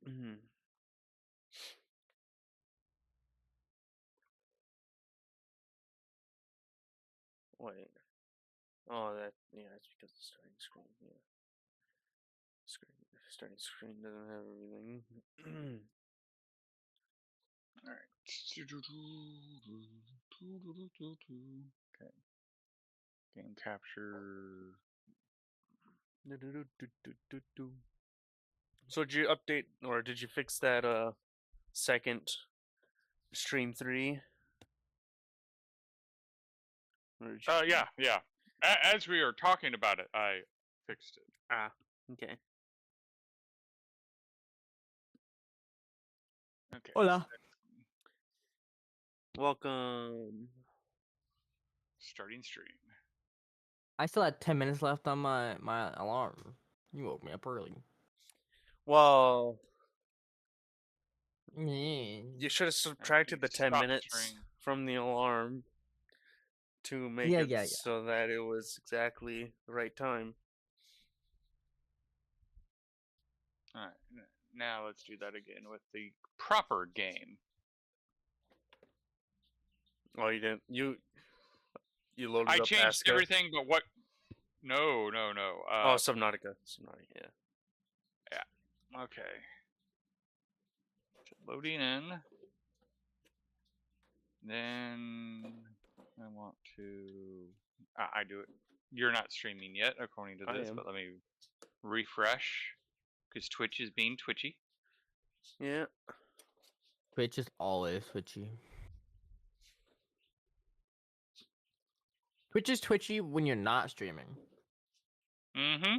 Mhm. Wait. Oh, it's because the starting screen. Yeah. Starting screen doesn't have everything. All right. Okay. Game capture. So did you update or did you fix that second stream 3? Yeah. As we are talking about it, I fixed it. Ah, okay. Okay. Hola. Welcome. Starting stream. I still had 10 minutes left on my alarm. You woke me up early. Well, Yeah. you should have subtracted the 10 Stop minutes stream. from the alarm to make it so that it was exactly the right time. All right. Now let's do that again with the proper game. Oh, you didn't. You loaded I up changed Aska? everything, but what? No. Oh, Subnautica. Yeah. Yeah. Okay. Loading in. Then I want to. I do it. You're not streaming yet, according to this, but let me refresh because Twitch is being twitchy. Yeah. Twitch is always twitchy. Twitch is twitchy when you're not streaming. Mm-hmm.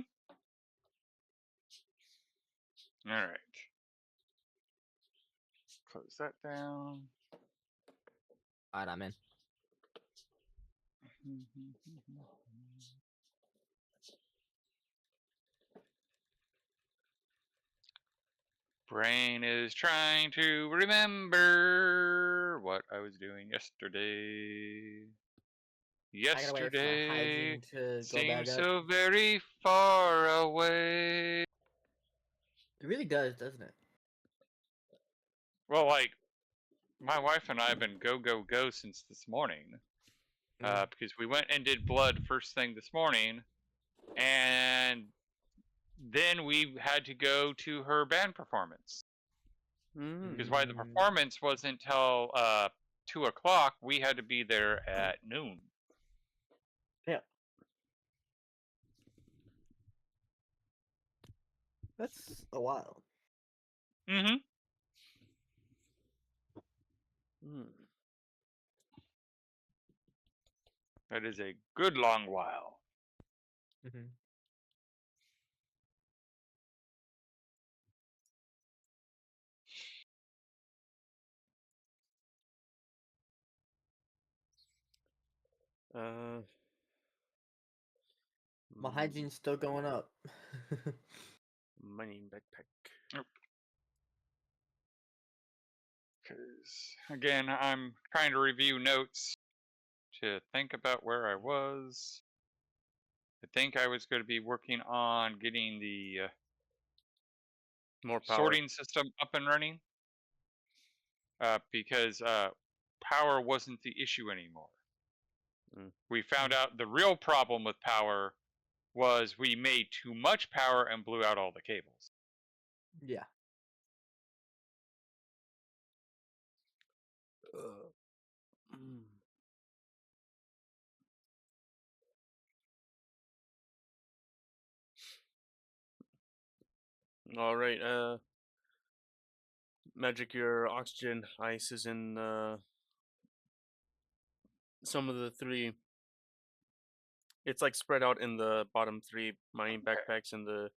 All right. Close that down. All right, I'm in. Brain is trying to remember what I was doing yesterday. Yesterday seems so very far away. It really does, doesn't it? Well, like, my wife and I have been go since this morning. Because we went and did blood first thing this morning. And then we had to go to her band performance. Because why the performance wasn't till 2 o'clock, we had to be there at noon. Yeah. That's a while. Mm-hmm. That is a good long while. Mm-hmm. My hygiene's still going up. Money backpack. Because, again, I'm trying to review notes to think about where I was. I think I was going to be working on getting the more power sorting system up and running. Because power wasn't the issue anymore. We found out the real problem with power was we made too much power and blew out all the cables. Yeah. All right. Magic, your oxygen ice is in some of the 3. It's like spread out in the bottom 3 mining backpacks in the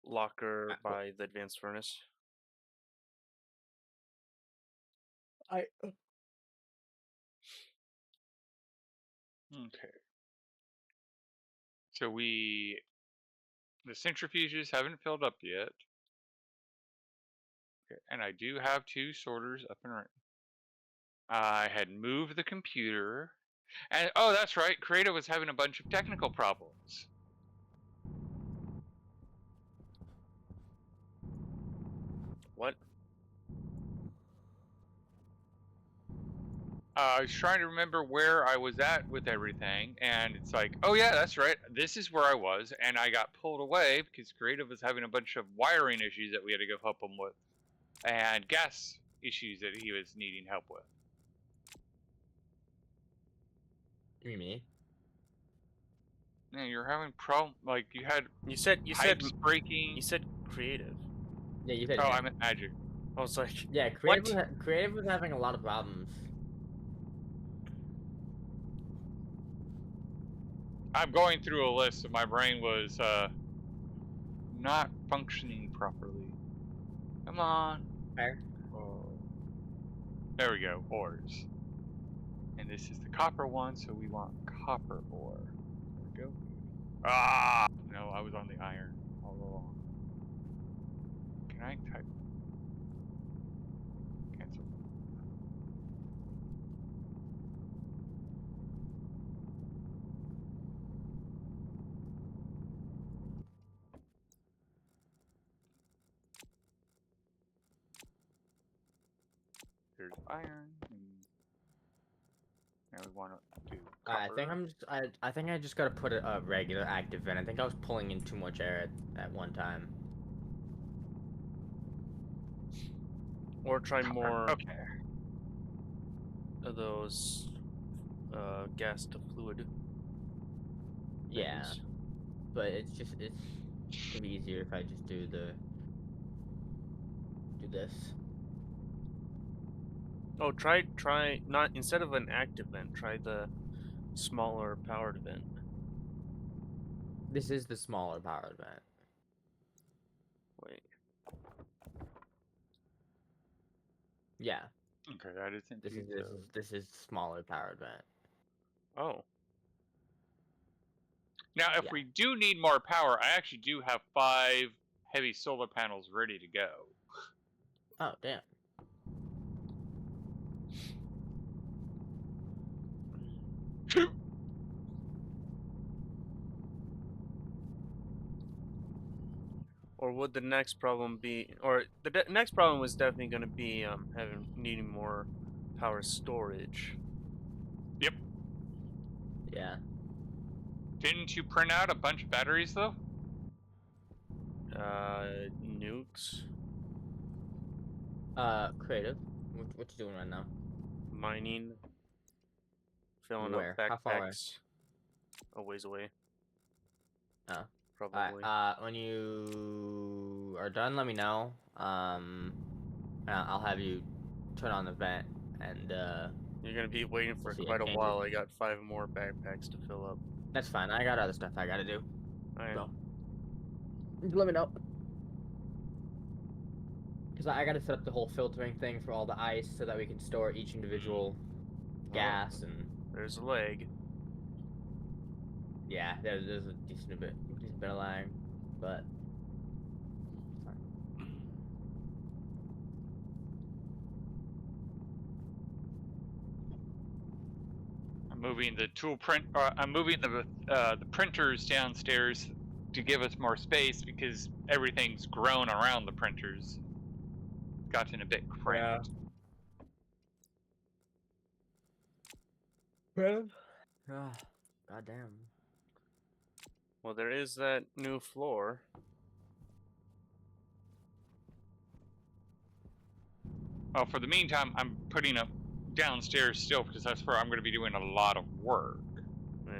locker by the advanced furnace. Okay. So the centrifuges haven't filled up yet. Okay. And I do have 2 sorters up and running. I had moved the computer. And, oh, that's right. Creative was having a bunch of technical problems. What? I was trying to remember where I was at with everything, and it's like, oh yeah, that's right. This is where I was, and I got pulled away because Creative was having a bunch of wiring issues that we had to go help him with, and gas issues that he was needing help with. You mean me? Yeah, you're having problem. Like you had You said pipes breaking. you said creative. Yeah, you said Oh, him. I meant Magic. I was like, Yeah, what? Creative was having a lot of problems. I'm going through a list, and my brain was not functioning properly. Come on. Okay. Oh. There we go. Ores. And this is the copper one, so we want copper ore. There we go. Ah! No, I was on the iron all along. Can I type? Cancel. No. There's iron. And now we want to do copper. I think I just gotta put a regular active vent. I think I was pulling in too much air at one time. Or try Copper. more Okay. of those gas to fluid. Yeah, things. but it's gonna be easier if I just do this. Oh, try not instead of an active vent, try the smaller powered vent. This is the smaller powered vent. Wait. Yeah, Okay, that isn't too this is smaller powered vent. Oh. Now, if Yeah. we do need more power, I actually do have 5 heavy solar panels ready to go. Oh damn. Or would the next problem be, or the next problem was definitely going to be needing more power storage. Yep. Yeah. Didn't you print out a bunch of batteries though? Nukes, Creative. What you doing right now? mining, filling up Where? How far away? backpacks a ways away. Oh. Probably. When you are done, let me know. I'll have you turn on the vent and You're going to be waiting for see, quite a change while. it. I got 5 more backpacks to fill up. That's fine. I got other stuff I gotta do. Alright. So, just let me know. Because I gotta set up the whole filtering thing for all the ice so that we can store each individual gas and. There's a leg. Yeah, there's a decent bit of lag, but. I'm moving the I'm moving the printers downstairs to give us more space because everything's grown around the printers. Gotten a bit cramped. Yeah. Goddamn. Well, there is that new floor. Oh, for the meantime, I'm putting up downstairs still because that's where I'm going to be doing a lot of work. Yeah.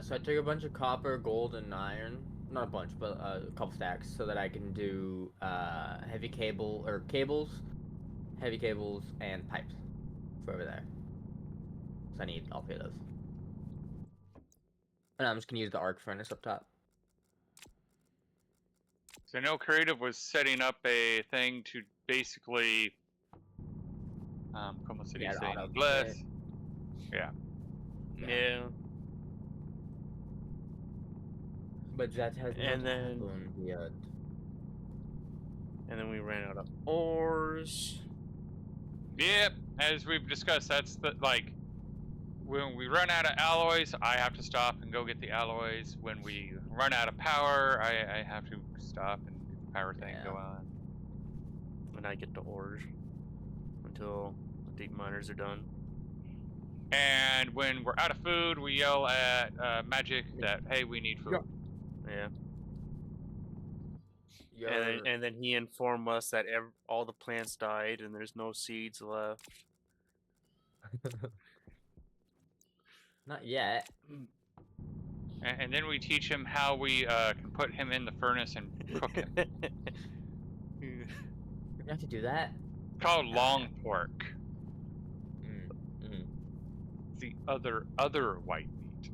So I took a bunch of copper, gold, and iron. Not a bunch, but a couple stacks, so that I can do cables, heavy cables, and pipes for over there. So I need all 3 of those. And I'm just gonna use the arc furnace up top. So I know Creative was setting up a thing to basically, como se dice en inglés? Yeah. Yeah. But that has And not then- happened yet. And then we ran out of ores. Yep. As we've discussed, that's the when we run out of alloys, I have to stop and go get the alloys. When we run out of power, I have to stop and get the power thing Yeah. go on. And I get the ores until the deep miners are done. And when we're out of food, we yell at Magic that, hey, we need food. Yeah. Your And then he informed us that all the plants died and there's no seeds left. Not yet. And then we teach him how we can put him in the furnace and cook him. You have to do that. It's called long pork. Mm. It's the other white meat.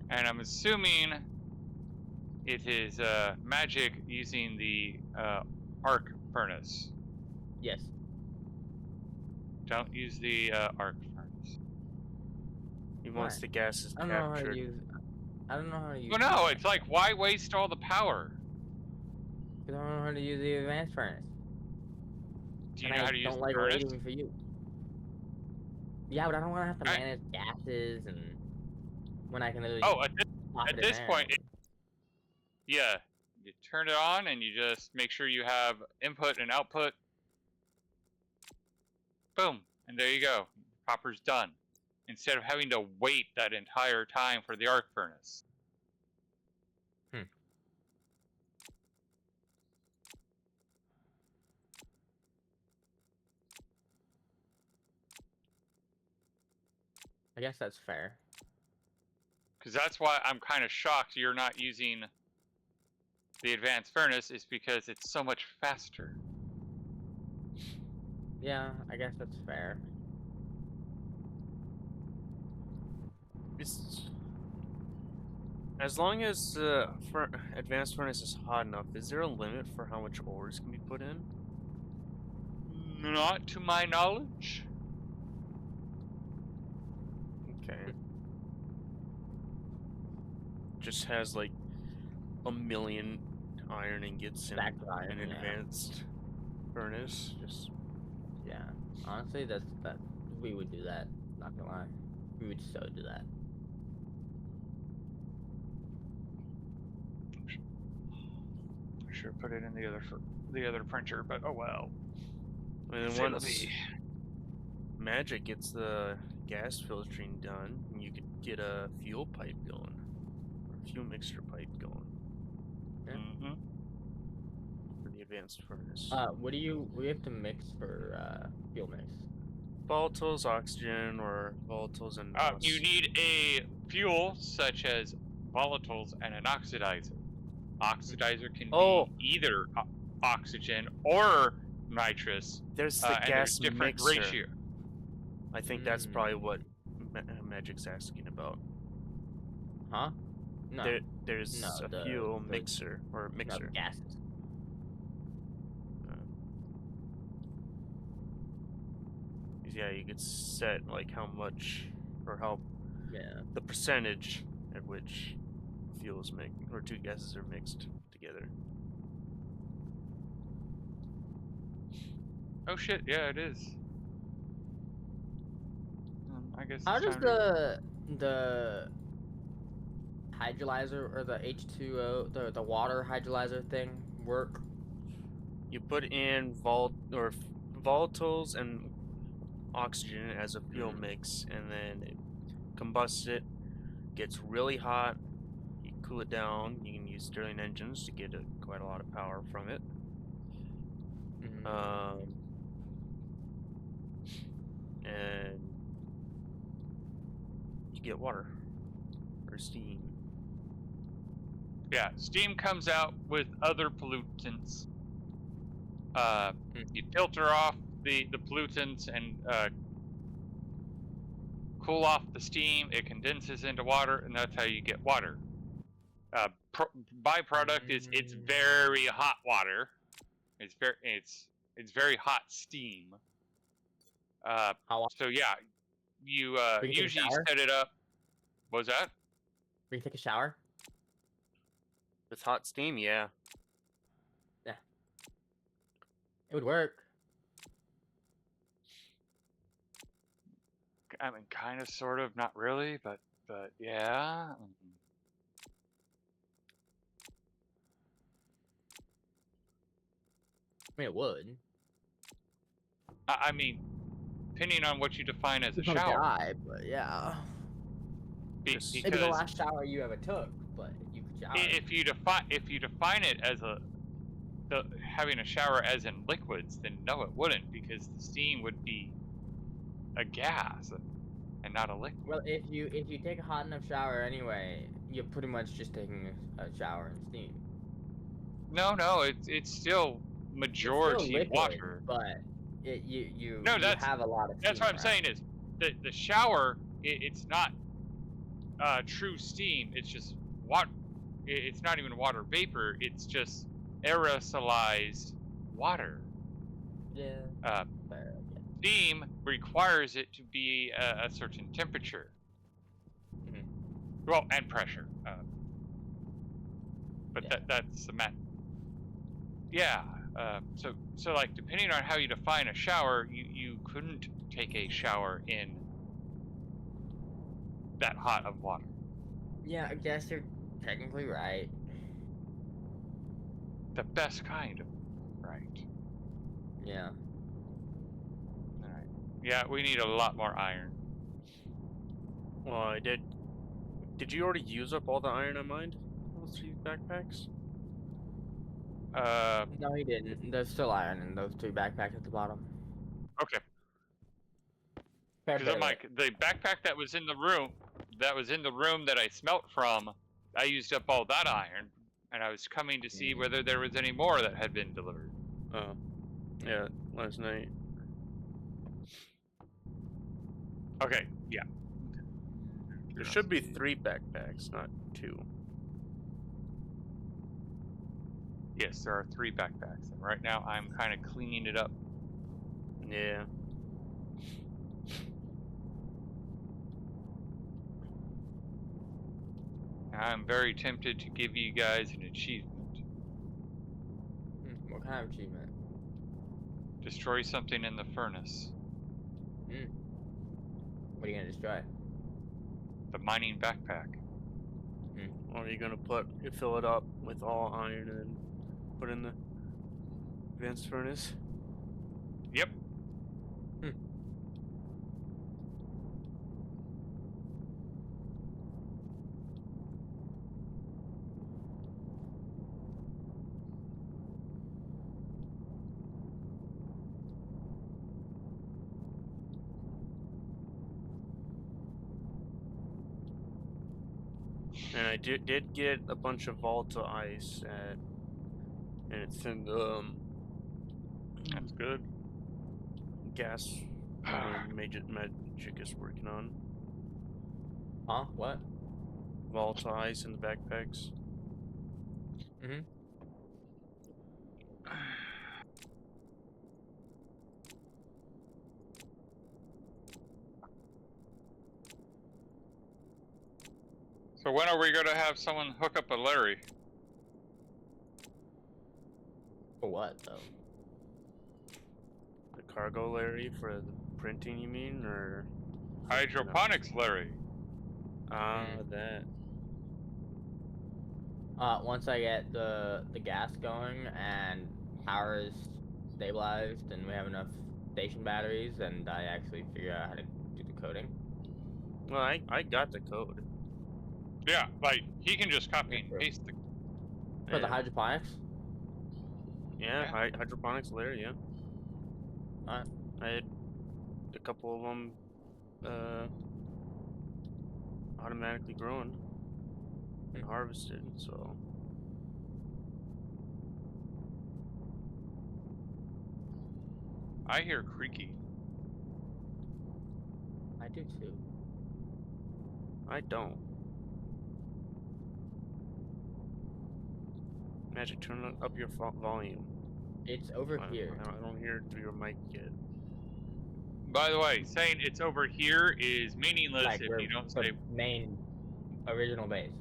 And I'm assuming it is Magic using the arc furnace. Yes. Don't use the arc furnace. He wants Why? the gases I don't know how to captured. use. I don't know how to use. Well, no, it's like, why waste all the power? I don't know how to use the advanced furnace. Do you know how to use don't the like furnace? waiting for you. Yeah, but I don't want to have to I- manage gases and when I can literally. Oh, at pop it this in point, there. yeah, you turn it on and you just make sure you have input and output. Boom, and there you go. Copper's done. Instead of having to wait that entire time for the arc furnace. I guess that's fair. Because that's why I'm kind of shocked you're not using the advanced furnace, is because it's so much faster. Yeah, I guess that's fair. As long as the advanced furnace is hot enough, is there a limit for how much ores can be put in? Not to my knowledge. Okay. Just has like a million iron ingots in Stacked iron, an yeah. advanced furnace. Just Yeah. Honestly, that we would do that. Not gonna lie, we would so do that. I should have put it in the other printer, but oh well. and then once Magic gets the gas filtering done, you could get a fuel pipe going, or a fuel mixture pipe going for the advanced furnace. What do you have to mix for fuel mix? Volatiles, oxygen, or volatiles and You need a fuel such as volatiles and an oxidizer. Oxidizer can be either oxygen or nitrous. There's the and gas there's different mixer. ratio. I think that's probably what Magic's asking about. Huh? No. There's a fuel mixer or mixer. No, gases. Yeah, you could set like how much or how Yeah. the percentage at which fuels or two gases are mixed together. Oh shit! Yeah, it is. I guess. How does the hydrolyzer or the H2O, the water hydrolyzer thing work? You put in volatiles and oxygen as a fuel mix, and then it combusts it, gets really hot. You cool it down. You can use Stirling engines to get quite a lot of power from it. And you get water or steam. Yeah, steam comes out with other pollutants. You filter off the pollutants and cool off the steam. It condenses into water, and that's how you get water. Byproduct is it's very hot water. It's very hot steam. So yeah, you usually set it up. What was that? We can take a shower. With hot steam, yeah. It would work. I mean, kind of, sort of, not really, but yeah. I mean, it would. I mean, depending on what you define as a You'd probably shower. die, but yeah. Maybe the Because last shower you ever took, but you could shower. if you define it as having a shower as in liquids, then no, it wouldn't, because the steam would be a gas and not a liquid. Well, if you take a hot enough shower anyway, you're pretty much just taking a shower in steam. No, it's still majority It's still liquid, water. but you have a lot of steam. That's what I'm saying is the shower. It's not true steam. It's just water. It's not even water vapor. It's just aerosolized water. Yeah. Steam requires it to be a certain temperature. Mhm. Well, and pressure. But Yeah. that's the math. Yeah. So like, depending on how you define a shower, you couldn't take a shower in that hot of water. Yeah, I guess you're technically right. The best kind of right. Yeah. Alright. Yeah, we need a lot more iron. Well, I did. Did you already use up all the iron I mined? Those 3 backpacks? No, he didn't. There's still iron in those 2 backpacks at the bottom. Okay. Because I'm like, the backpack that was in the room that I smelt from, I used up all that iron, and I was coming to see whether there was any more that had been delivered. Oh. Yeah, last night. Okay, yeah. There should be 3 backpacks, not 2. Yes, there are 3 backpacks, and right now I'm kind of cleaning it up. Yeah. I'm very tempted to give you guys an achievement. What kind of achievement? Destroy something in the furnace. What are you gonna destroy? The mining backpack. Or are you gonna fill it up with all iron and then put in the advanced furnace? Yep. And I did get a bunch of Volta ice and it's in That's good. gas Magic is working on. Huh? What? Volta ice in the backpacks. So when are we going to have someone hook up a Larry? For what, though? The cargo Larry for the printing, you mean, or Hydroponics Larry. That. Once I get the gas going and power is stabilized and we have enough station batteries and I actually figure out how to do the coding. Well, I got the code. Yeah, like, he can just copy and paste the... For the hydroponics? Yeah, hydroponics Larry, yeah. Alright. I had a couple of them automatically grown and harvested, so... I hear creaky. I do too. I don't. Magic, turn up your volume. It's over here. I don't hear it through your mic yet. By the way, saying it's over here is meaningless Like if you don't say... main original base.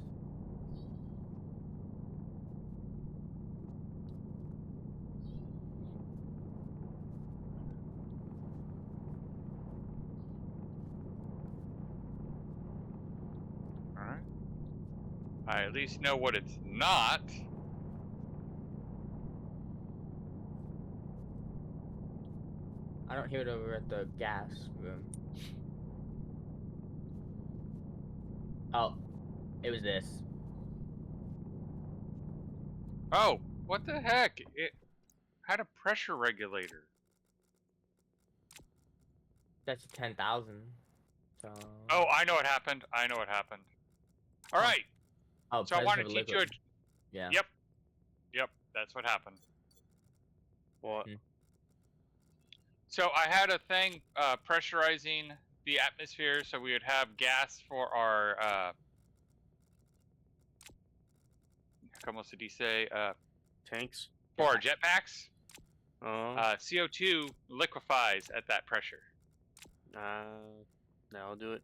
I at least know what it's not. I don't hear it over at the gas room. Oh, it was this. Oh, what the heck? It had a pressure regulator. That's 10,000. So. Oh, I know what happened. I know what happened. All right. Oh, So I presence want of to a teach you liquid. Yeah. Yep. Yep. That's what happened. What? So I had a thing pressurizing the atmosphere, so we would have gas for our. Como se dice? Tanks? For our jetpacks. Oh. CO2 liquefies at that pressure. That'll do it.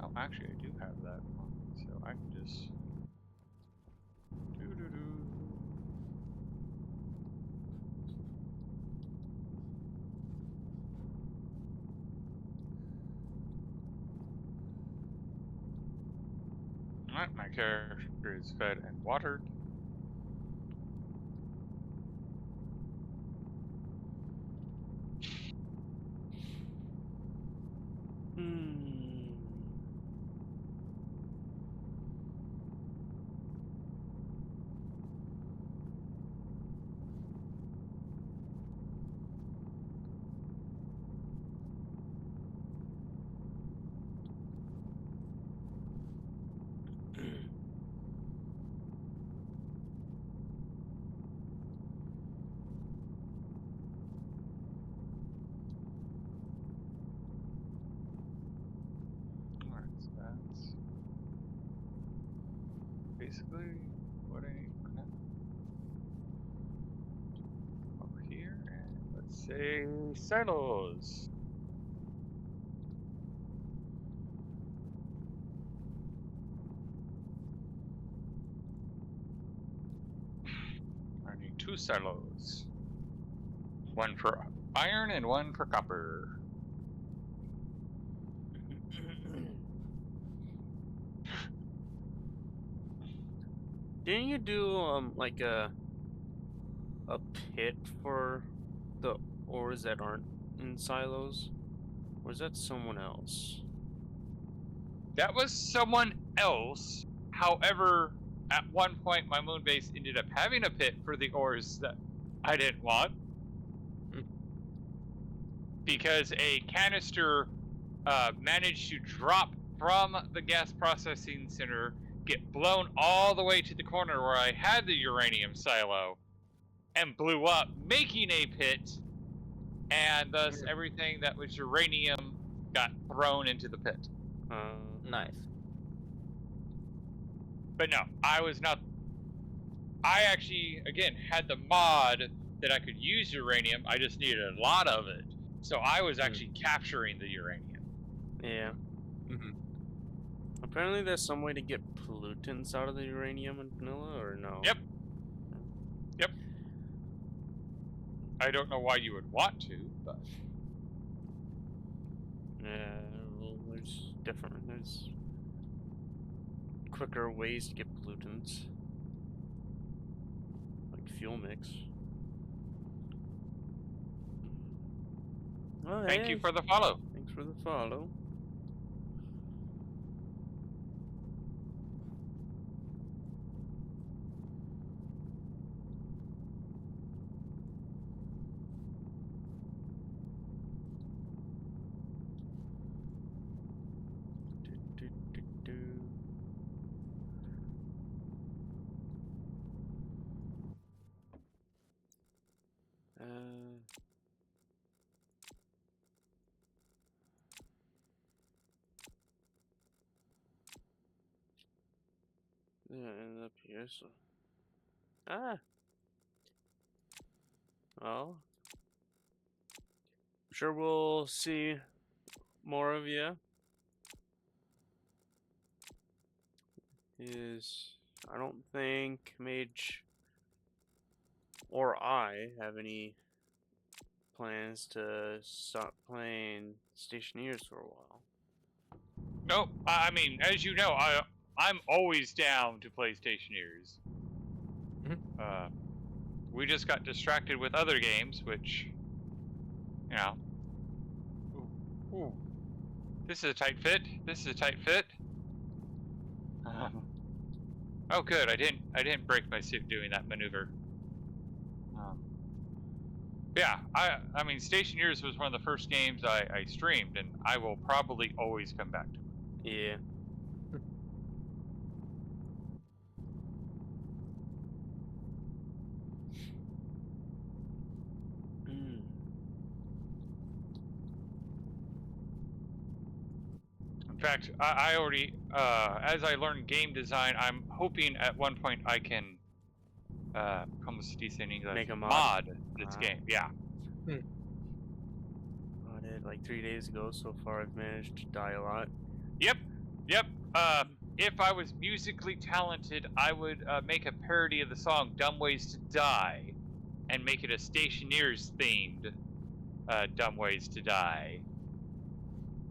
Oh, actually, I do have that on me, so I can just. Doo-doo-doo. Alright, my character is fed and watered. Alright, so that's basically what I need for now. Come over here and let's say silos. I need 2 silos. One for iron and one for copper. Didn't you do like a pit for the ores that aren't in silos? Or is that someone else? That was someone else. However, at one point my moon base ended up having a pit for the ores that I didn't want. Because a canister managed to drop from the gas processing center, get blown all the way to the corner where I had the uranium silo, and blew up, making a pit, and thus everything that was uranium got thrown into the pit. Nice. But no, I was not. I actually, again, had the mod that I could use uranium. I just needed a lot of it. So I was actually capturing the uranium. Yeah. Apparently there's some way to get pollutants out of the uranium in vanilla, or no? Yep. Yep. I don't know why you would want to, but. Yeah, well, there's quicker ways to get pollutants. Like fuel mix. Well, Thank you for the follow. Thanks for the follow. Yeah, end up here, so. Well. sure we'll see more of you. I don't think Mage or I have any plans to stop playing Stationeers for a while. No, I mean, as you know, I'm always down to play Stationeers. We just got distracted with other games, which, you know. Ooh. This is a tight fit. This is a tight fit. Oh, good. I didn't break my suit doing that maneuver. Yeah, I mean, Stationeers was one of the first games I streamed, and I will probably always come back to it. Yeah. In fact, I already, as I learn game design, I'm hoping at one point I can, como se dice in English? Make a mod this game. Yeah. Modded like 3 days ago. So far, I've managed to die a lot. Yep. If I was musically talented, I would make a parody of the song "Dumb Ways to Die" and make it a Stationeers themed "Dumb Ways to Die,"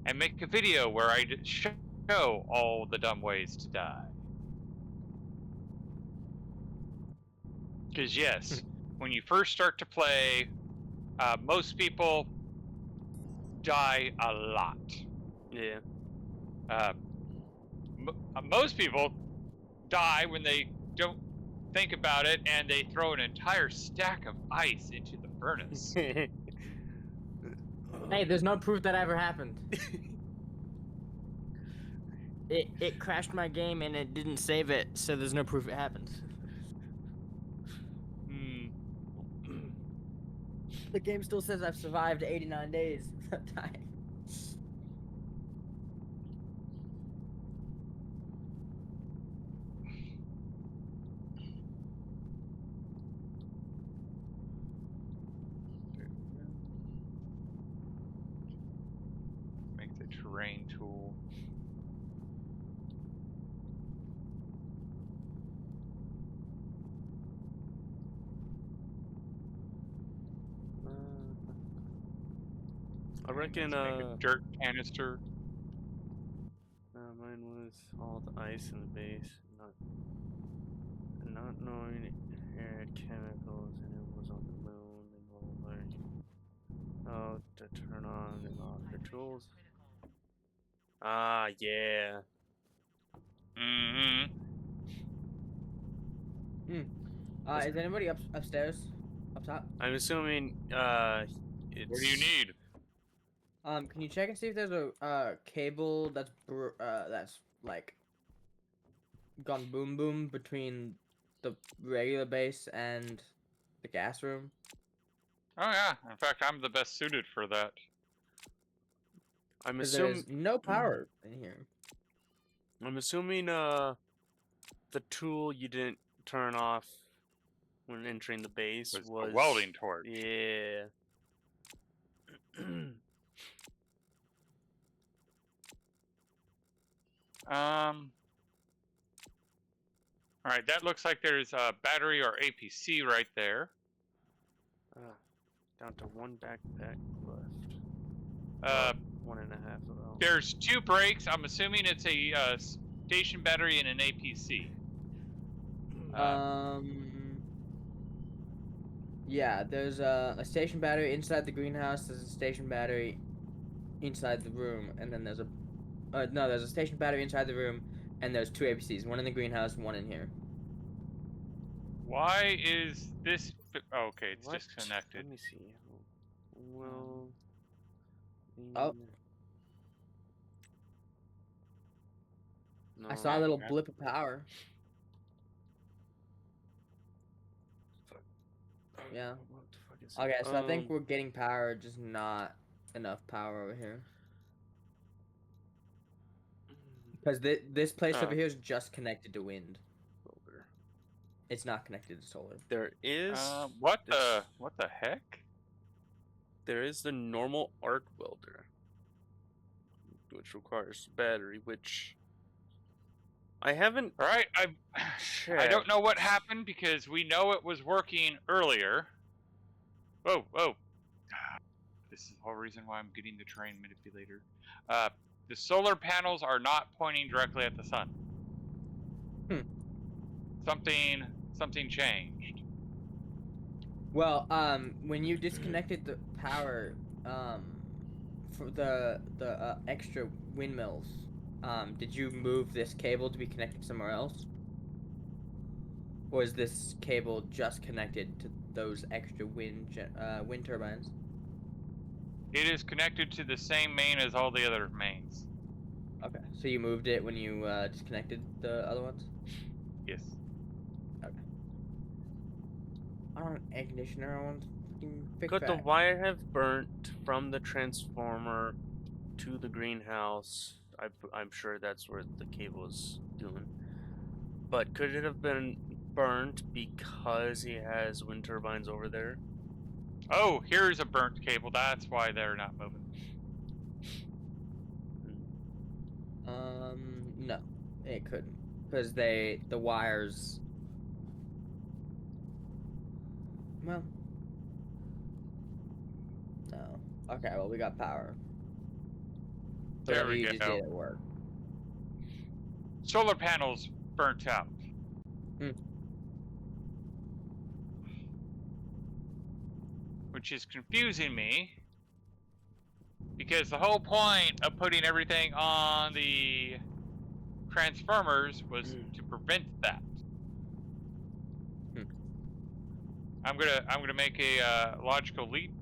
and make a video where I show all the dumb ways to die. Because yes, when you first start to play, most people die a lot. Yeah. Most people die when they don't think about it and they throw an entire stack of ice into the furnace. Hey, there's no proof that ever happened. It crashed my game and it didn't save it, so there's no proof it happened. The game still says I've survived 89 days without dying. Make the terrain tool. I reckon, make a dirt canister. Mine was all the ice in the base, not knowing it had chemicals and it was on the moon and all learning how to turn on and off your tools. Ah, yeah. Is anybody upstairs? Up top? I'm assuming, it's... What do you need? Can you check and see if there's a cable that's like gone boom boom between the regular base and the gas room? Oh yeah, in fact, I'm the best suited for that. I'm There's assuming no power in here. I'm assuming the tool you didn't turn off when entering the base was a welding torch. Yeah. Alright, that looks like there's a battery or APC right there. Down to one backpack left. 1.5 of them. There's 2 brakes. I'm assuming it's a station battery and an APC. Yeah, there's a station battery inside the greenhouse. There's a station battery inside the room, and then there's there's a station battery inside the room, and there's 2 APCs, one in the greenhouse, one in here. Why is this? Oh, okay, it's What? disconnected. Let me see. Well. Oh. No. I saw a little blip of power. Yeah. What the fuck is it? Okay, so I think we're getting power, just not enough power over here. Because this place over here is just connected to wind. It's not connected to solar. There is what the heck? there is the normal arc welder, which requires battery, which I haven't All right, I don't know what checked. happened because we know it was working earlier. Whoa, whoa. This is the whole reason why I'm getting the terrain manipulator. The solar panels are not pointing directly at the sun. Hmm. Something changed. Well, when you disconnected the power, for the extra windmills, did you move this cable to be connected somewhere else? Or is this cable just connected to those extra wind turbines? It is connected to the same main as all the other mains. Okay, so you moved it when you disconnected the other ones? Yes. Okay. I don't want air conditioner, I want fucking big Could the fact. wire have burnt from the transformer to the greenhouse? I'm sure that's where the cable is doing. But could it have been burnt because he has wind turbines over there? Oh, here's a burnt cable. That's why they're not moving. No, it couldn't, because the wires. Well, no. Okay, well we got power, so There then we you just go. did it work. Solar panels burnt out. Hmm. Which is confusing me because the whole point of putting everything on the transformers was to prevent that. Hmm. I'm gonna make a logical leap,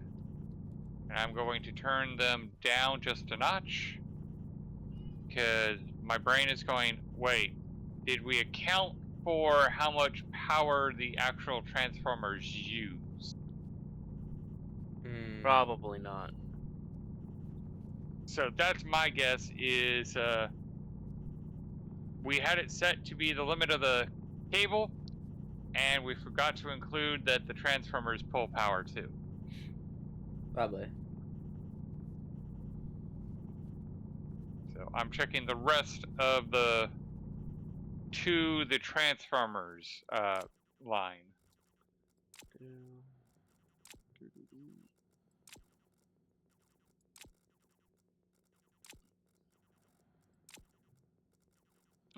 and I'm going to turn them down just a notch because my brain is going, wait, did we account for how much power the actual transformers use? Hmm. Probably not. So that's my guess is we had it set to be the limit of the cable, and we forgot to include that the transformers pull power too. Probably. So I'm checking the rest of the transformers line.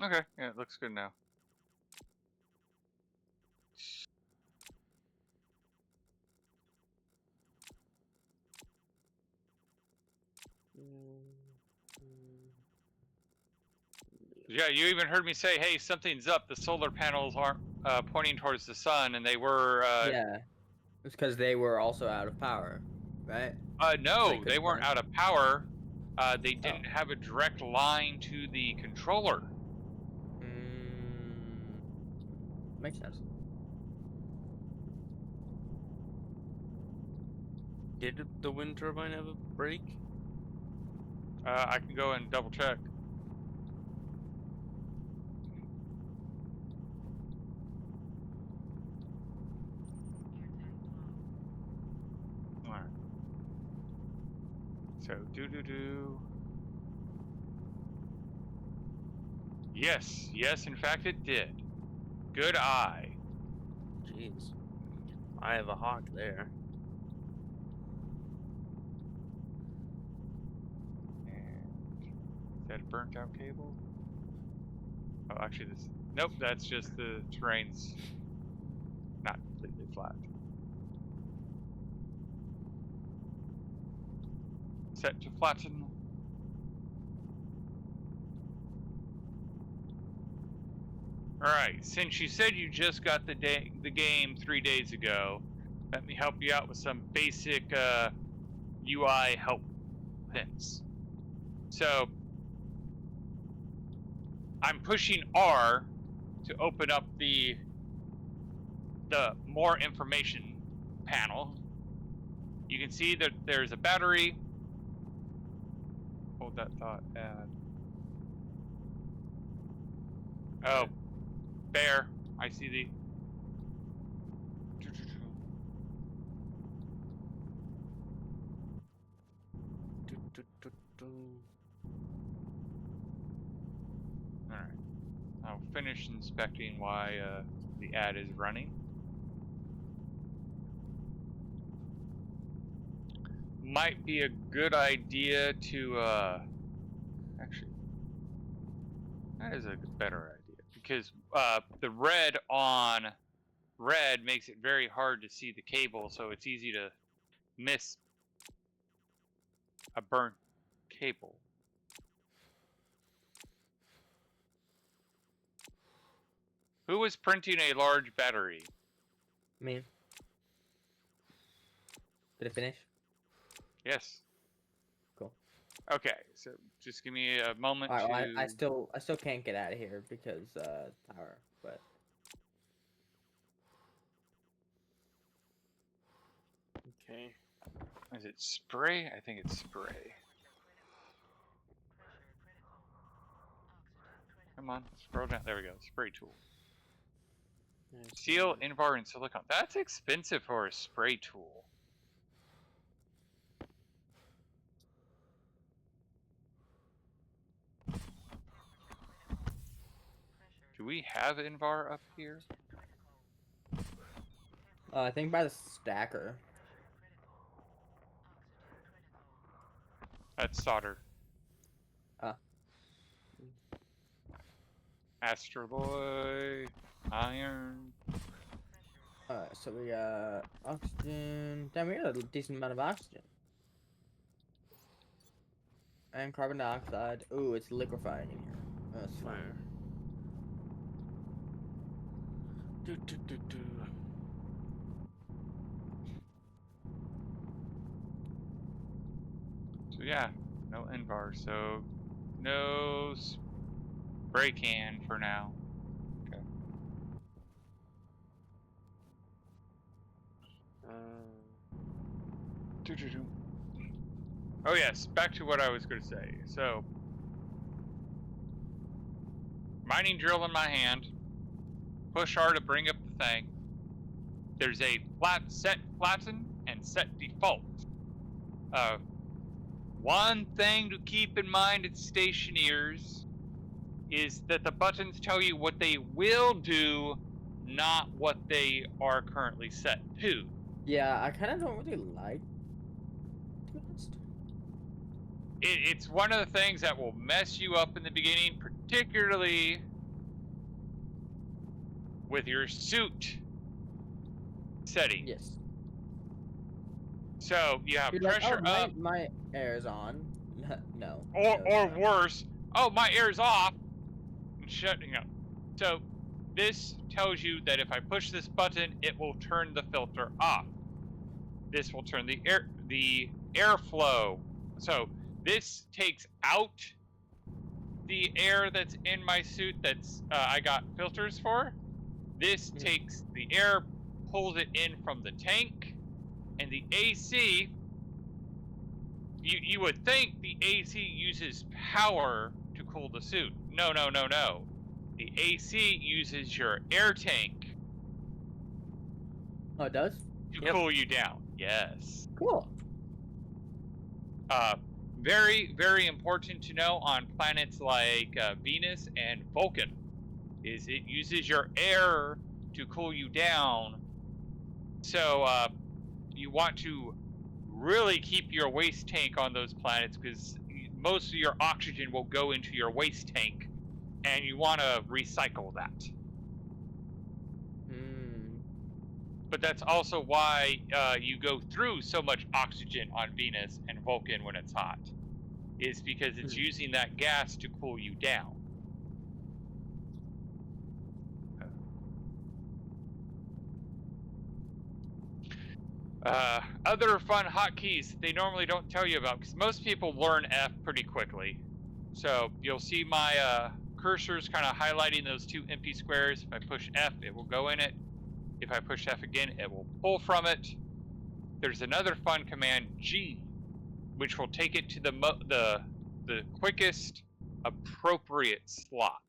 Okay, yeah, it looks good now. Yeah, you even heard me say, hey, something's up. The solar panels aren't pointing towards the sun, and they were... Yeah, it's because they were also out of power, right? So they no, they couldn't weren't run. out of power. They Oh. didn't have a direct line to the controller. Makes sense. Did the wind turbine have a break? I can go and double check. Alright. So, Yes, in fact it did. Good eye. Jeez. I have a hawk there. Is that a burnt out cable? Oh, actually this... Nope, that's just the terrain's not completely flat. Set to flatten. Alright, since you said you just got the game 3 days ago, let me help you out with some basic UI help hints. So, I'm pushing R to open up the more information panel. You can see that there's a battery. Hold that thought. Add. Oh, there. I see the. Alright. I'll finish inspecting why the ad is running. Might be a good idea to actually, that is a better idea, because the red on red makes it very hard to see the cable, so it's easy to miss a burnt cable. Who was printing a large battery? Me. Did it finish? Yes. Cool. Okay, so just give me a moment Alright, to. well, I still can't get out of here because power, but Okay. Is it spray? I think it's spray. Come on, scroll down. There we go. Spray tool. Steel, Invar, and silicone. That's expensive for a spray tool. Do we have Invar up here? I think by the stacker. That's solder. Ah. Astroloy, iron. Alright, so we got oxygen. Damn, we got a decent amount of oxygen. And carbon dioxide. Ooh, it's liquefying in here. That's fine. Where? So yeah, no Invar. So no spray can for now. Okay. Oh yes, back to what I was going to say. So, mining drill in my hand. Push R to bring up the thing. There's a set flatten and set default. One thing to keep in mind at Stationeers is that the buttons tell you what they will do, not what they are currently set to. Yeah, I kind of don't really like. To be honest. It's one of the things that will mess you up in the beginning, particularly with your suit setting. Yes. So you have You're pressure like, oh, up, my air's on. No. or worse, oh, my air's off. And shutting up. So this tells you that if I push this button, it will turn the filter off. This will turn the airflow. So this takes out the air that's in my suit that's I got filters for. This takes the air, pulls it in from the tank, and the AC. You would think the AC uses power to cool the suit. No. The AC uses your air tank. Oh, it does? To cool you down. Yes. Cool. Very, very important to know on planets like Venus and Vulcan is it uses your air to cool you down. So you want to really keep your waste tank on those planets because most of your oxygen will go into your waste tank, and you want to recycle that. But that's also why you go through so much oxygen on Venus and Vulcan when it's hot, is because it's using that gas to cool you down. Other fun hotkeys they normally don't tell you about, because most people learn F pretty quickly. So you'll see my cursors kind of highlighting those two empty squares. If I push F, it will go in it. If I push F again, it will pull from it. There's another fun command, G, which will take it to the quickest appropriate slot.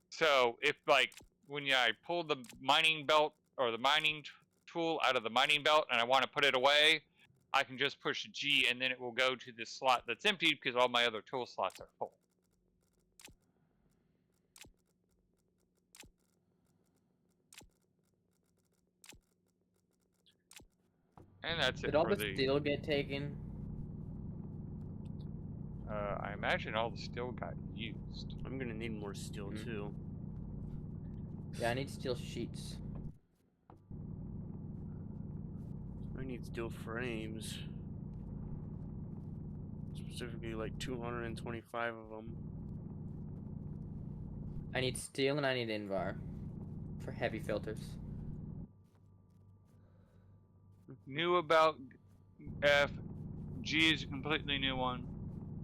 So if like when I pull the mining belt or the mining tool out of the mining belt and I want to put it away, I can just push G and then it will go to this slot that's empty because all my other tool slots are full. And that's it Did all for the the... steel get taken? I imagine all the steel got used. I'm gonna need more steel too. Yeah, I need steel sheets. I need steel frames. Specifically, like 225 of them. I need steel and I need Invar for heavy filters. New about F. G is a completely new one.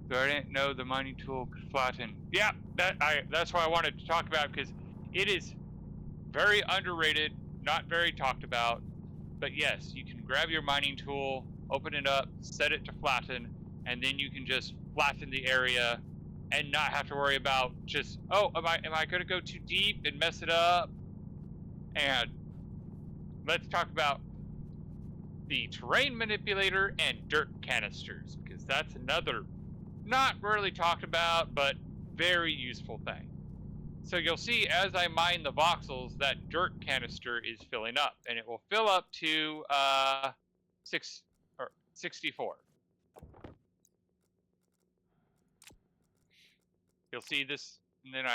So I didn't know the mining tool could flatten. Yeah, that's why I wanted to talk about, because it is very underrated, not very talked about. But yes, you can grab your mining tool, open it up, set it to flatten, and then you can just flatten the area and not have to worry about just, oh, am I going to go too deep and mess it up? And let's talk about the terrain manipulator and dirt canisters, because that's another not really talked about, but very useful thing. So you'll see as I mine the voxels, that dirt canister is filling up, and it will fill up to 64. You'll see this, and then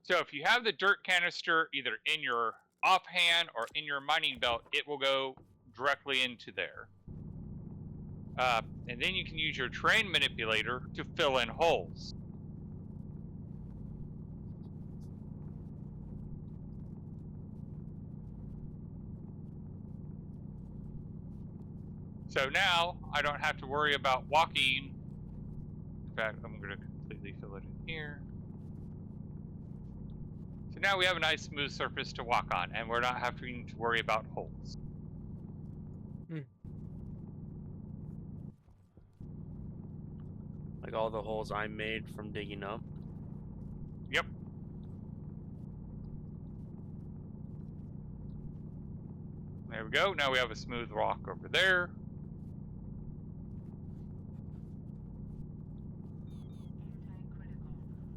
so if you have the dirt canister either in your offhand or in your mining belt, it will go directly into there. And then you can use your terrain manipulator to fill in holes. So now I don't have to worry about walking. In fact, I'm going to completely fill it in here. So now we have a nice smooth surface to walk on, and we're not having to worry about holes. Like all the holes I made from digging up. Yep. There we go. Now we have a smooth rock over there.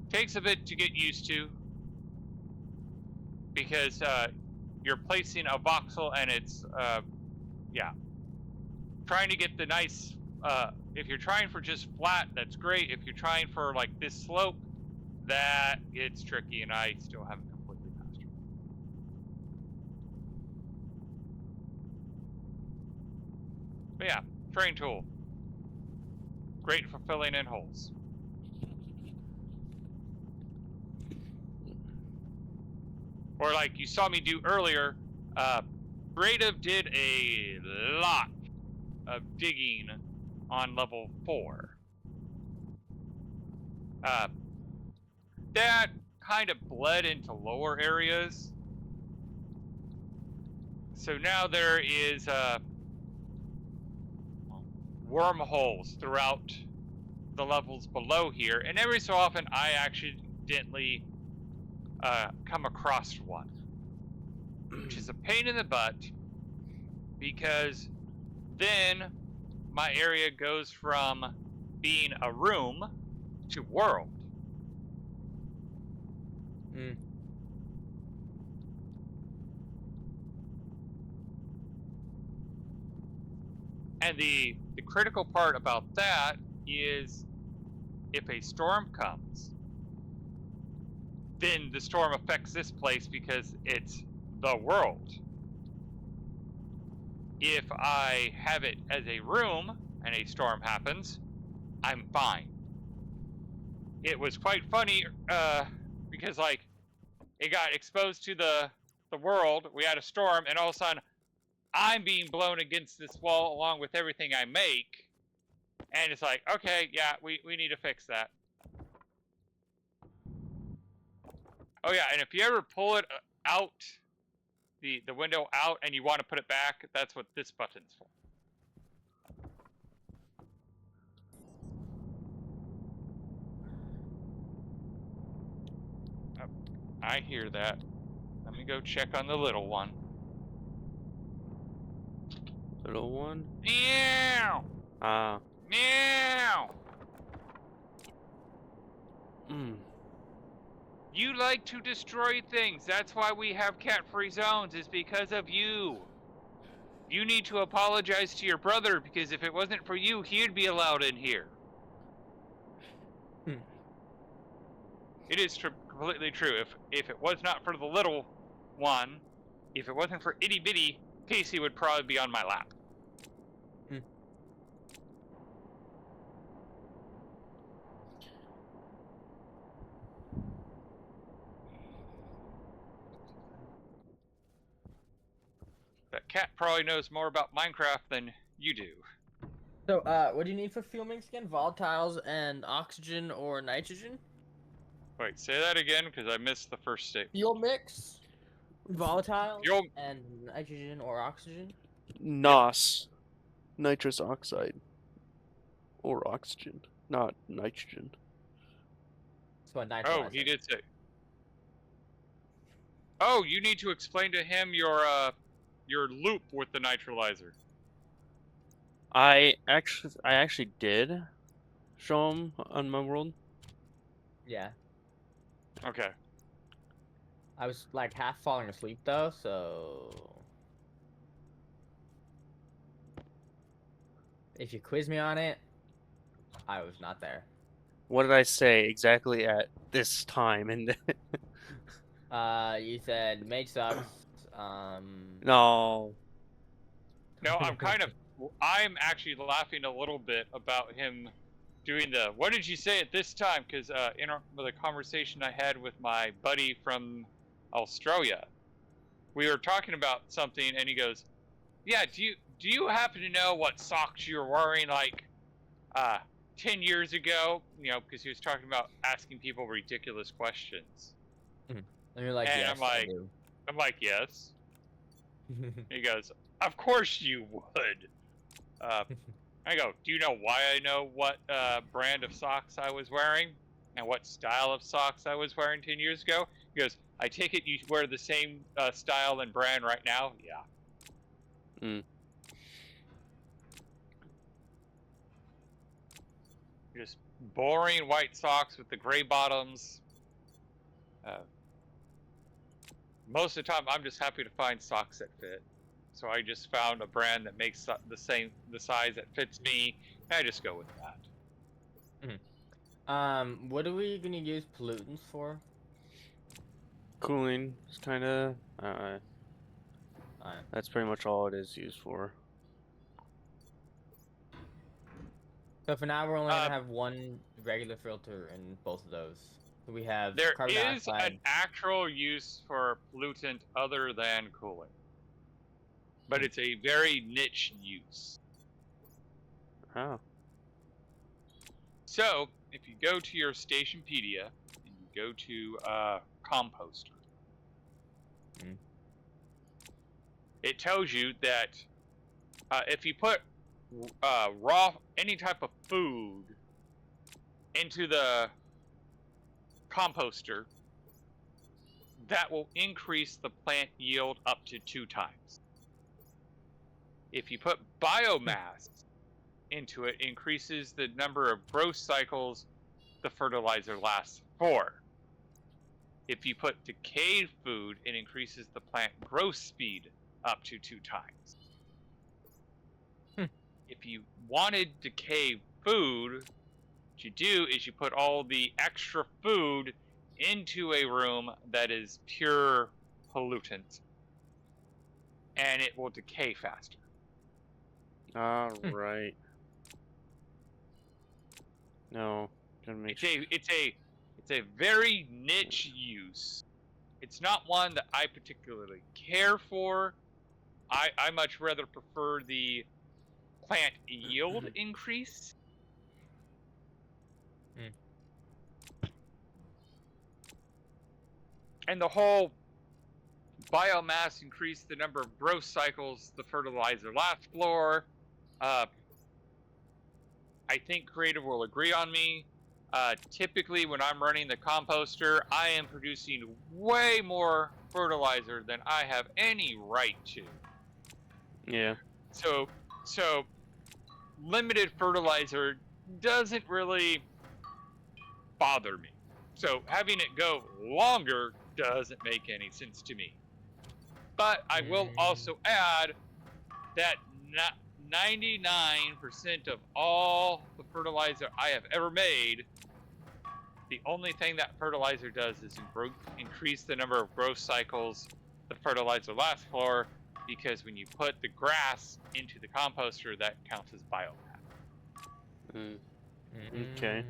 Takes a bit to get used to, because you're placing a voxel and it's, trying to get the nice, if you're trying for just flat, that's great. If you're trying for like this slope, that gets tricky, and I still haven't completely mastered it. But yeah, terrain tool. Great for filling in holes. Or like you saw me do earlier, Creative did a lot of digging on level 4. That kind of bled into lower areas. So now there is wormholes throughout the levels below here, and every so often I accidentally come across one, which is a pain in the butt, because then my area goes from being a room to world. And the critical part about that is, if a storm comes, then the storm affects this place because it's the world. If I have it as a room and a storm happens, I'm fine. It was quite funny because like it got exposed to the world. We had a storm, and all of a sudden I'm being blown against this wall along with everything I make, and it's like, okay, yeah, we need to fix that. Oh yeah, and if you ever pull it out, the window out, and you want to put it back, that's what this button's for. Oh, I hear that. Let me go check on the little one. Little one? Meow! Ah. Meow! Mm. You like to destroy things. That's why we have cat-free zones, is because of you. You need to apologize to your brother, because if it wasn't for you, he'd be allowed in here. It is completely true. If it was not for the little one, if it wasn't for itty bitty, Casey would probably be on my lap. That cat probably knows more about Minecraft than you do. So, what do you need for fuel mix again? Volatiles and oxygen or nitrogen? Wait, say that again, because I missed the first statement. Fuel mix, volatiles, Fuel- and nitrogen or oxygen. NOS. Nitrous oxide. Or oxygen. Not nitrogen. So a nitrolyzer. Oh, he did say. Oh, you need to explain to him your loop with the nitrolyzer. I actually did show him on my world. Yeah. Okay. I was like half falling asleep though, so if you quiz me on it, I was not there. What did I say exactly at this time? And You said mage sucks. no. No, I'm actually laughing a little bit about him doing the, what did you say at this time? Because in the conversation I had with my buddy from Australia, we were talking about something, and he goes, yeah, do you happen to know what socks you were wearing like 10 years ago? You know, because he was talking about asking people ridiculous questions. And you're like, and yes, I'm like, yes. He goes, of course you would. I go, do you know why I know what brand of socks I was wearing and what style of socks I was wearing 10 years ago? He goes, I take it you wear the same style and brand right now? Yeah. Mm. Just boring white socks with the gray bottoms. Most of the time, I'm just happy to find socks that fit. So I just found a brand that makes the size that fits me, and I just go with that. What are we gonna use pollutants for? Cooling is kind of. That's pretty much all it is used for. So for now, we're only gonna have one regular filter in both of those. So we have there carbon is dioxide. an actual use for pollutant other than cooling, but it's a very niche use. Oh. So if you go to your Stationpedia and you go to composter, it tells you that if you put any type of food into the composter, that will increase the plant yield up to 2 times. If you put biomass into it, increases the number of growth cycles the fertilizer lasts for. If you put decayed food, it increases the plant growth speed up to 2 times. If you wanted decayed food, what you do is you put all the extra food into a room that is pure pollutant, and it will decay faster. Alright. No. It's a very niche use. It's not one that I particularly care for. I much rather prefer the plant yield increase. And the whole biomass increase the number of growth cycles the fertilizer lasts for. I think Creative will agree on me. Typically, when I'm running the composter, I am producing way more fertilizer than I have any right to. Yeah. So limited fertilizer doesn't really bother me. So having it go longer doesn't make any sense to me. But I will also add that 99% of all the fertilizer I have ever made, the only thing that fertilizer does is increase the number of growth cycles the fertilizer lasts for, because when you put the grass into the composter, that counts as biomass. Okay.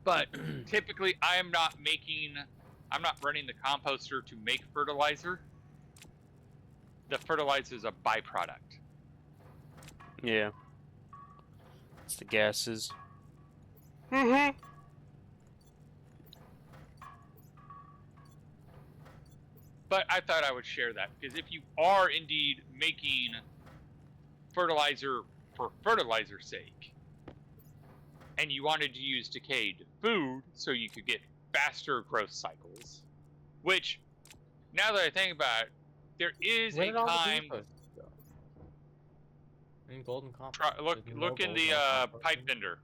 But typically, I'm not running the composter to make fertilizer. The fertilizer is a byproduct. Yeah. It's the gases. But I thought I would share that, because if you are indeed making fertilizer for fertilizer's sake, and you wanted to use decayed food so you could get faster growth cycles, which, now that I think about it, there is a time. In golden copper. Look in the pipe bender.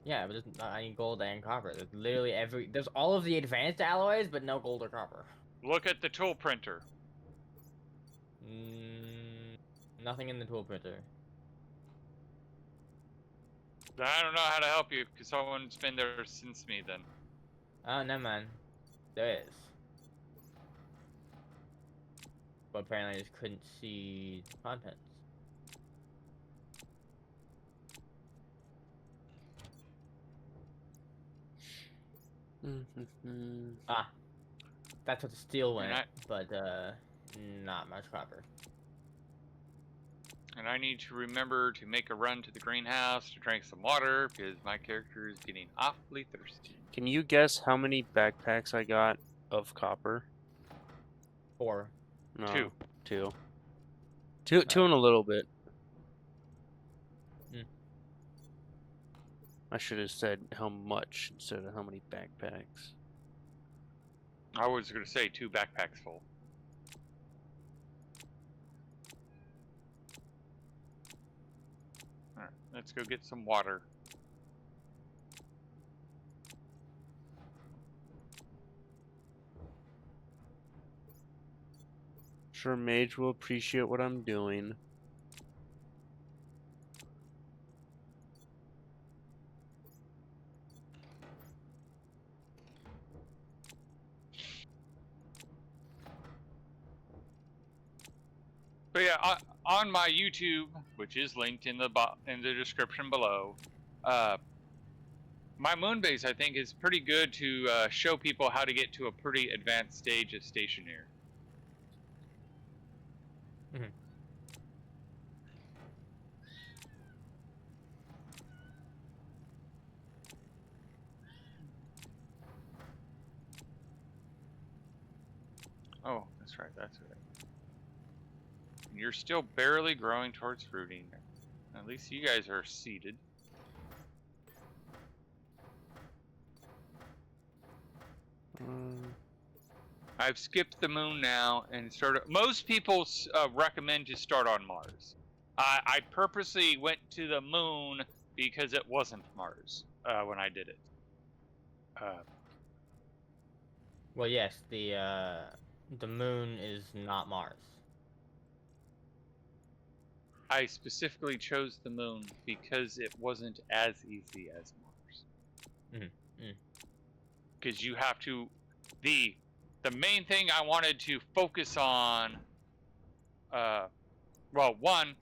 Yeah, but I need gold and copper. There's literally there's all of the advanced alloys, but no gold or copper. Look at the tool printer. Nothing in the tool printer. I don't know how to help you, because someone's been there since me then. Oh, no, man. There is. But apparently I just couldn't see the contents. Ah. That's what the steel went, but not much copper. And I need to remember to make a run to the greenhouse to drink some water, because my character is getting awfully thirsty. Can you guess how many backpacks I got of copper? 4. No. 2. 2. 2 and a little bit. I should have said how much instead of how many backpacks. I was going to say 2 backpacks full. Alright, let's go get some water. Sure, Mage will appreciate what I'm doing. But yeah, on my YouTube, which is linked in the description below, my moon base, I think, is pretty good to show people how to get to a pretty advanced stage of Stationeer. Oh, that's right, that's right. You're still barely growing towards fruiting. At least you guys are seeded. I've skipped the moon now and started. Most people recommend to start on Mars. I purposely went to the moon because it wasn't Mars when I did it. Well, yes, the moon is not Mars. I specifically chose the moon because it wasn't as easy as Mars. Because you have to, the main thing I wanted to focus on, well, one,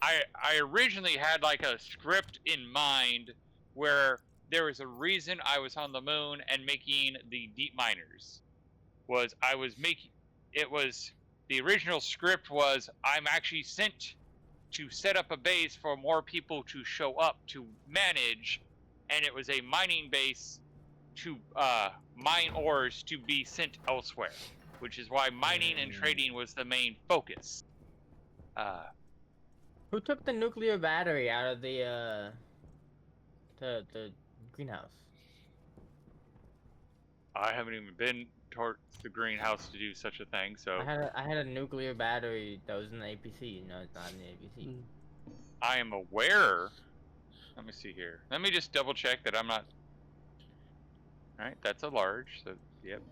I originally had like a script in mind where there was a reason I was on the moon and making the deep miners. The original script was I'm actually sent to set up a base for more people to show up to manage, and it was a mining base to mine ores to be sent elsewhere, which is why mining and trading was the main focus. Who took the nuclear battery out of the greenhouse? I haven't even been towards the greenhouse to do such a thing. So I had a nuclear battery that was in the APC. No, it's not in the APC. I am aware. Let me see here. Let me just double check that I'm not. All right, that's a large. So yep,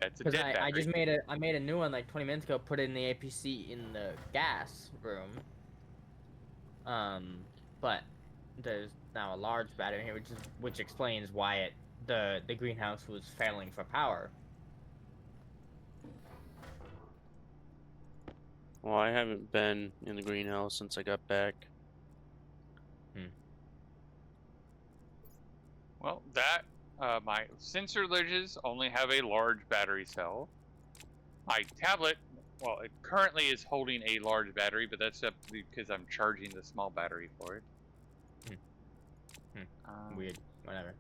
that's a Because dead I battery. just made a new one like 20 minutes ago. Put it in the APC in the gas room. But there's now a large battery here, which explains why the greenhouse was failing for power. Well, I haven't been in the greenhouse since I got back. Well, that my sensor lidges only have a large battery cell. My tablet, well, it currently is holding a large battery, but that's up because I'm charging the small battery for it. Weird. Whatever.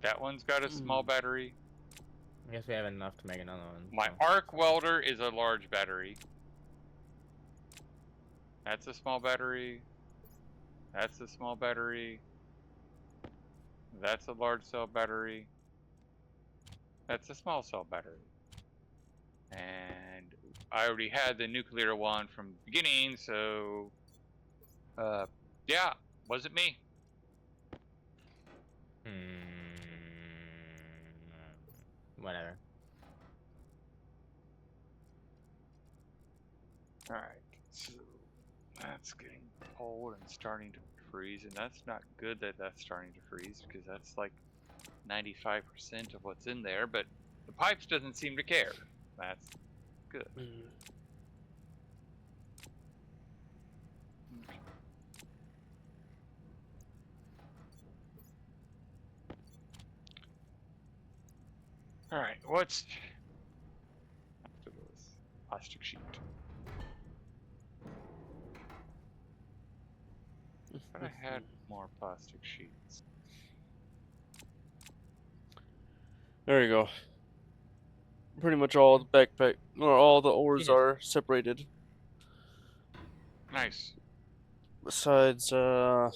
That one's got a small battery. I guess we have enough to make another one. My so. arc welder is a large battery. That's a small battery. That's a small battery. That's a large cell battery. That's a small cell battery. And I already had the nuclear one from the beginning, so yeah, wasn't me. Whatever. Alright, so that's getting cold and starting to freeze, and that's not good that that's starting to freeze, because that's like 95% of what's in there, but the pipes doesn't seem to care. That's good. Alright, what's after this plastic sheet? I had more plastic sheets. There you go. Pretty much all the backpack, or all the ores are separated. Nice. Besides, Not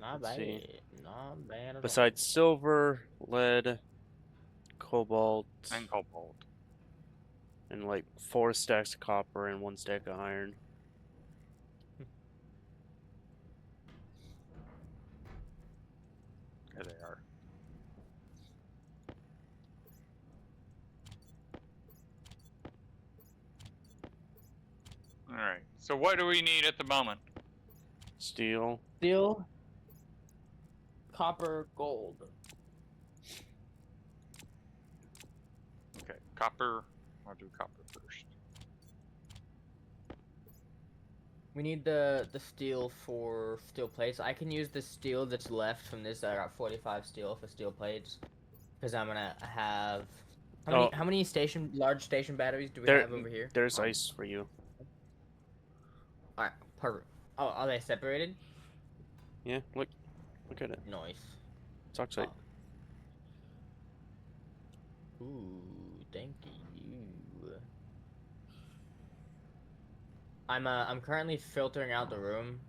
let's bad. see. Not bad at all. Besides silver, lead, cobalt, And cobalt. and like 4 stacks of copper and 1 stack of iron. There they are. Alright, so what do we need at the moment? Steel. Steel, copper, gold. Okay, copper. I'll do copper first. We need the steel for steel plates. I can use the steel that's left from this. I got 45 steel for steel plates, because I'm gonna have. How many large station batteries do we have over here? There's ice for you. Alright, perfect. Oh, are they separated? Yeah, look at it. Nice. It's oxide. Ooh, thank you. I'm currently filtering out the room.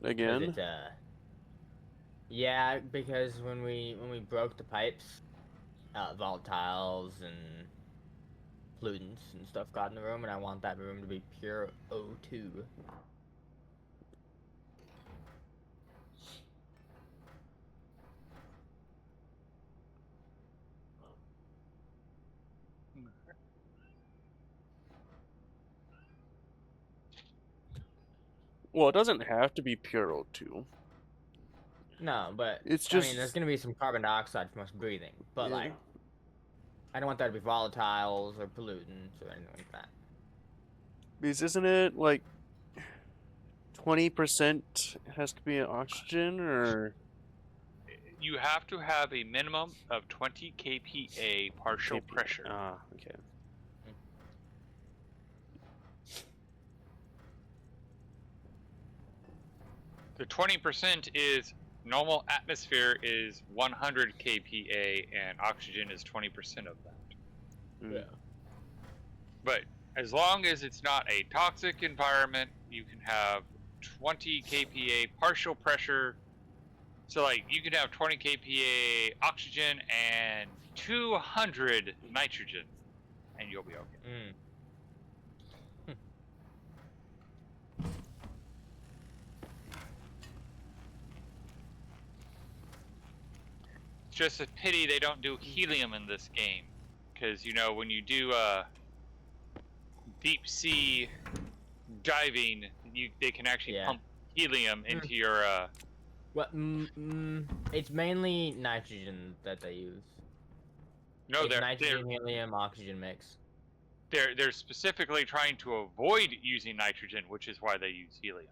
Again? Yeah, because when we broke the pipes, volatiles and pollutants and stuff got in the room, and I want that room to be pure O2. Well, it doesn't have to be pure O2. No, but it's I mean, there's gonna be some carbon dioxide from us breathing, but like, I don't want that to be volatiles or pollutants or anything like that. Because isn't it like 20% has to be oxygen, or You have to have a minimum of 20 kPa partial pressure. Ah, okay. The 20% is normal atmosphere is 100 kPa and oxygen is 20% of that. Yeah. But as long as it's not a toxic environment, you can have 20 kPa partial pressure So like you could have 20 kPa oxygen and 200 nitrogen, and you'll be okay. It's just a pity they don't do helium in this game, because you know when you do deep sea diving, they can actually pump helium into your. What? It's mainly nitrogen that they use. No, it's nitrogen, helium, oxygen mix. They're specifically trying to avoid using nitrogen, which is why they use helium.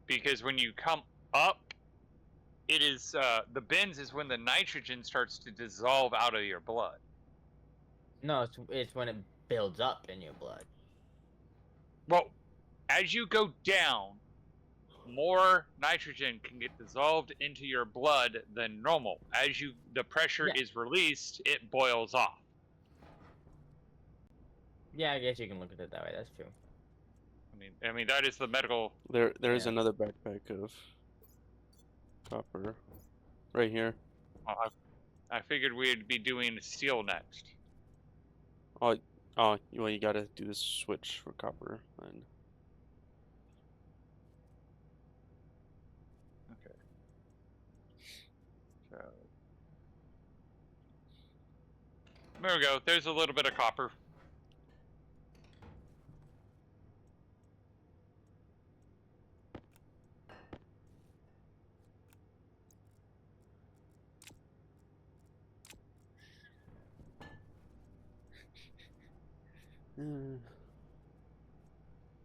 Because when you come up, it is the bends is when the nitrogen starts to dissolve out of your blood. No, it's when it builds up in your blood. Well, as you go down, more nitrogen can get dissolved into your blood than normal. As the pressure is released, it boils off. Yeah, I guess you can look at it that way. That's true. I mean that is the medical. There is another backpack of copper, right here. I figured we'd be doing steel next. Oh, well, you gotta do this switch for copper then. Okay. So there we go. There's a little bit of copper.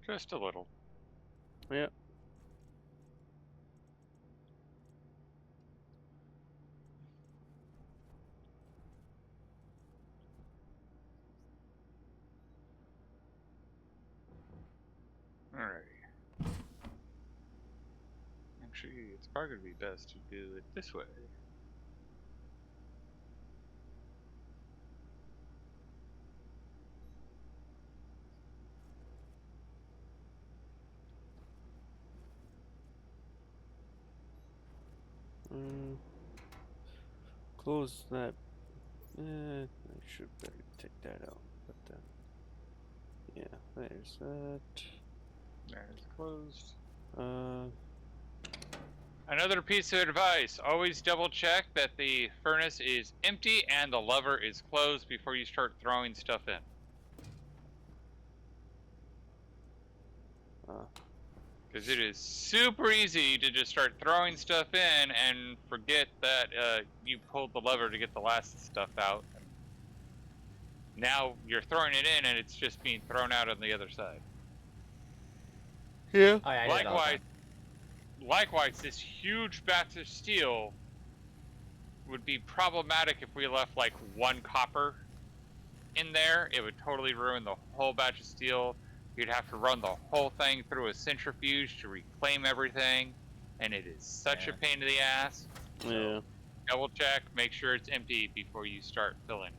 Just a little. Yeah. Alright. Actually, it's probably going to be best to do it this way. Close that. I should better take that out. But yeah, there's that. There's closed. Another piece of advice: always double check that the furnace is empty and the lever is closed before you start throwing stuff in. Because it is super easy to just start throwing stuff in and forget that you pulled the lever to get the last stuff out. Now you're throwing it in and it's just being thrown out on the other side. Yeah. Oh, yeah, likewise, this huge batch of steel would be problematic if we left like one copper in there. It would totally ruin the whole batch of steel. You'd have to run the whole thing through a centrifuge to reclaim everything, and it is such a pain in the ass. So double check, make sure it's empty before you start filling.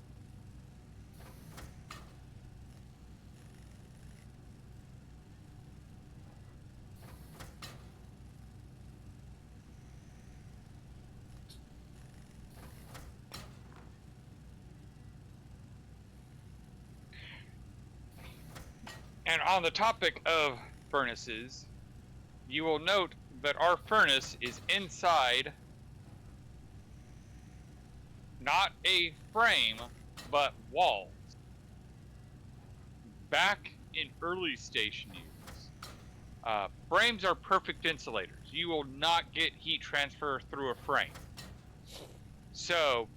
And on the topic of furnaces, you will note that our furnace is inside not a frame, but walls. Back in early Stationeers, frames are perfect insulators. You will not get heat transfer through a frame. So,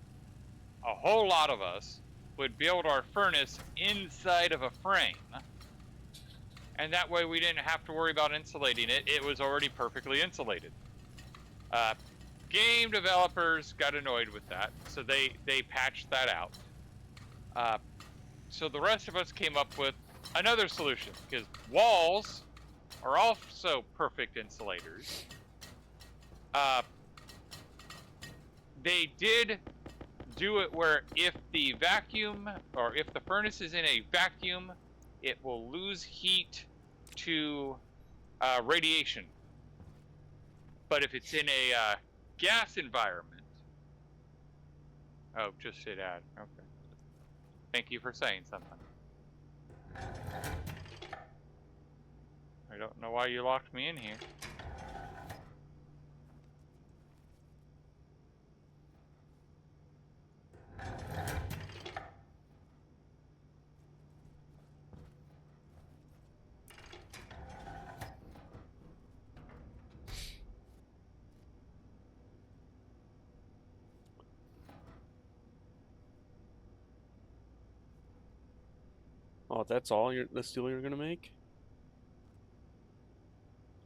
a whole lot of us would build our furnace inside of a frame. And that way we didn't have to worry about insulating it. It was already perfectly insulated. Game developers got annoyed with that, so they patched that out. So the rest of us came up with another solution, because walls are also perfect insulators. They did do it where if the vacuum, or if the furnace is in a vacuum, it will lose heat to radiation. But if it's in a gas environment, oh, just hit add. Okay. Thank you for saying something. I don't know why you locked me in here. Oh, that's all the steel you're gonna make?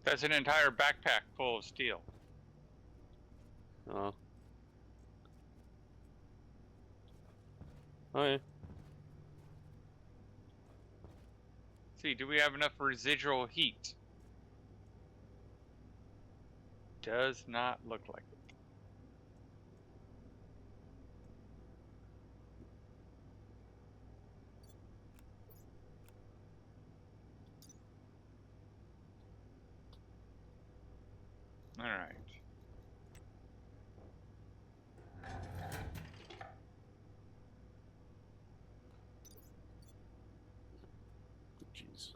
That's an entire backpack full of steel. Oh. Okay. See, do we have enough residual heat? Does not look like it. All right. Jeez.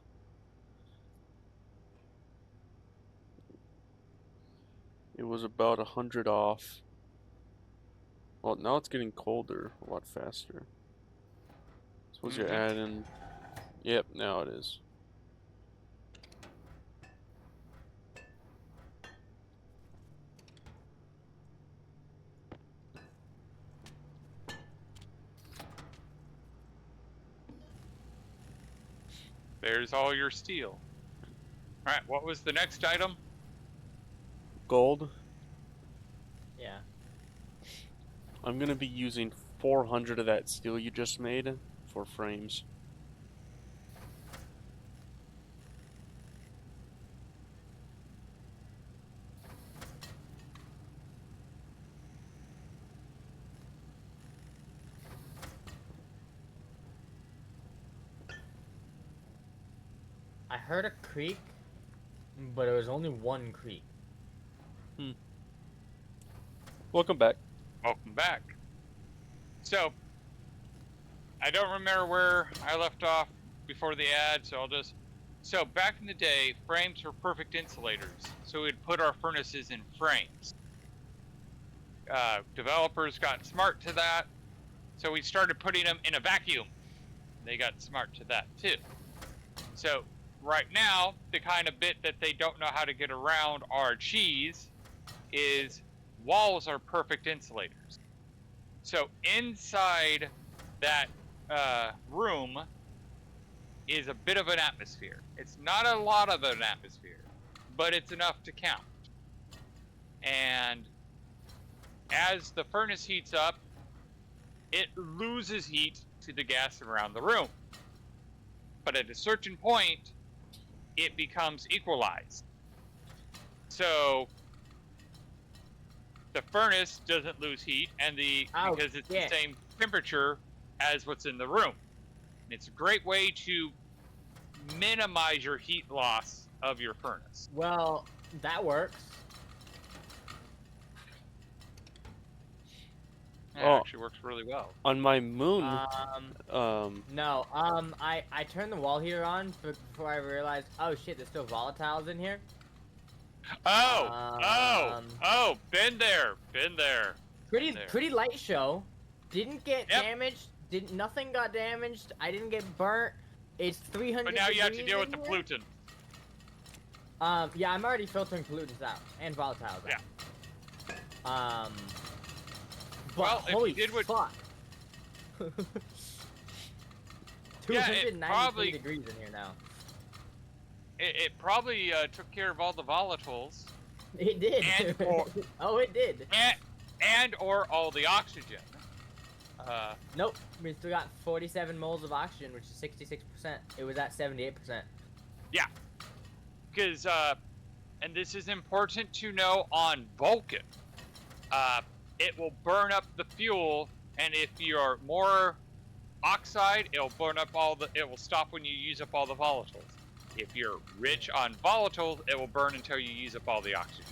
It was about 100 off. Well, now it's getting colder a lot faster. Suppose you add in. Yep, now it is. There's all your steel. All right, what was the next item? Gold. Yeah. I'm gonna be using 400 of that steel you just made for frames. I heard a creak, but it was only one creak. Welcome back. Welcome back. So, I don't remember where I left off before the ad, so I'll just... So, back in the day, frames were perfect insulators, so we'd put our furnaces in frames. Developers got smart to that, so we started putting them in a vacuum. They got smart to that, too. So, right now, the kind of bit that they don't know how to get around our cheese is walls are perfect insulators. So inside that room is a bit of an atmosphere. It's not a lot of an atmosphere, but it's enough to count. And as the furnace heats up, it loses heat to the gas around the room. But at a certain point, it becomes equalized. So the furnace doesn't lose heat, and because it's the same temperature as what's in the room. And it's a great way to minimize your heat loss of your furnace. Well, that works. It actually works really well. On my moon. No. I turned the wall heater on before I realized. Oh shit! There's still volatiles in here. Been there. Pretty light show. Didn't get damaged. Nothing got damaged. I didn't get burnt. It's 300. But now you have to deal with the pollutant. Yeah, I'm already filtering pollutants out and volatiles out. Yeah. But well, holy if you did what... fuck. 293 degrees in here now. It probably took care of all the volatiles. It did. Oh, it did. And or all the oxygen. Nope. We still got 47 moles of oxygen, which is 66%. It was at 78%. Yeah. Because, and this is important to know on Vulcan. It will burn up the fuel, and if you're more oxide, it'll burn up it will stop when you use up all the volatiles. if you're rich on volatiles, it will burn until you use up all the oxygen.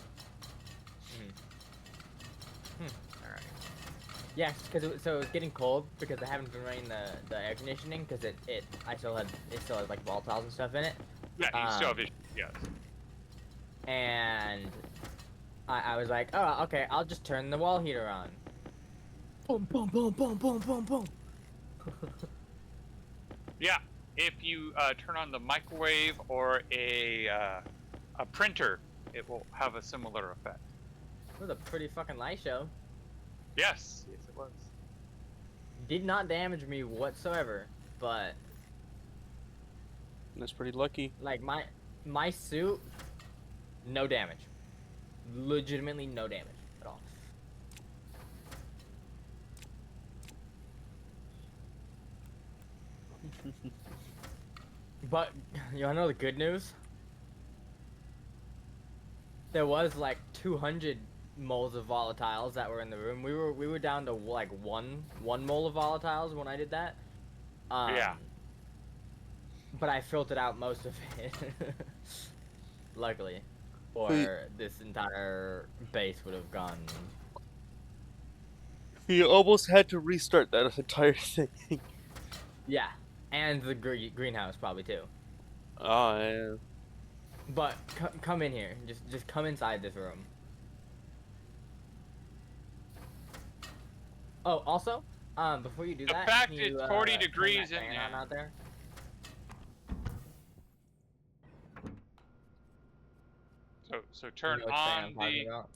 All right. Yeah, because it was getting cold because I haven't been running the air conditioning because it still has like volatiles and stuff in it. Yeah, you still have issues. Yes. And I was like, oh, okay, I'll just turn the wall heater on. Boom, boom, boom, boom, boom, boom, boom. Yeah, if you turn on the microwave or a printer, it will have a similar effect. It was a pretty fucking light show. Yes, yes it was. Did not damage me whatsoever, but That's pretty lucky. like my suit, no damage. Legitimately no damage at all. But you wanna know the good news? There was like 200 moles of volatiles that were in the room. We were down to like one mole of volatiles when I did that. Yeah. But I filtered out most of it. Luckily. Or this entire base would have gone. You almost had to restart that entire thing. Yeah. And the greenhouse probably too. Oh, yeah. But come in here. Just come inside this room. Oh, also, before you do The that, fact can you, it's 40 turn degrees that in fan here. on out there? So turn You know which fan on I'm talking about?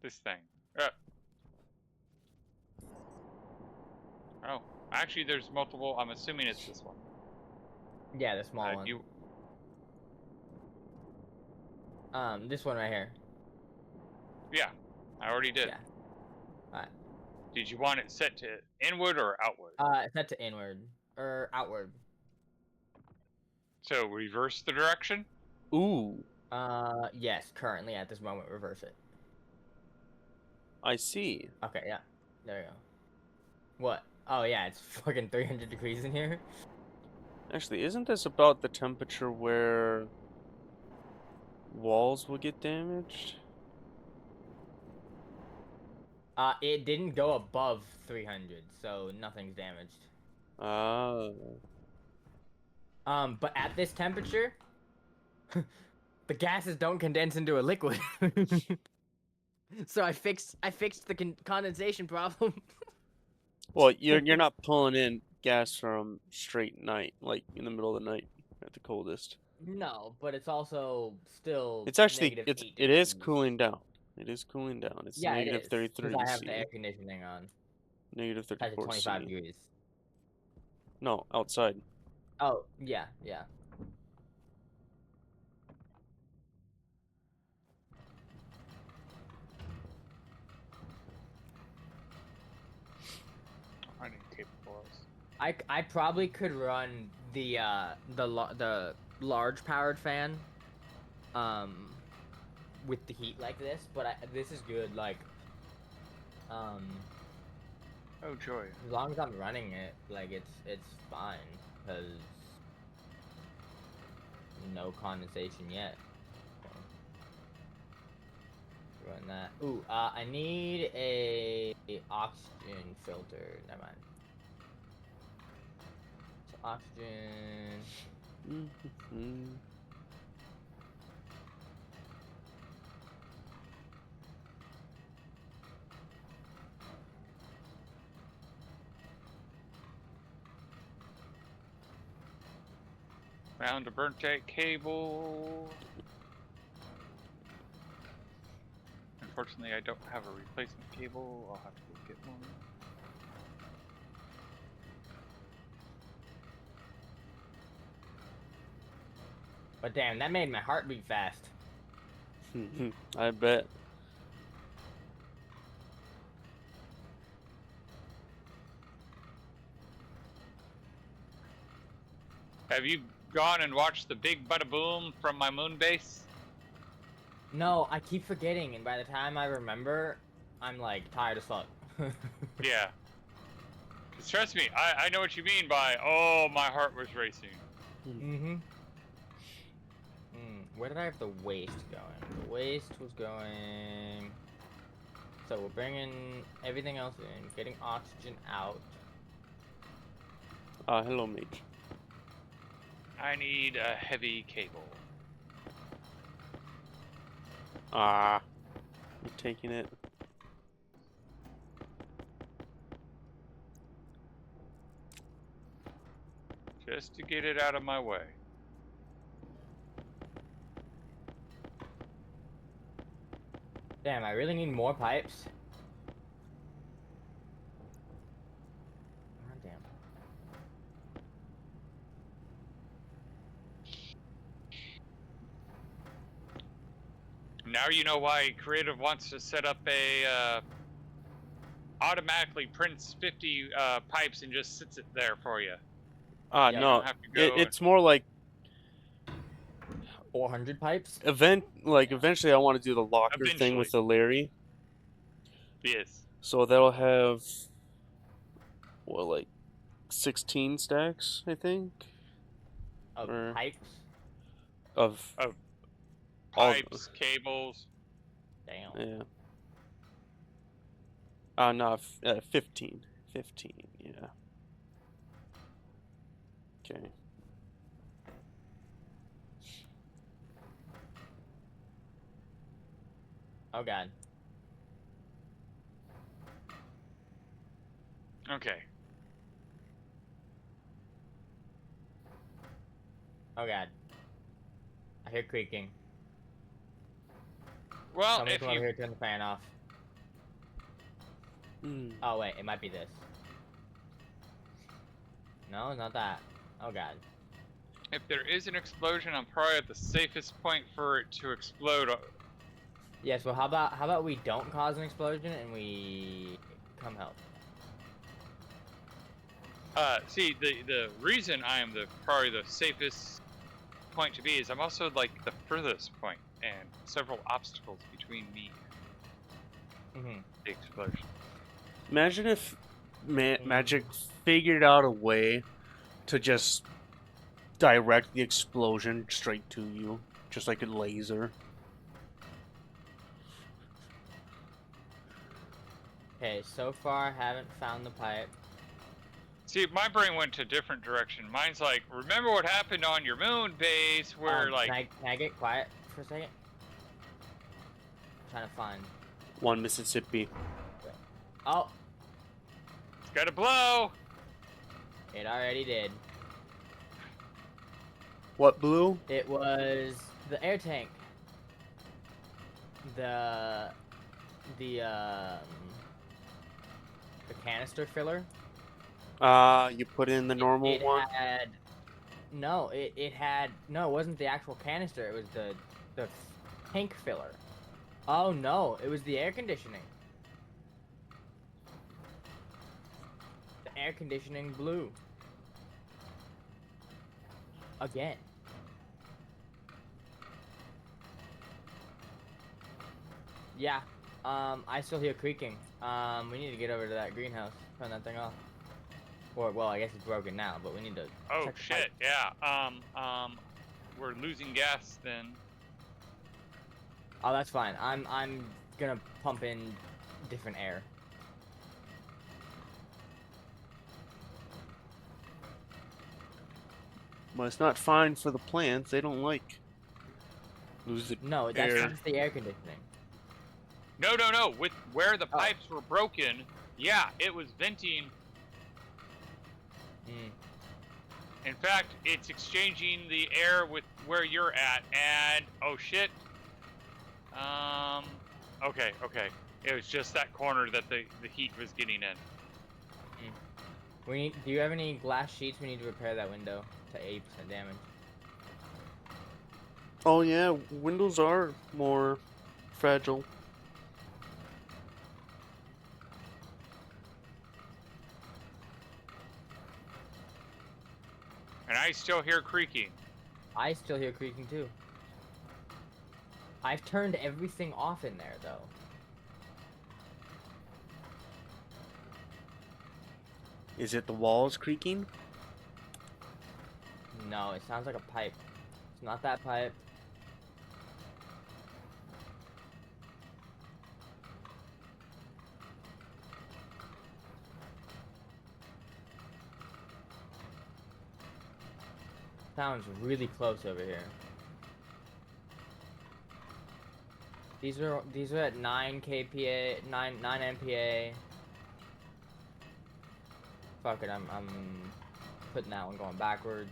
this thing. Oh, actually, there's multiple. I'm assuming it's this one. Yeah, the small one. This one right here. Yeah, I already did. Yeah. Alright. Did you want it set to inward or outward? Set to inward or outward. So reverse the direction. Ooh, Yes. Currently, at this moment, reverse it. I see. Okay. Yeah. There you go. What? Oh yeah, it's fucking 300 degrees in here. Actually, isn't this about the temperature where walls will get damaged? It didn't go above 300, so nothing's damaged. Oh. But at this temperature, the gases don't condense into a liquid. So I fixed the condensation problem. Well, you're not pulling in gas from straight night, like in the middle of the night at the coldest. No, but it's also still It's actually negative it 8 is degrees. cooling down. It is cooling down. It's Yeah, it negative is. 33 Because I have C. the air conditioning on. Negative That's at 34 25 C. degrees. No, outside. Oh, yeah, yeah. I need tape balls. I probably could run the large powered fan with the heat like this, but this is good, like Oh joy. as long as I'm running it, like it's fine, because no condensation yet. Run that. Ooh, I need a oxygen filter. Never mind. So oxygen. Found a burnt out cable. Unfortunately, I don't have a replacement cable. I'll have to go get one. But damn, that made my heart beat fast. I bet. Have you gone and watched the big bada boom from my moon base? No, I keep forgetting, and by the time I remember, I'm like tired as fuck. Yeah. 'Cause trust me, I know what you mean by, oh, my heart was racing. Mm-hmm. Where did I have the waste going? The waste was going... So we're bringing everything else in, getting oxygen out. Hello, mage. I need a heavy cable. I'm taking it. Just to get it out of my way. Damn, I really need more pipes. God damn. Now you know why Creative wants to set up a automatically prints 50 pipes and just sits it there for you. Yeah. You No, don't have to go. it's more like 400 pipes? eventually I want to do the locker thing Eventually. with the Larry. Yes. So that'll have what, like 16 stacks, I think, Of or pipes? of Of all. pipes, cables. Damn. Yeah. No, 15. 15. Yeah. Okay. Oh god. Okay. Oh god. I hear creaking. Well, Somebody if come over you here, turn the fan off. Oh wait, it might be this. No, not that. Oh god. if there is an explosion, I'm probably at the safest point for it to explode. Yeah, so how about we don't cause an explosion and we come help? See, the reason I am probably the safest point to be is I'm also like the furthest point, and several obstacles between me and the explosion. Imagine if Magic figured out a way to just direct the explosion straight to you, just like a laser. Okay, so far haven't found the pipe. See, my brain went to a different direction. Mine's like, remember what happened on your moon base where like... Can I get quiet for a second? I'm trying to find... One Mississippi. Oh! It's gotta blow! It already did. What blew? It was the air tank. The canister filler. You put in the normal it one? Had, no, it had, no, it wasn't the actual canister, it was the tank filler. Oh no, it was the air conditioning. The air conditioning blew. Again. Yeah, I still hear creaking. We need to get over to that greenhouse, turn that thing off. Or, well, I guess it's broken now, but we need to Oh check the shit, pipe. yeah. We're losing gas then. Oh, that's fine. I'm gonna pump in different air. Well, it's not fine for the plants. They don't like losing No, that's air. just the air conditioning. No. With where the Oh. pipes were broken, yeah, it was venting. In fact, it's exchanging the air with where you're at, and oh shit. Okay. It was just that corner that the heat was getting in. We need. Do you have any glass sheets? We need to repair that window to 80% damage. Oh yeah, windows are more fragile. And I still hear creaking. I still hear creaking too. I've turned everything off in there though. Is it the walls creaking? No, it sounds like a pipe. It's not that pipe. Sounds really close over here. These are at 9 kPa, 9 MPa. Fuck it, I'm putting that one going backwards.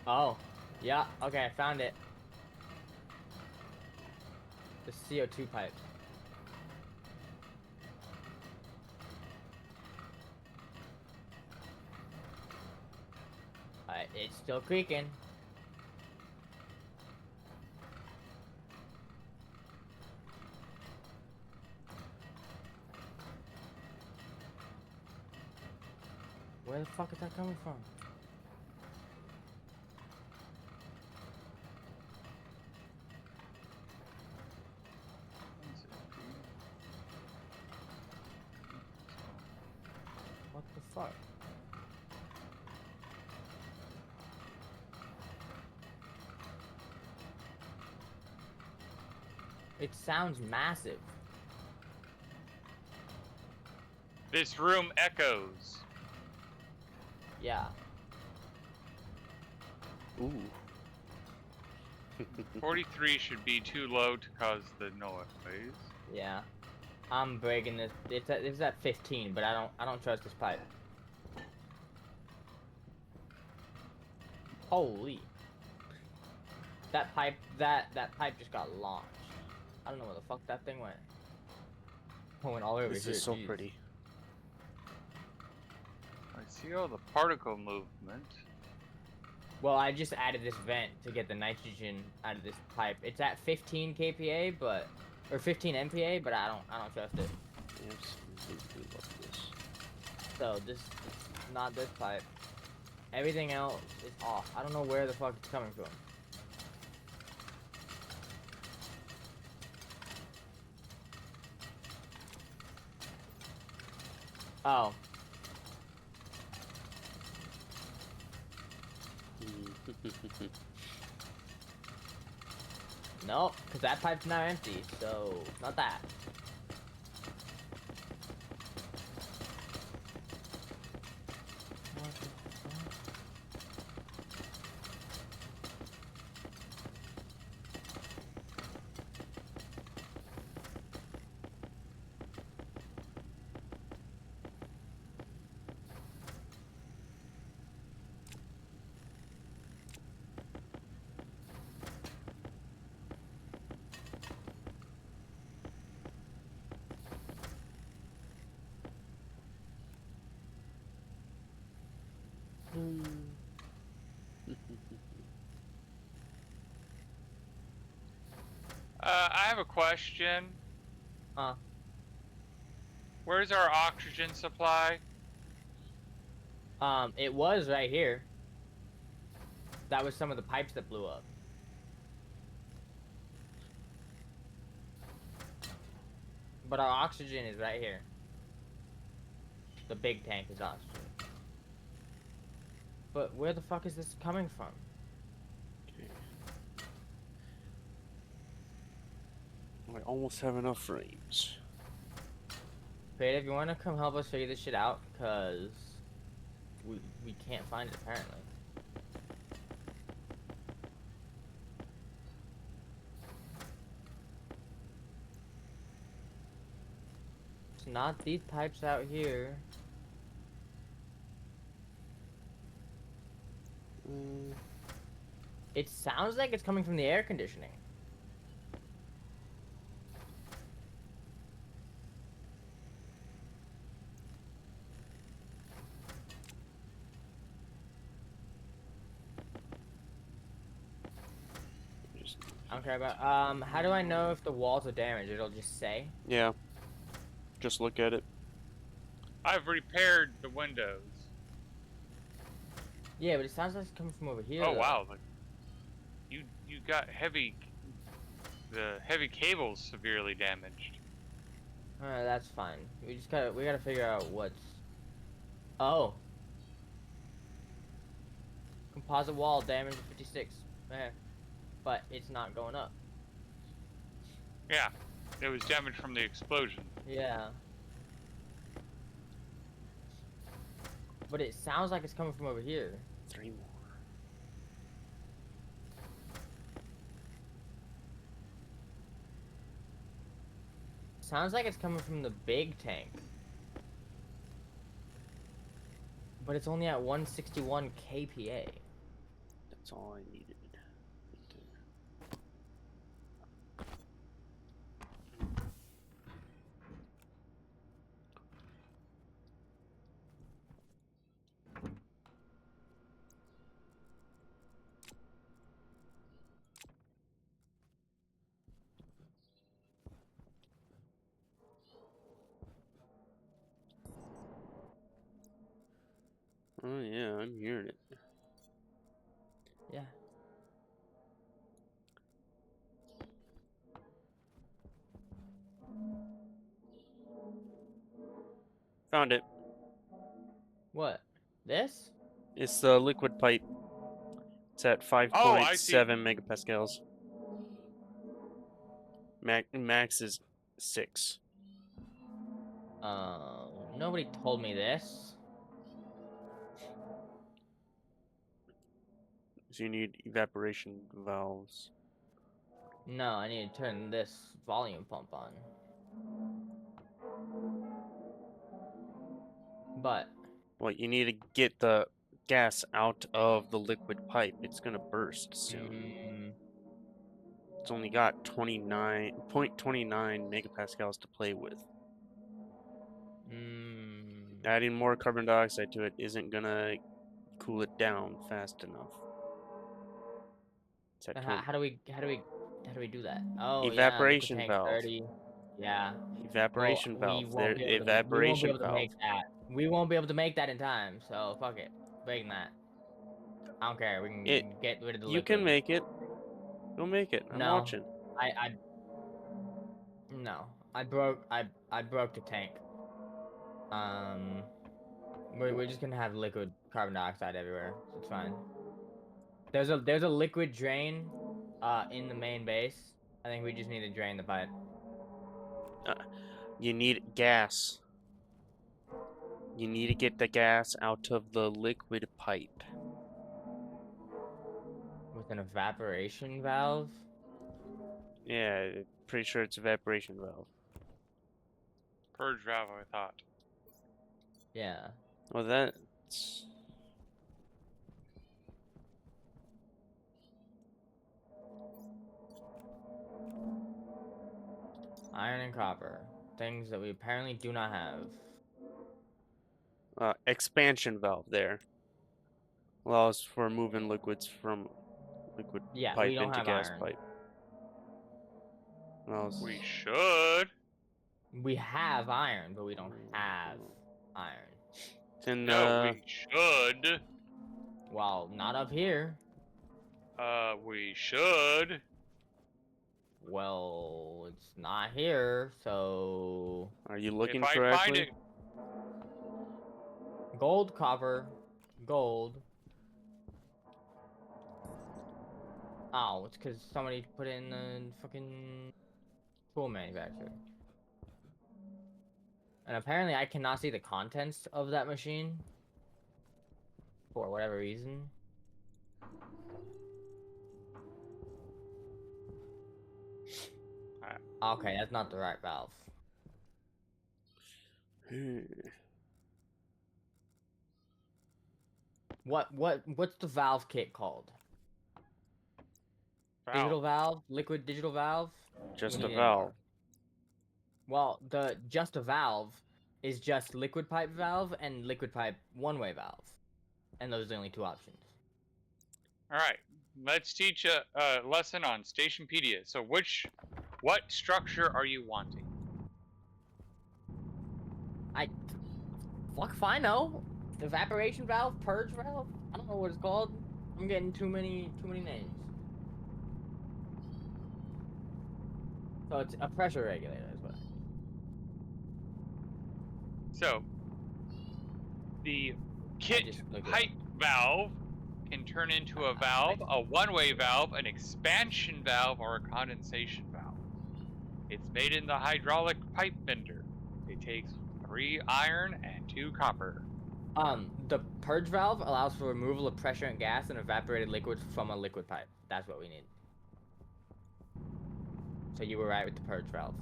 Oh, yeah, okay, I found it. The CO2 pipe. It's still creaking. Where the fuck is that coming from? What the fuck? It sounds massive. This room echoes. Yeah. Ooh. 43 should be too low to cause the noise. Yeah. I'm breaking this. It's at 15, but I don't trust this pipe. Holy. That pipe just got launched. I don't know where the fuck that thing went. It went all over This here. is so jeez. pretty. I see all the particle movement. Well, I just added this vent to get the nitrogen out of this pipe. It's at 15 kPa, or 15 MPa, but I don't trust it. Absolutely love this. So this is not this pipe. Everything else is off. I don't know where the fuck it's coming from. Oh. No, because that pipe's now empty, so not that. What the fuck? I have a question. Huh. Where's our oxygen supply? It was right here. That was some of the pipes that blew up. But our oxygen is right here. The big tank is oxygen. But where the fuck is this coming from? Okay. I almost have enough frames. Creative, you wanna come help us figure this shit out? Cause we can't find it apparently. It's not these pipes out here. It sounds like it's coming from the air conditioning. Just, I don't care about. How do I know if the walls are damaged? It'll just say. yeah. Just look at it. I've repaired the windows. Yeah, but it sounds like it's coming from over here. Oh though. wow, like you got the heavy cables severely damaged. Alright, that's fine. We gotta figure out what's. Oh. Composite wall damage 56. But it's not going up. Yeah, it was damaged from the explosion. Yeah. But it sounds like it's coming from over here. 3 more. Sounds like it's coming from the big tank. But it's only at 161 kPa. That's all I needed. Oh yeah, I'm hearing it. Yeah. Found it. What? This? It's the liquid pipe. It's at Oh, I see. 5.7 megapascals. Max is 6. Nobody told me this. So you need evaporation valves. No, I need to turn this volume pump on. But Well, you need to get the gas out of the liquid pipe. It's gonna burst soon. It's only got 29.29 megapascals to play with. Adding more carbon dioxide to it isn't gonna cool it down fast enough. It's at how do we do that? Oh evaporation yeah, liquid tank valve. 30. Yeah. Evaporation Well, valve. There, we won't be evaporation able to valve. make that. We won't be able to make that in time. So fuck it. Breaking that. I don't care. We can get rid of the You liquid. can make it. Go make it. I'm No. watching. No. I broke the tank. We're just gonna have liquid carbon dioxide everywhere. So it's fine. There's a liquid drain, in the main base. I think we just need to drain the pipe. You need gas. You need to get the gas out of the liquid pipe. With an evaporation valve? Yeah, pretty sure it's evaporation valve. Purge valve, I thought. Yeah. Well, that's... Iron and copper. Things that we apparently do not have. expansion valve there. Allows for moving liquids from liquid Yeah, pipe we don't into have gas iron. pipe. Allows... We should. We have iron, but we don't have iron. And, No, we should. Well, not up here. We should. Well, it's not here, so... Are you looking If I correctly? find it, Gold, copper, gold. Oh, it's because somebody put it in the fucking tool manufacturer. And apparently I cannot see the contents of that machine. For whatever reason. Okay, that's not the right valve. What's the valve kit called? Digital valve? Liquid digital valve? Just We a need valve. more. Well, the just a valve is just liquid pipe valve and liquid pipe one-way valve. And those are the only two options. Alright, let's teach a lesson on Stationpedia. So what structure are you wanting? Fuck if I know. Evaporation valve, purge valve, I don't know what it's called. I'm getting too many names. So it's a pressure regulator, is what. So the I kit just looked it up. pipe valve can turn into a Ah, valve, pipe. a one-way valve, an expansion valve, or a condensation valve. It's made in the hydraulic pipe bender. It takes 3 iron and 2 copper. The purge valve allows for removal of pressure and gas and evaporated liquids from a liquid pipe. That's what we need. So you were right with the purge valve.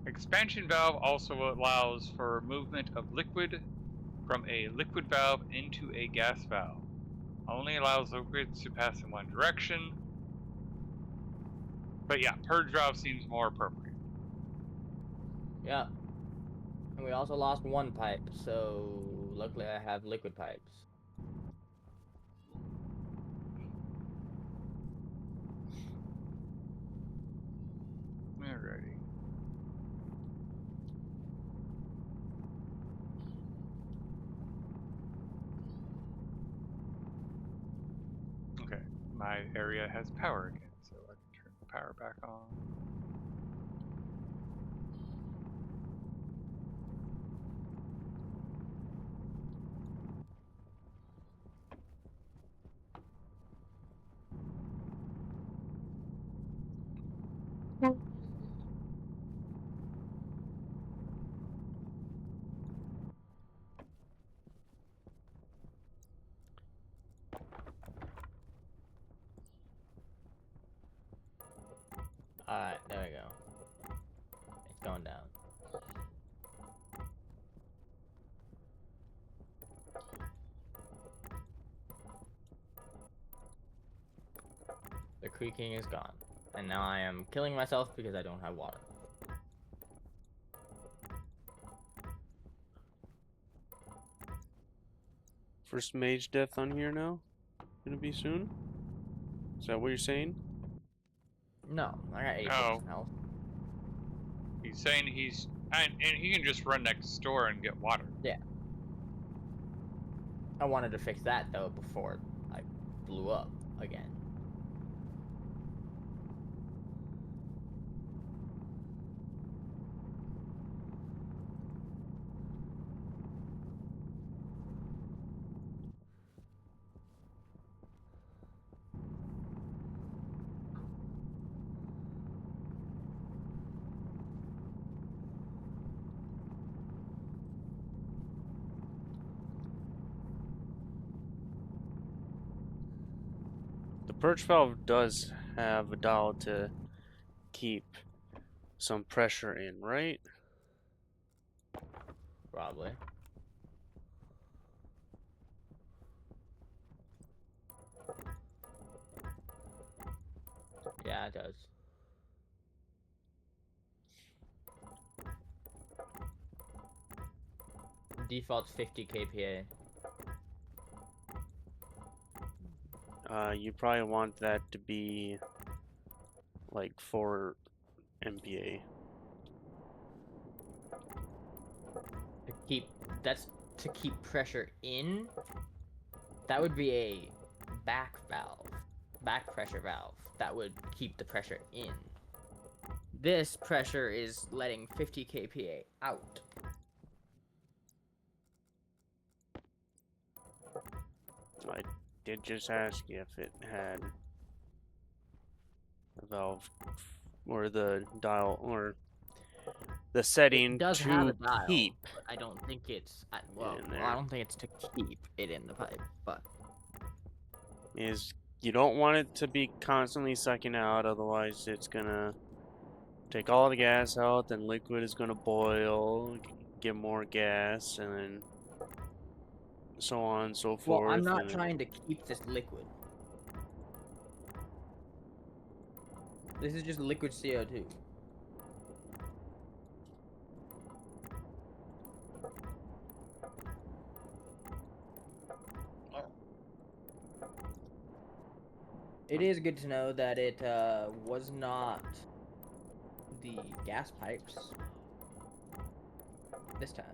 Expansion valve also allows for movement of liquid from a liquid valve into a gas valve. Only allows liquids to pass in one direction. But yeah, purge valve seems more appropriate. Yeah. And we also lost one pipe, so luckily I have liquid pipes. Alrighty. Okay, my area has power again, so I can turn the power back on. Alright, there we go. It's going down. The creaking is gone. And now I am killing myself because I don't have water. First mage death on here now? Gonna be soon? Is that what you're saying? No, I got 86 Oh. health. He's saying he's... And he can just run next door and get water. Yeah. I wanted to fix that, though, before I blew up again. The purge valve does have a dial to keep some pressure in, right? Probably. Yeah, it does. Default's 50 kPa. You probably want that to be like 4 MPa. That's to keep pressure in. That would be a back valve, back pressure valve. That would keep the pressure in. This pressure is letting 50 kPa out. I did just ask you if it had a valve or the dial or the setting It does to have a dial, keep but I don't think it's in there. I don't think it's to keep it in the pipe, but Is you don't want it to be constantly sucking out, otherwise it's gonna take all the gas out, then liquid is gonna boil, get more gas, and then so on and so forth. well, I'm not and trying to keep this liquid. This is just liquid CO2. It is good to know that it was not the gas pipes this time.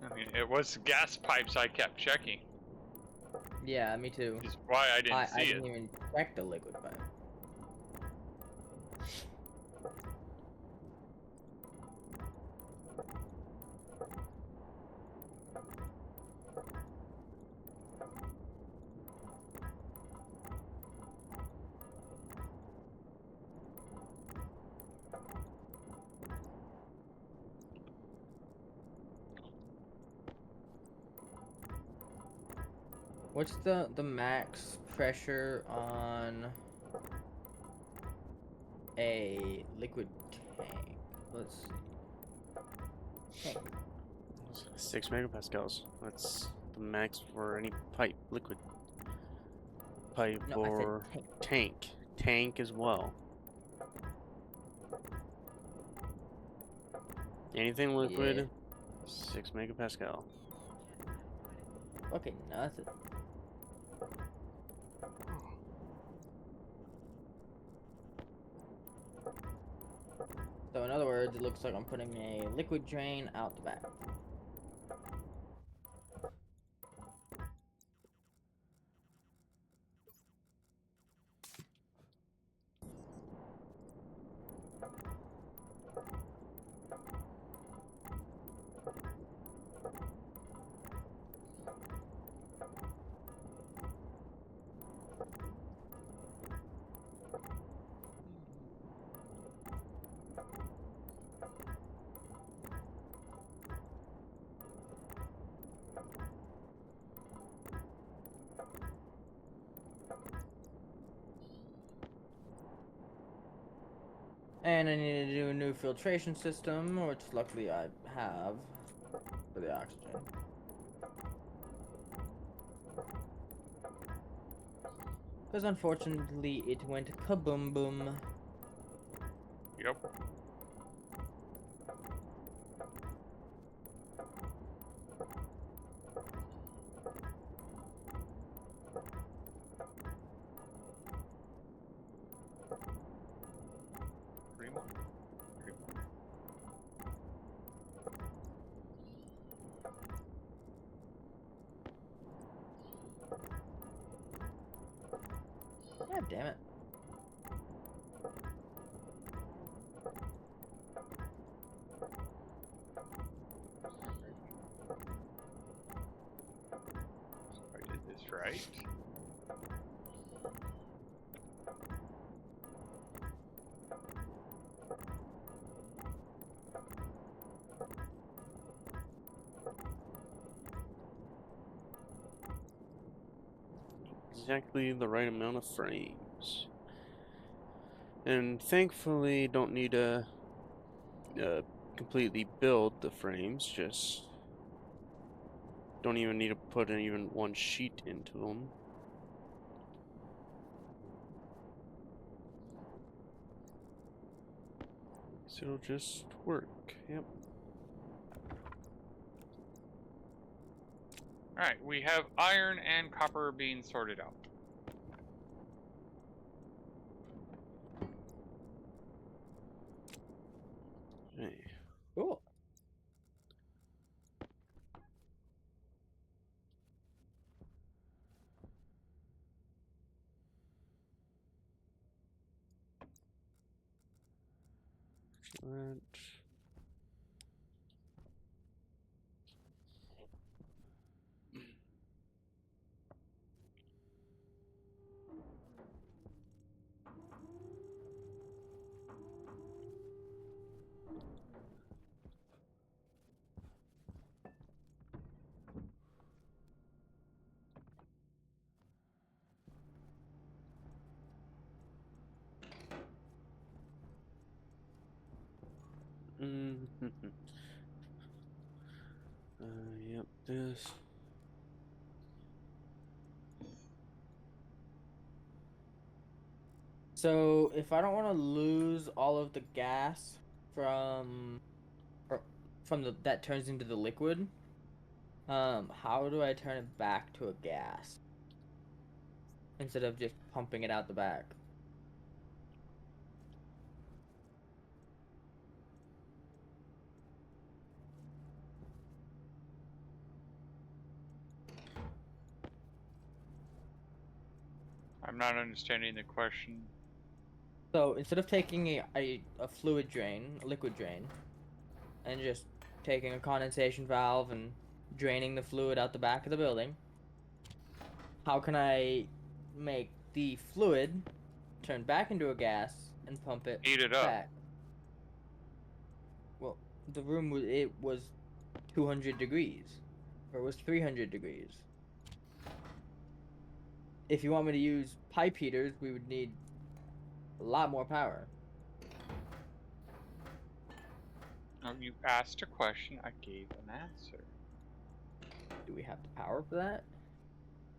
I mean, it was gas pipes I kept checking. Yeah, me too. Which is why I didn't see I it. didn't even check the liquid pipe. What's the max pressure on a liquid tank? Let's see. Tank. 6 megapascals. That's the max for any pipe, liquid pipe No, I said or tank. tank. Tank as well. Anything liquid, Yeah. 6 megapascal. Okay, nothing. So in other words, it looks like I'm putting a liquid drain out the back. And I need to do a new filtration system, which luckily I have for the oxygen. Because unfortunately it went kaboom boom. Yep. Three more. Three more. God damn it. I did this right. Exactly the right amount of frames. And thankfully, don't need to completely build the frames, just don't even need to put even one sheet into them. So it'll just work. Yep. Alright, we have iron and copper being sorted out. Hey. Cool. That. Yep, this. So if I don't want to lose all of the gas from that turns into the liquid, how do I turn it back to a gas instead of just pumping it out the back? I'm not understanding the question. So instead of taking a fluid drain, a liquid drain, and just taking a condensation valve and draining the fluid out the back of the building, how can I make the fluid turn back into a gas and pump it Heat it up. back? Well, the room was 200 degrees, or it was 300 degrees. If you want me to use pipe heaters, we would need a lot more power. Oh, you asked a question, I gave an answer. Do we have the power for that?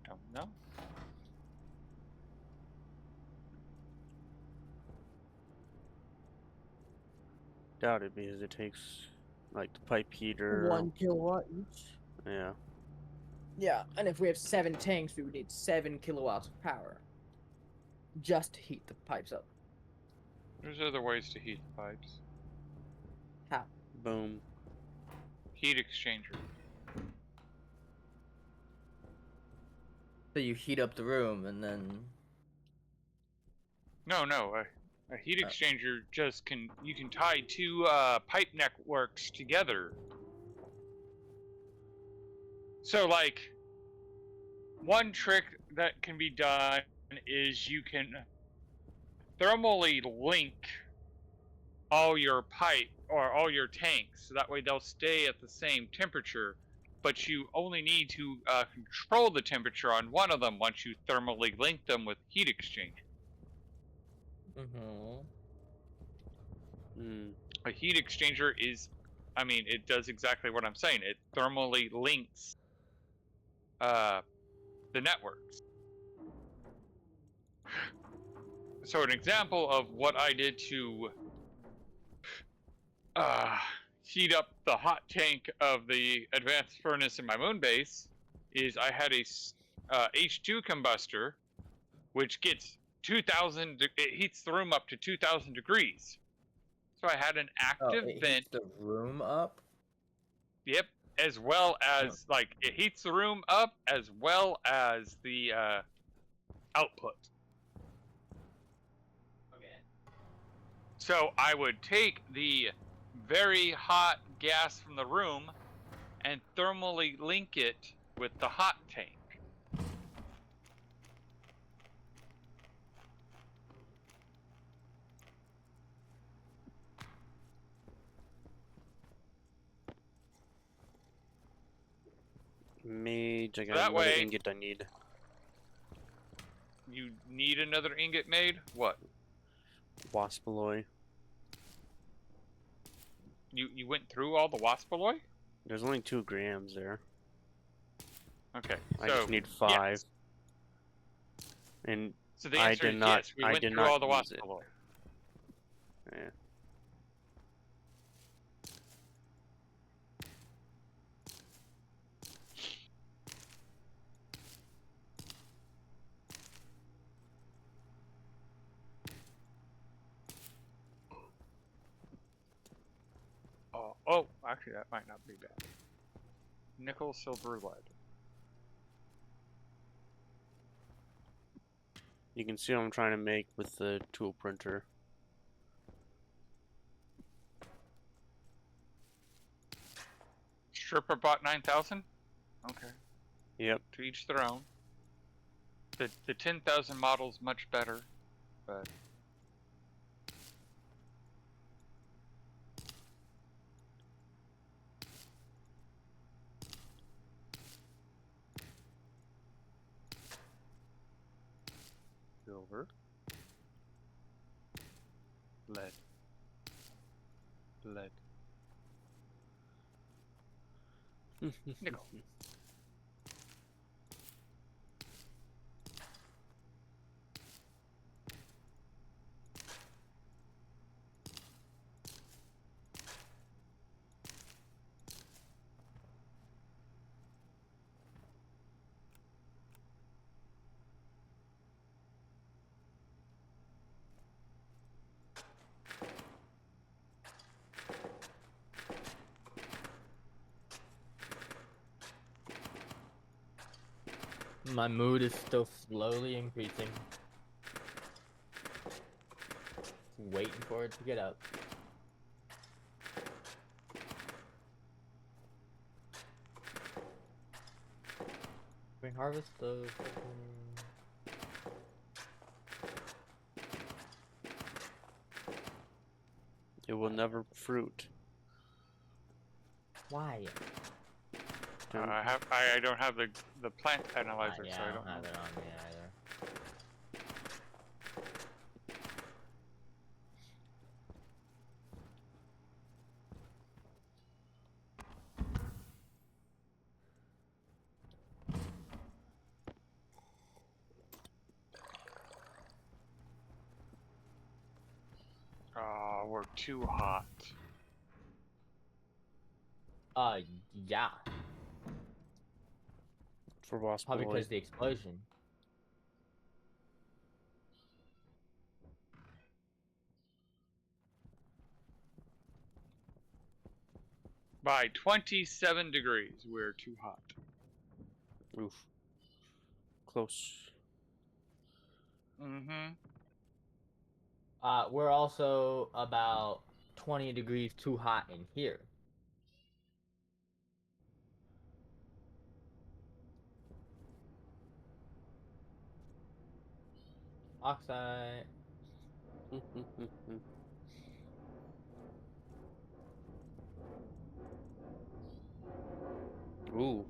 Don't know. Doubt it because it takes like the pipe heater. 1 kilowatt each. Yeah. Yeah, and if we have 7 tanks, we would need 7 kilowatts of power just to heat the pipes up. There's other ways to heat the pipes. How? Boom. Heat exchanger. So you heat up the room and then. No, a heat Oh. exchanger just you can tie two pipe networks together. So like, one trick that can be done is you can thermally link all your pipe or all your tanks, so that way they'll stay at the same temperature, but you only need to control the temperature on one of them once you thermally link them with heat exchanger. A heat exchanger is, I mean, it does exactly what I'm saying. It thermally links the networks. So an example of what I did to heat up the hot tank of the advanced furnace in my moon base is I had a H2 combustor, which gets 2,000. It heats the room up to 2,000 degrees. So I had an active it vent. heats the room up? Yep, as well as like it heats the room up as well as the output. Okay. So I would take the very hot gas from the room and thermally link it with the hot tank. Mage, I got That another way- ingot I need. You need another ingot made? What? Waspaloy. You went through all the waspaloy? There's only 2 grams there. Okay, I so just need 5. yes. And So the I answer did is not- yes. We I went did through not all the use it. waspaloy. yeah. Oh, actually, that might not be bad. Nickel, silver, lead. You can see what I'm trying to make with the tool printer. Stripper bought 9,000? Okay. Yep. To each their own. The 10,000 model's much better, but... Silver. Lead. Lead. Nickel. My mood is still slowly increasing. waiting for it to get up. Can we harvest those? It will never fruit. Why? I don't have the plant analyzer, Yeah, so I don't have it on me either. We're too hot. Yeah. For boss Probably boy. because the explosion. By 27 degrees, we're too hot. Oof. Close. Mm-hmm. We're also about 20 degrees too hot in here. Oxide. Ooh.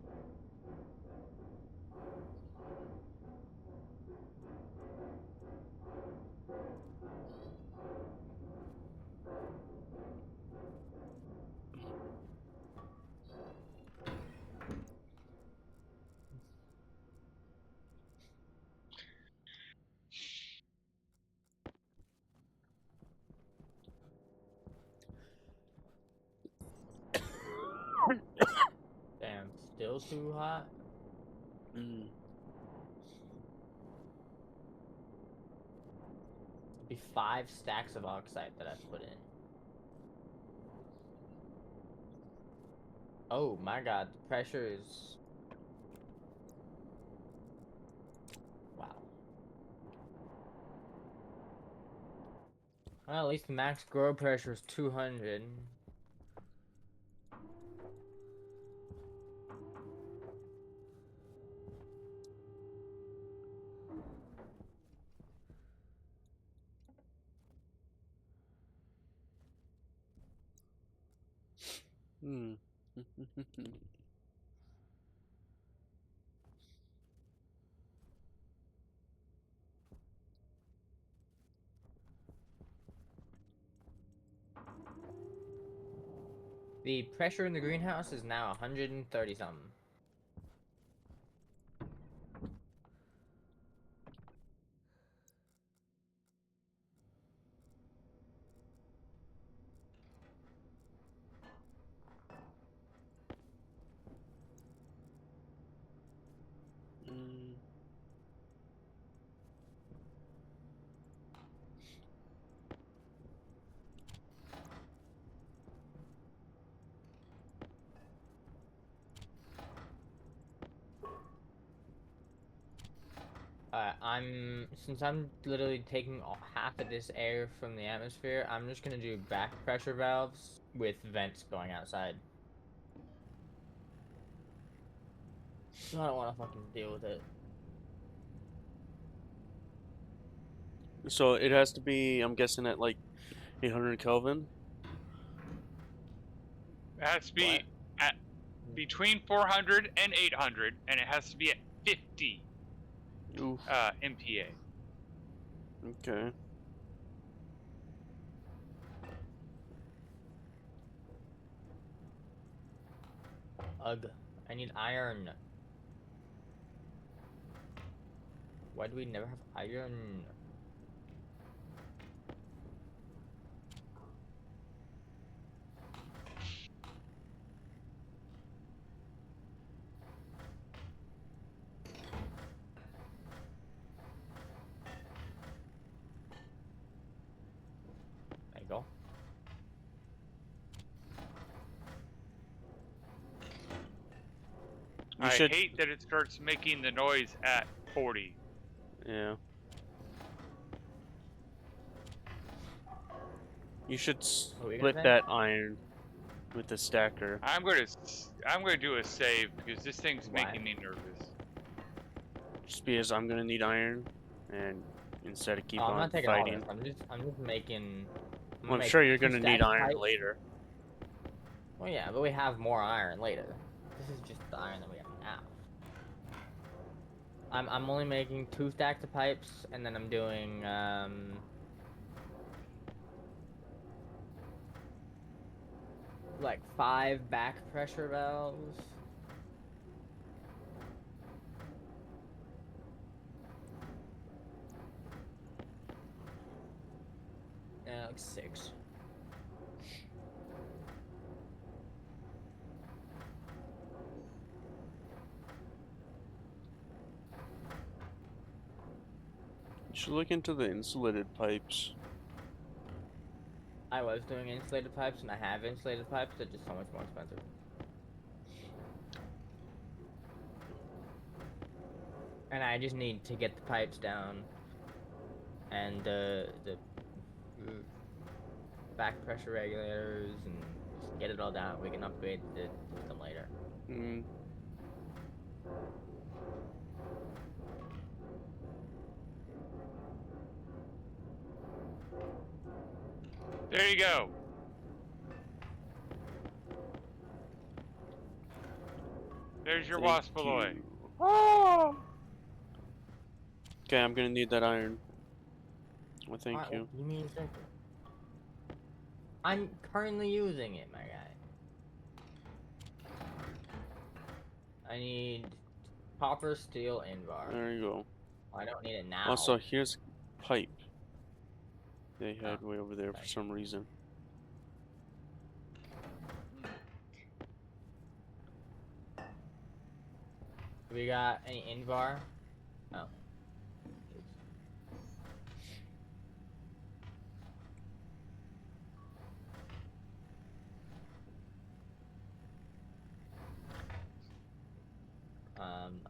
Damn, still too hot? Mm. It'd be 5 stacks of oxide that I've put in. Oh my god, the pressure is... Wow. Well, at least the max grow pressure is 200. Mm. The pressure in the greenhouse is now 130 something. Mm. Since I'm literally taking half of this air from the atmosphere, I'm just gonna do back pressure valves with vents going outside. I don't want to fucking deal with it. So it has to be, I'm guessing, at like 800 Kelvin. It has to be What? at between 400 and 800, and it has to be at 50 Oof. MPa. Okay. Ugh. I need iron. Why do we never have iron? There you go. You I should. hate that it starts making the noise at 40. Yeah. You should What were you gonna split say? that iron with the stacker. I'm gonna do a save because this thing's Why? making me nervous. Just because I'm gonna need iron, and instead of keep Oh, I'm on not taking all fighting. this. I'm just making. Well, I'm make sure you're 2 gonna need stacks of iron pipe. later. Well, yeah, but we have more iron later. This is just the iron that we have now. I'm only making 2 stacks of pipes, and then I'm doing like 5 back pressure valves. Yeah, like 6. You should look into the insulated pipes. I was doing insulated pipes, and I have insulated pipes. They're just so much more expensive. And I just need to get the pipes down, and the back pressure regulators, and just get it all down. We can upgrade the system later. Mm. There you go. There's your Thank waspaloid. you. Oh! Okay, I'm gonna need that iron. Well, thank Alright, you. Give me a second. I'm currently using it, my guy. I need copper, steel, Invar. There you go. I don't need it now. Also, here's pipe. They had Oh, way over there for okay. some reason. We got any Invar? Oh.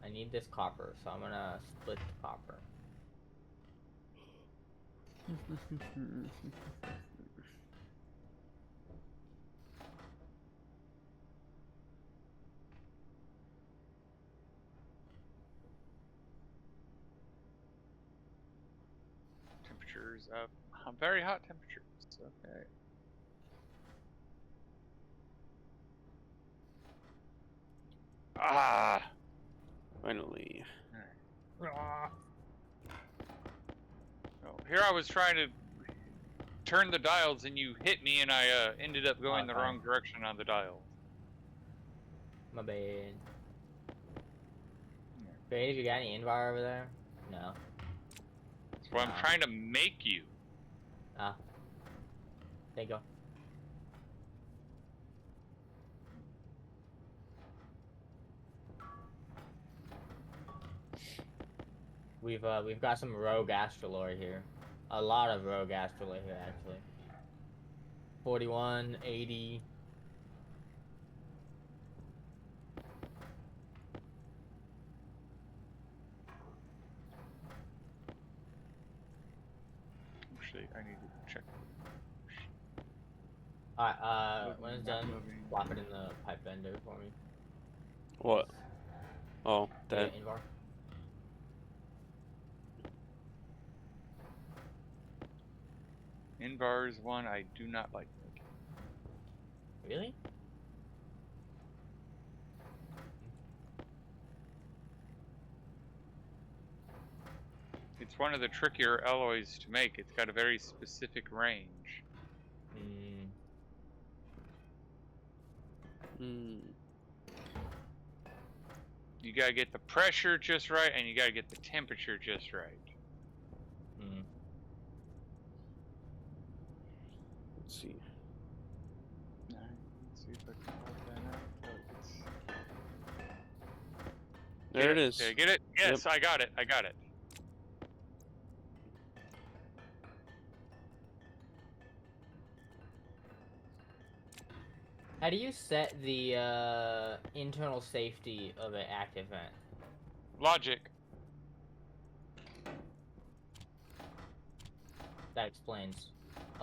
I need this copper, so I'm gonna split the copper. Temperatures up. Very hot temperatures. Okay. Ah. Finally. Oh, here I was trying to turn the dials and you hit me and I ended up going the fine. wrong direction on the dial. My bad. Dave, you got any Invar over there? No. Well, I'm Nah. trying to make you. Ah. There you go. We've got some rogue astrolore here. A lot of rogue astrolore here, actually. 41, 80. Actually, I need to check. Alright, when it's Not done, moving. plop it in the pipe bender for me. What? Oh, Yeah, that. Invar. Invar is one I do not like making. Really? It's one of the trickier alloys to make. It's got a very specific range. Mm. Hmm. You gotta get the pressure just right, and you gotta get the temperature just right. Mm. Let's see. Let's see if I can hold that out. Oh, it's... There it is. Did I get it? Yes, I got it. I got it. How do you set the internal safety of an active vent? Logic. That explains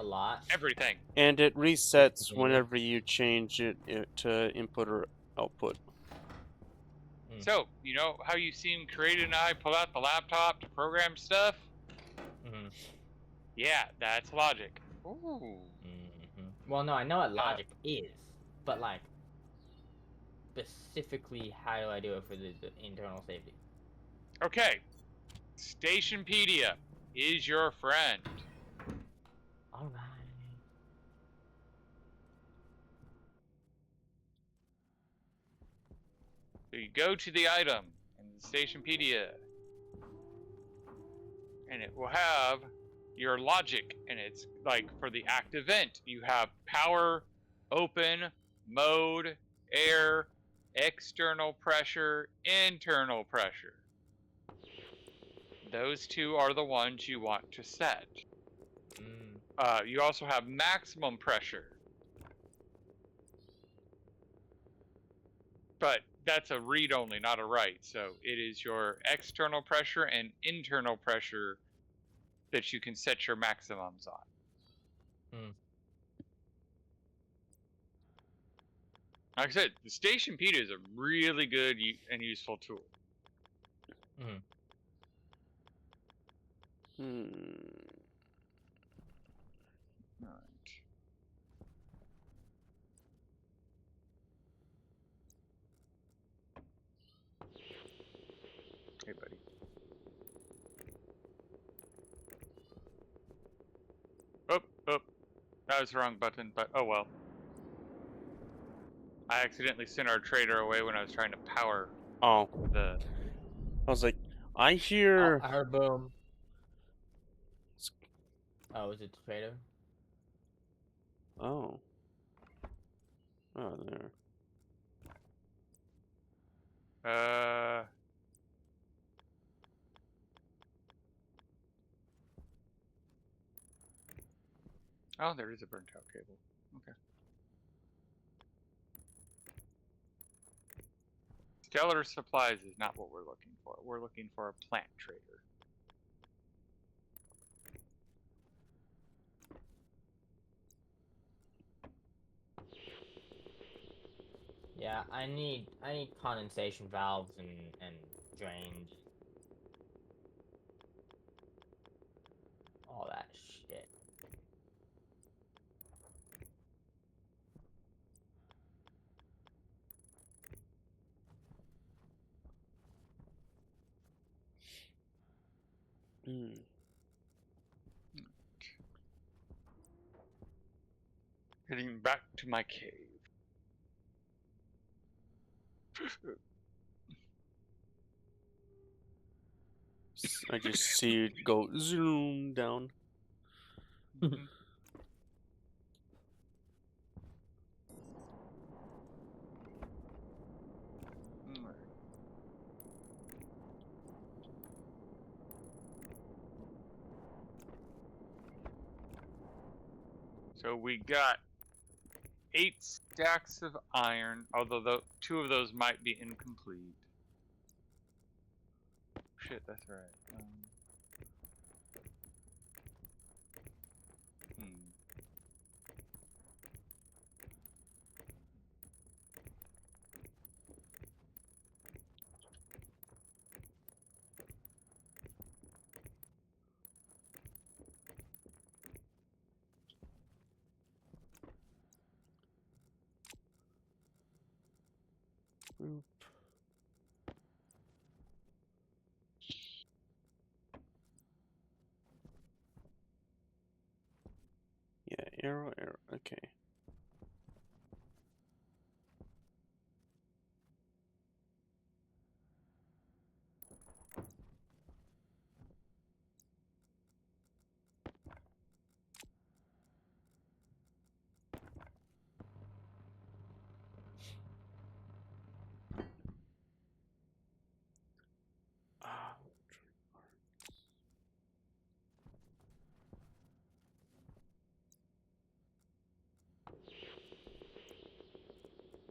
A lot. Everything. And it resets Continue. whenever you change it to input or output. So, you know how you seen Creative and I pull out the laptop to program stuff? Yeah, that's logic. Ooh. Well, no, I know what logic is, but like specifically, how do I do it for the internal safety? Okay. Stationpedia is your friend. All right. So you go to the item in the Stationpedia, and it will have your logic, and it's like for the act event, you have power, open, mode, air, external pressure, internal pressure. Those two are the ones you want to set. You also have maximum pressure. But that's a read only, not a write. So it is your external pressure and internal pressure that you can set your maximums on. Like I said, the Stationpedia is a really good and useful tool. Alright. Hey, buddy. Oh, that was the wrong button, but oh well. I accidentally sent our trader away when I was trying to power the... I was like, I hear... Oh, I heard boom. Oh, is it the trader? Oh. Oh, there. Oh, there is a burnt out cable. Okay. Stellar supplies is not what we're looking for. We're looking for a plant trader. Yeah, I need condensation valves and drains. All that shit. Heading back to my cave. I just see it go zoom down. So we got 8 stacks of iron, although 2 of those might be incomplete. Shit, that's right. Oop. Yeah, arrow, okay.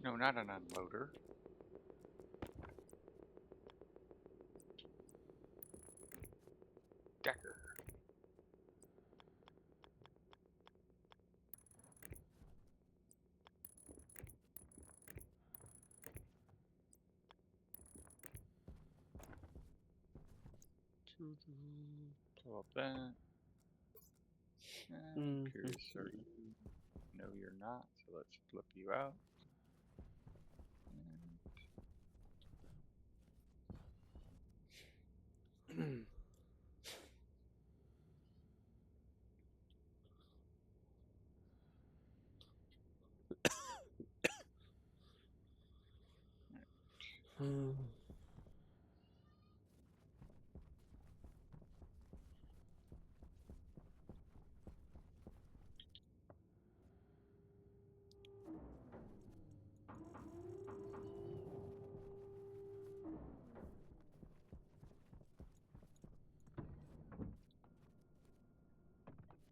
No, not an unloader. Decker. Pull up that. I'm curious, are you? No, you're not. So let's flip you out.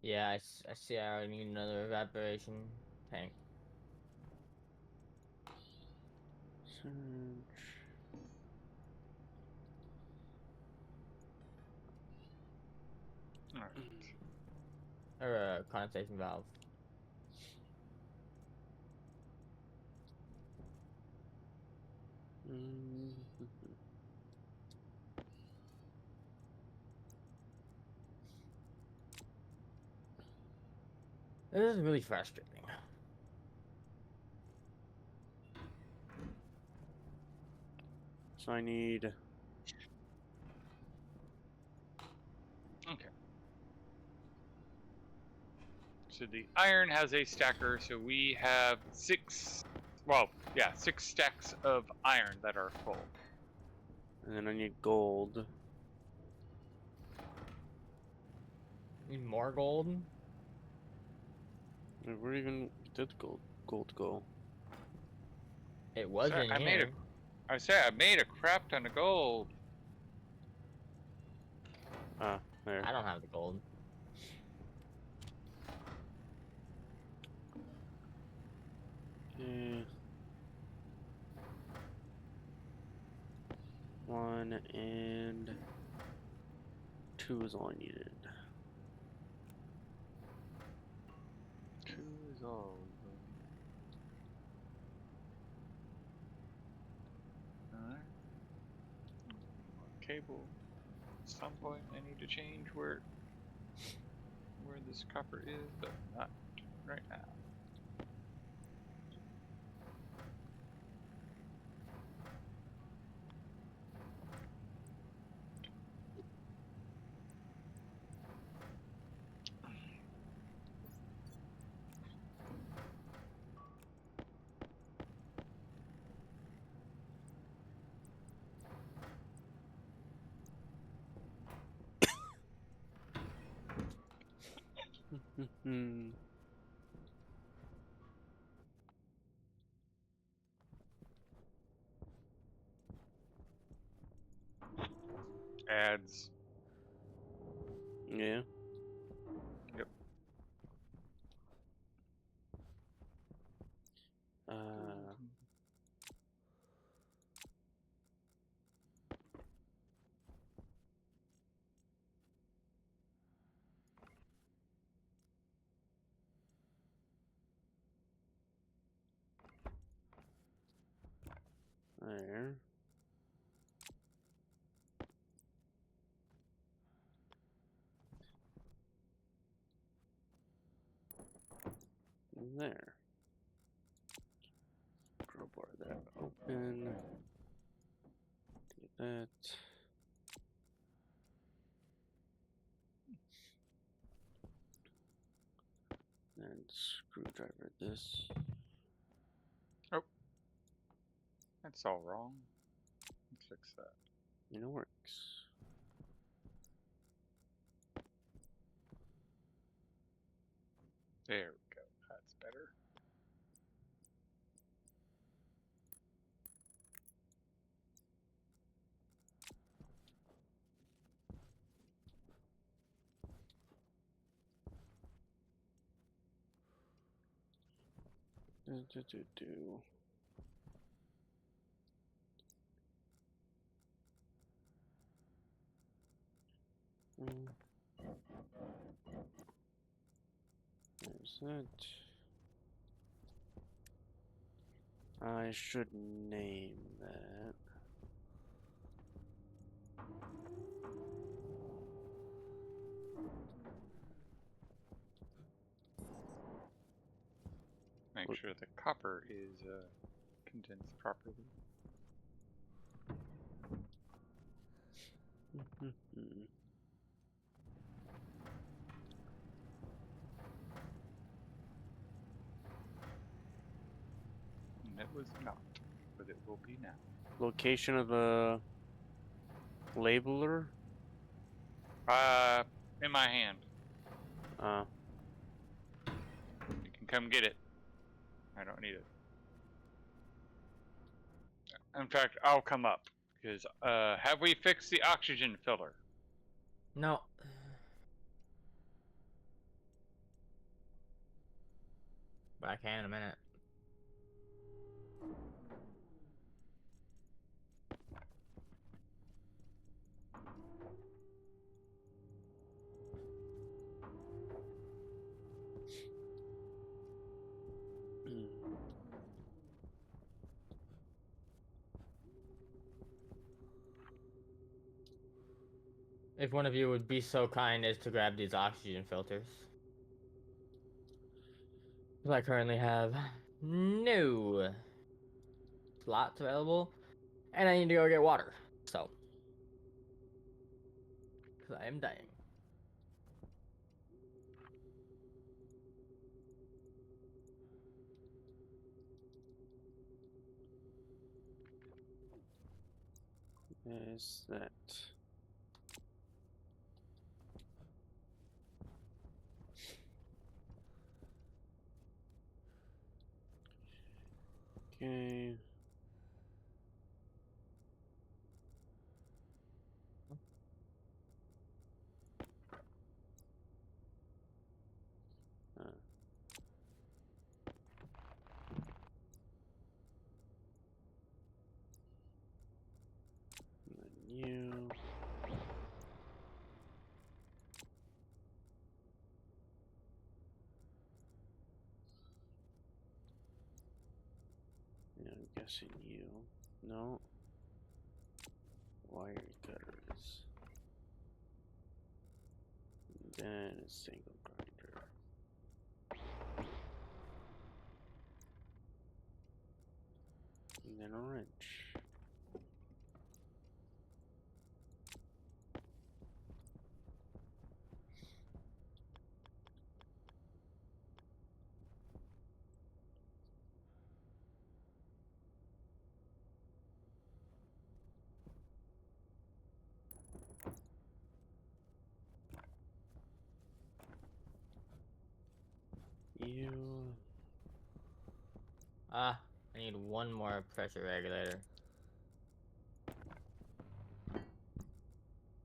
Yeah, I see. I need another evaporation tank. Search. All right. Or a condensation valve. This is really frustrating. So I need. Okay. So the iron has a stacker, so we have 6. Well, yeah, 6 stacks of iron that are full. And then I need gold. Need more gold? Where even did gold go? It was So in I here. I made a crap ton of gold. Ah, there. I don't have the gold. Okay. 1 and 2 is all I needed. 2 is all. Alright. Cable. At some point I need to change where this copper is, but not right now. Ads. Yeah. Yep. There. There. Crowbar that open. Do that. And screwdriver this. Oh. That's all wrong. Let's fix that. And it works. There we go. That's better. Do. There's that. I should name that. make sure the copper is condensed properly. And it was not, but it will be now. Location of the labeler? In my hand. You can come get it. I don't need it. In fact, I'll come up because have we fixed the oxygen filler? No. But I can in a minute. If one of you would be so kind as to grab these oxygen filters. Because I currently have no slots available. And I need to go get water. So. Because I am dying. Is that? Okay. You. Yeah, I'm guessing you. No. Wire cutters. And then a single grinder. And then a wrench. You. I need one more pressure regulator.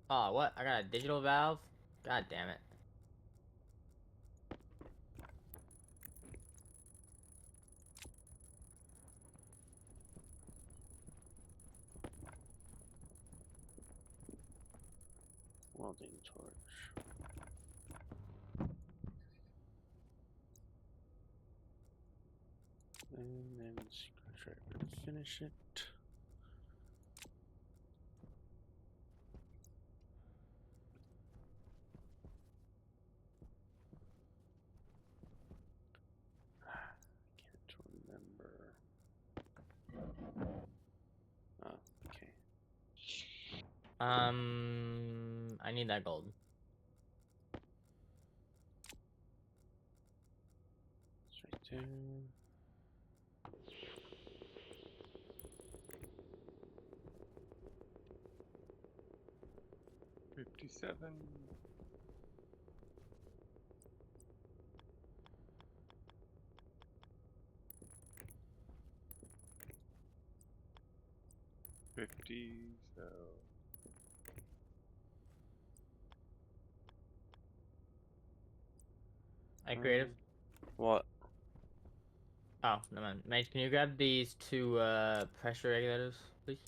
Oh, what? I got a digital valve? God damn it. Welding torch. And then screwdriver to finish it. Can't remember. Oh, okay. I need that gold. It's right there. $57. $50, so Hey, creative. What? Oh, never mind. Mate, can you grab these two pressure regulators, please?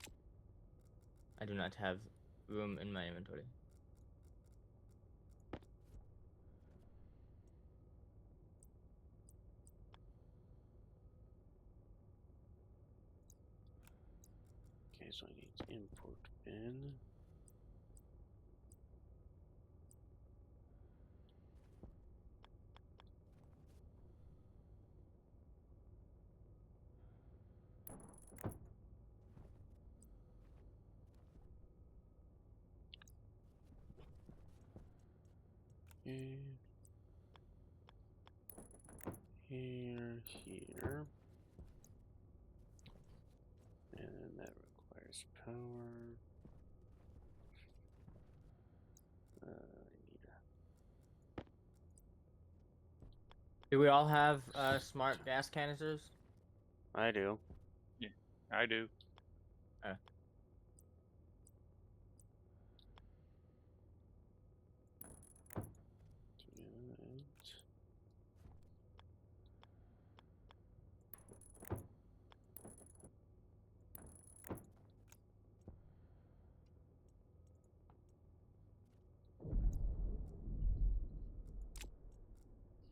I do not have room in my inventory. Okay, so I need to import bin. Here, here. And then that requires power. I need Do we all have smart gas canisters? I do. Yeah, I do.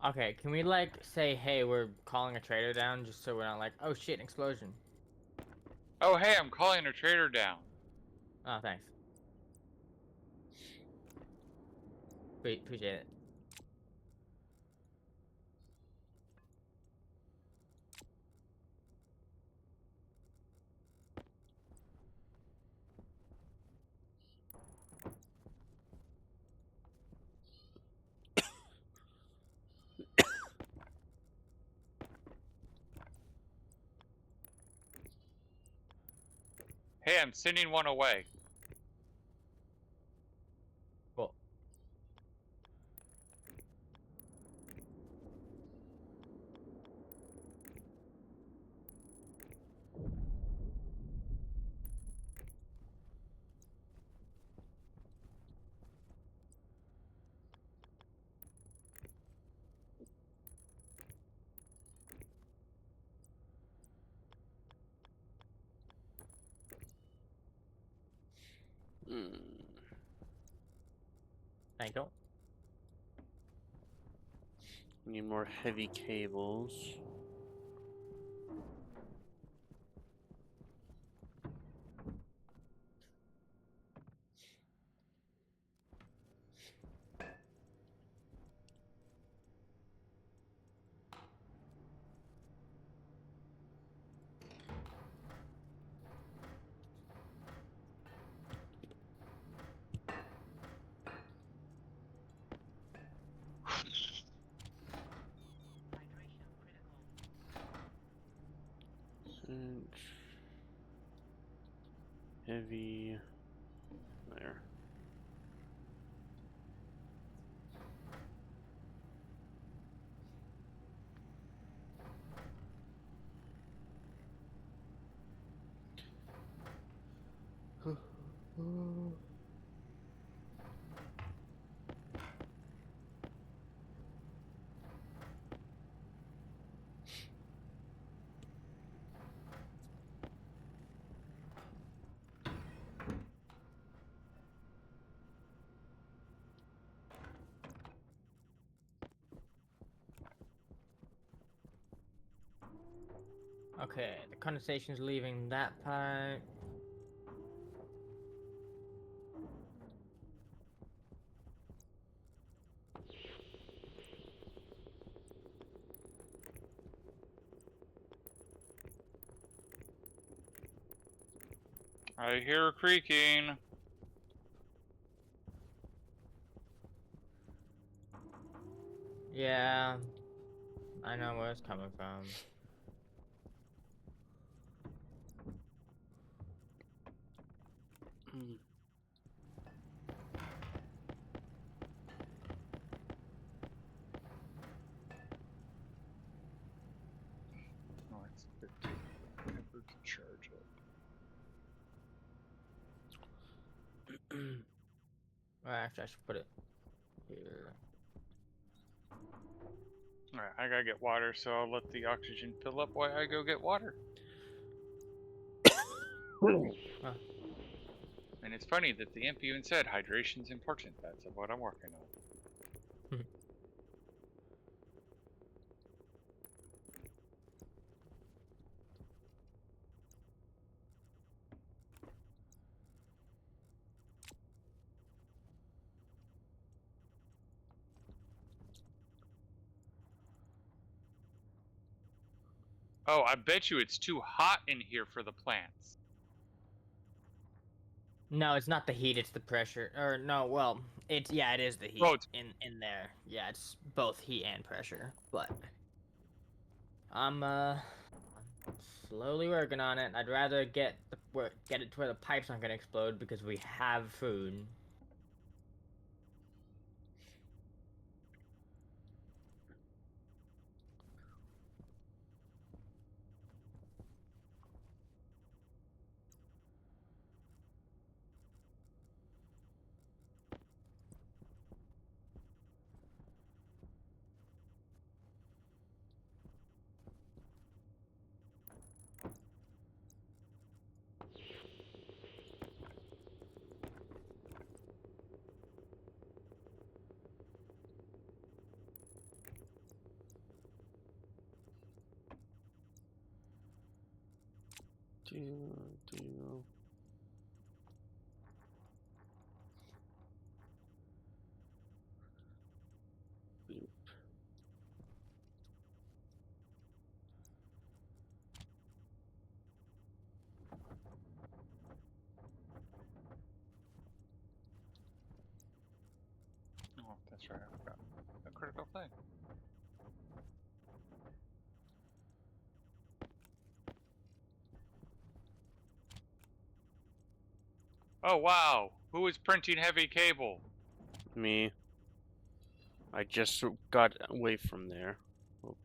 Okay, can we like say, hey, we're calling a trader down, just so we're not like, oh shit, an explosion. Oh, hey, I'm calling a trader down. Oh, thanks. Appreciate it. Hey, I'm sending one away. Cool. Thank you. Need more heavy cables. And heavy there. Okay, the condensation's leaving that pipe. I hear creaking. Yeah, I know where it's coming from. Oh, it's 15. Never to charge it. Well, actually, I should put it here. Alright, I gotta get water, so I'll let the oxygen fill up while I go get water. Huh. And it's funny that the imp even said hydration's important. That's what I'm working on. Oh, I bet you it's too hot in here for the plants. No, it's not the heat, it's the pressure. Or no, well, it is the heat Oh, it's in there. Yeah, it's both heat and pressure. But I'm slowly working on it. I'd rather get it to where the pipes aren't gonna explode because we have food. Do. Boop. oh, that's right. I forgot a critical thing. Oh wow! Who is printing heavy cable? Me. I just got away from there. Oh,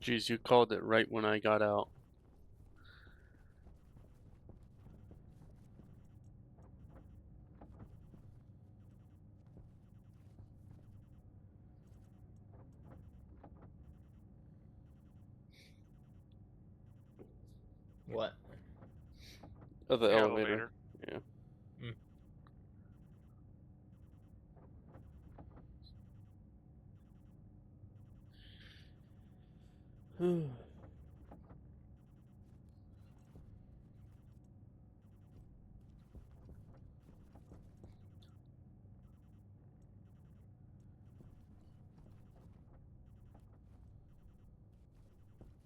geez, you called it right when I got out. What? Of the elevator. Elevator. Yeah.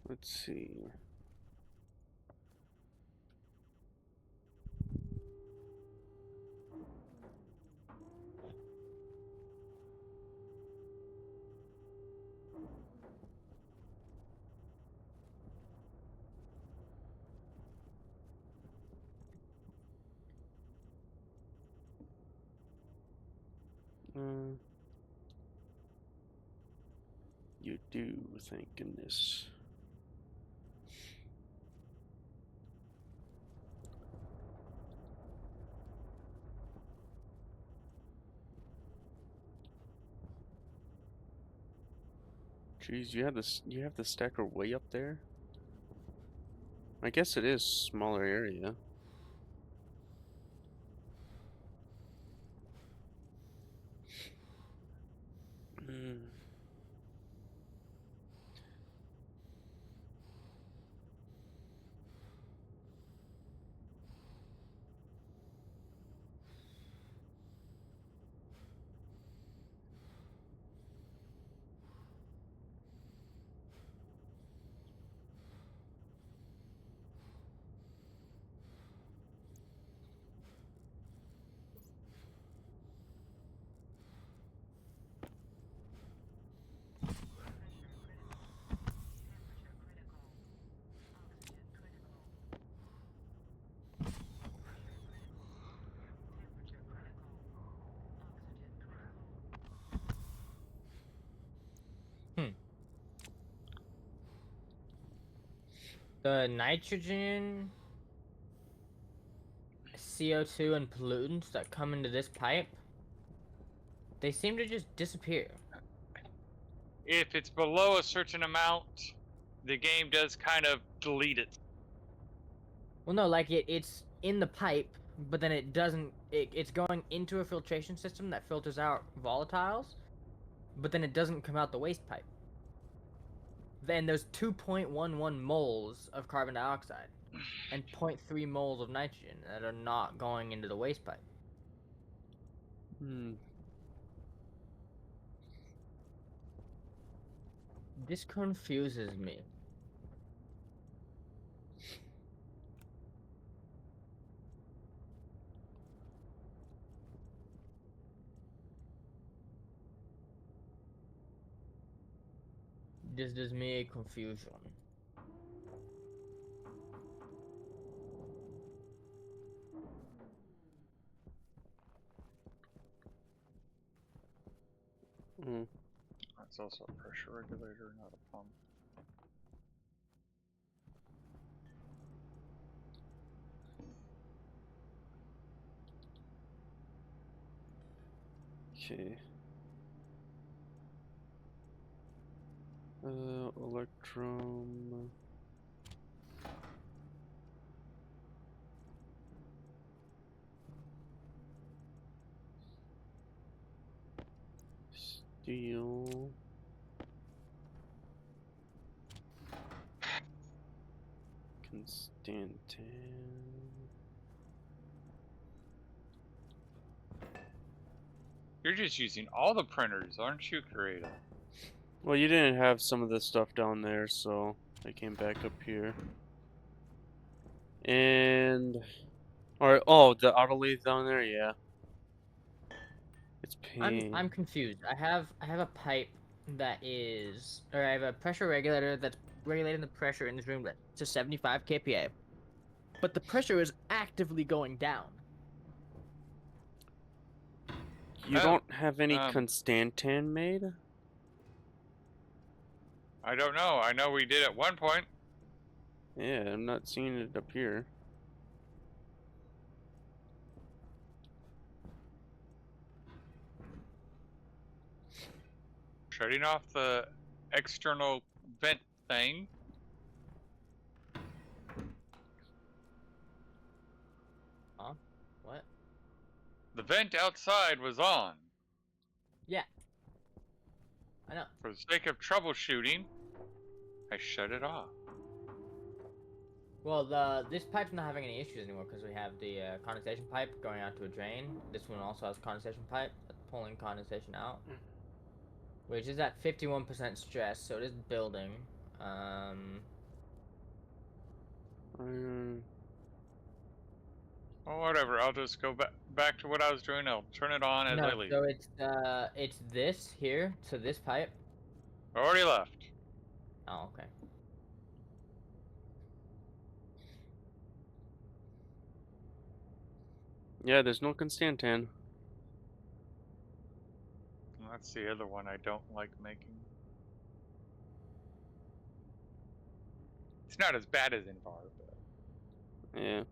Let's see. You do, thank goodness. Jeez, you have the stacker way up there? I guess it is smaller area. Hmm. The nitrogen, CO2, and pollutants that come into this pipe, they seem to just disappear. If it's below a certain amount, the game does kind of delete it. Well, no, like it's in the pipe, but then it doesn't. It's going into a filtration system that filters out volatiles, but then it doesn't come out the waste pipe. Then there's 2.11 moles of carbon dioxide and 0.3 moles of nitrogen that are not going into the waste pipe. Hmm. This confuses me. This gives me a confusion. Hmm. That's also a pressure regulator, not a pump. Okay. Electrum. Steel. Constantin. You're just using all the printers, aren't you, Creator? Well, you didn't have some of this stuff down there, so I came back up here. And, oh, the auto lathe down there, yeah. It's pain. I'm confused. I have a pipe that is, or I have a pressure regulator that's regulating the pressure in this room to 75 kPa, but the pressure is actively going down. You Oh, don't have any Constantin made? I don't know. I know we did at one point. Yeah, I'm not seeing it up here. Shutting off the external vent thing. Huh? What? The vent outside was on. Yeah. I know. For the sake of troubleshooting, I shut it off. Well, this pipe's not having any issues anymore because we have the condensation pipe going out to a drain. This one also has condensation pipe that's pulling condensation out, which is at 51% stress, so it is building. Well, whatever. I'll just go back to what I was doing. I'll turn it on as I No, leave. so it's this here to this pipe. I already left. Oh, okay. Yeah, there's no Constantin. And that's the other one I don't like making. It's not as bad as Invar, but... Yeah.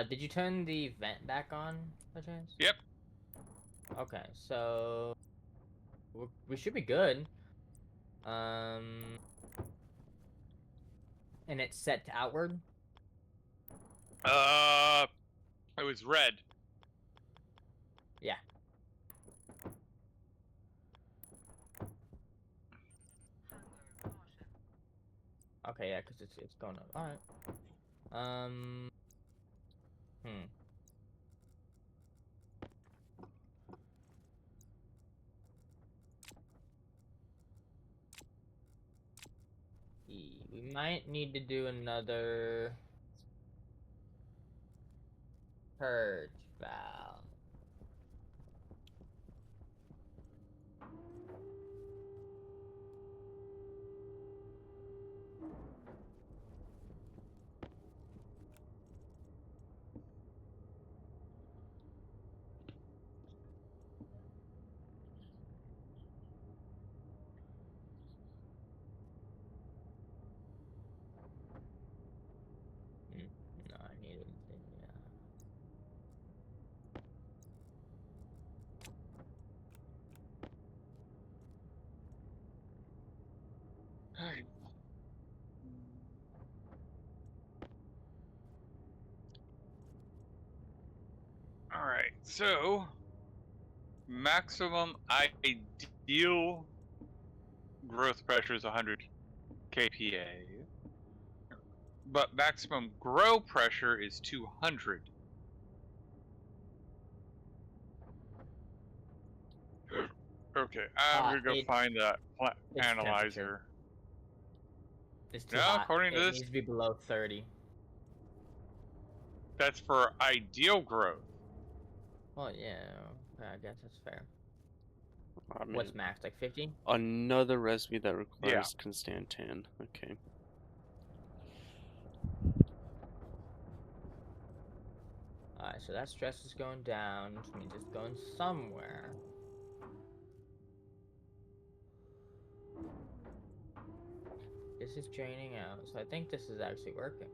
Did you turn the vent back on, by chance? Yep. Okay, so we should be good. And it's set to outward. It was red. Yeah. Okay, yeah, because it's going up. All right. We might need to do another purge valve. No, I need it. Yeah. All right, so maximum ideal growth pressure is 100 kPa, but maximum grow pressure is 200. Okay, I'm gonna go find that It's temperature. analyzer. It's too No, hot. according to It this, needs to be below 30. that's for ideal growth. Well, yeah, I guess that's fair. I mean, What's max? Like 50? another recipe that Yeah. requires Constantan. Okay. Alright, so that stress is going down, which means it's going somewhere. This is draining out, so I think this is actually working.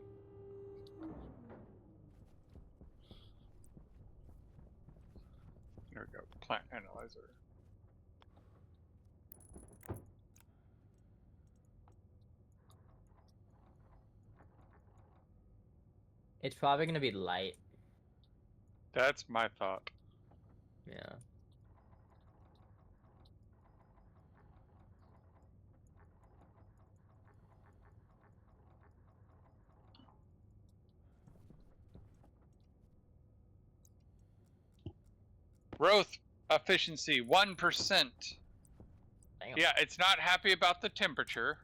There we go, plant analyzer. It's probably going to be light. That's my thought. Yeah. Growth efficiency 1%. Damn. Yeah, it's not happy about the temperature.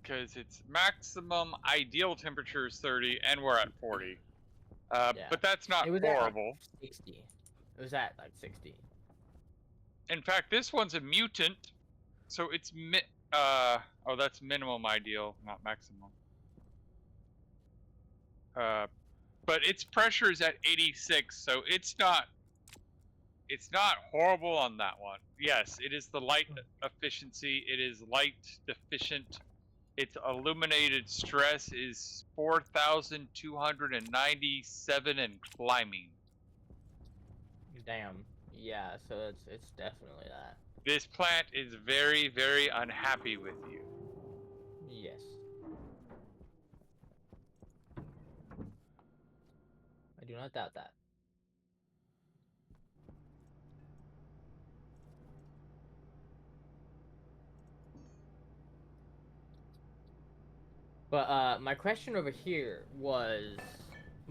Because its maximum ideal temperature is 30, and we're at 40. Yeah. But that's not It was horrible. At, like, 60. It was at like 60. In fact, this one's a mutant, so it's oh, that's minimum ideal, not maximum. But its pressure is at 86, so it's not horrible on that one. Yes, it is the light efficiency. It is light deficient. Its illuminated stress is 4,297 and climbing. Damn. Yeah, so it's definitely that. This plant is very, very unhappy with you. Yes. I do not doubt that. But my question over here was,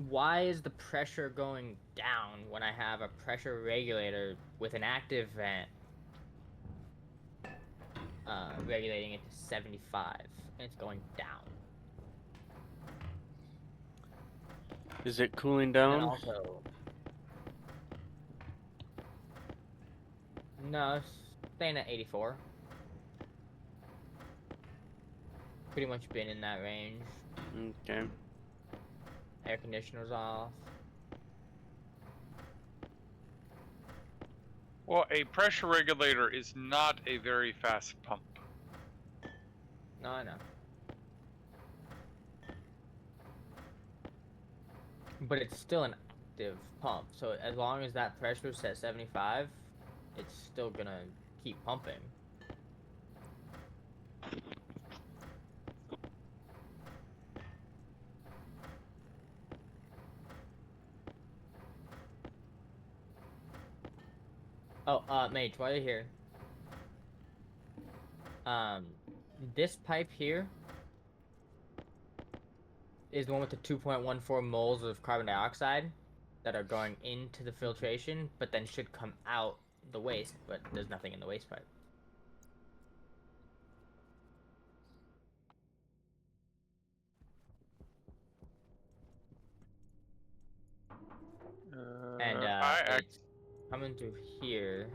why is the pressure going down when I have a pressure regulator with an active vent regulating it to 75 and it's going down? Is it cooling And down? also, no, it's staying at 84. Pretty much been in that range. Okay. Air conditioner's off. Well, a pressure regulator is not a very fast pump. No, I know. But it's still an active pump, so as long as that pressure is at 75, it's still gonna keep pumping. Oh, Mage, while you're here, This pipe here is the one with the 2.14 moles of carbon dioxide that are going into the filtration, but then should come out the waste, but there's nothing in the waste pipe. And it's coming through here.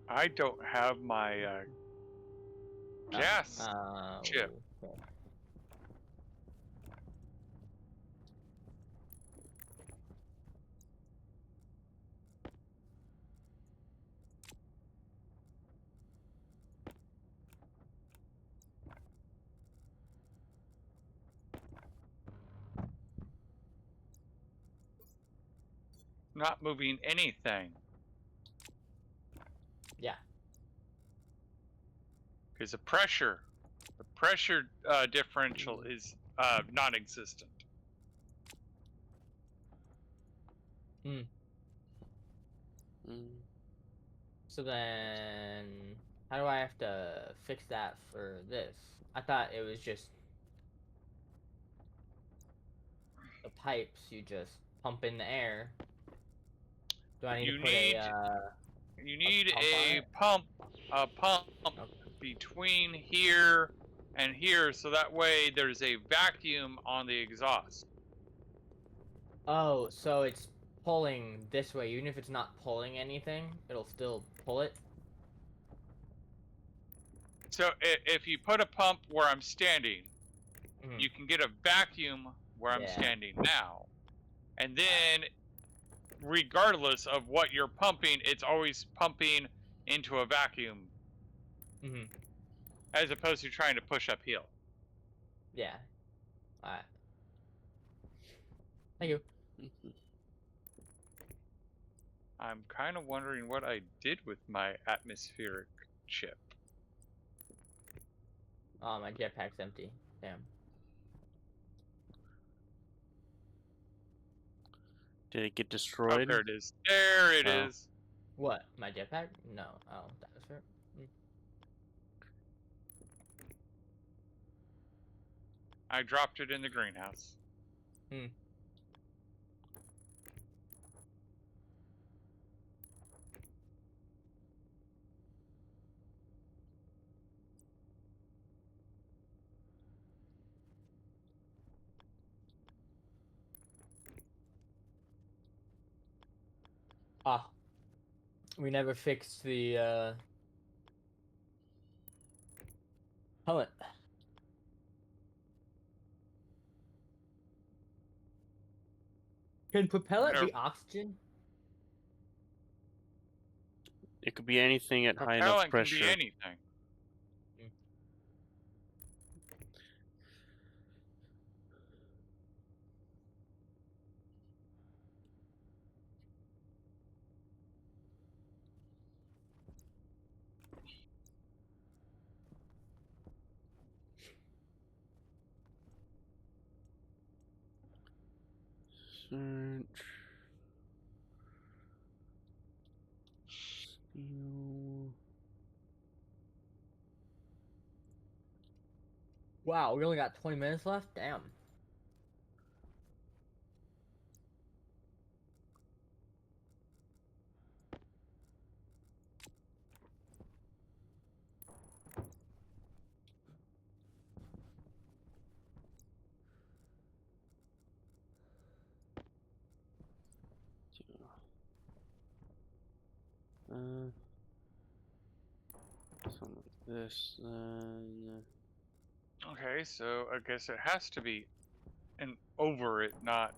I don't have my gas chip. Okay. Not moving anything. Yeah. Because the pressure differential is non-existent. So then, how do I have to fix that for this? I thought it was just the pipes. You just pump in the air. Do I need to put You need a pump between here and here, so that way there's a vacuum on the exhaust. Oh, so it's pulling this way. Even if it's not pulling anything, it'll still pull it? So if you put a pump where I'm standing, you can get a vacuum where I'm standing now. And then, regardless of what you're pumping, it's always pumping into a vacuum. As opposed to trying to push uphill. Yeah. Alright. Thank you. I'm kind of wondering what I did with my atmospheric chip. Oh, my jetpack's empty. Damn. Did it get destroyed? Oh, there it is. There it is. What? My jetpack? No. Oh, that was her. I dropped it in the greenhouse. Ah. We never fixed the, pellet. Can propellant be oxygen? It could be anything at high enough Propellant pressure. can be anything. Search. Steel. Wow, we only got 20 minutes left? Damn. Something like this, then. Okay, so I guess it has to be over it, not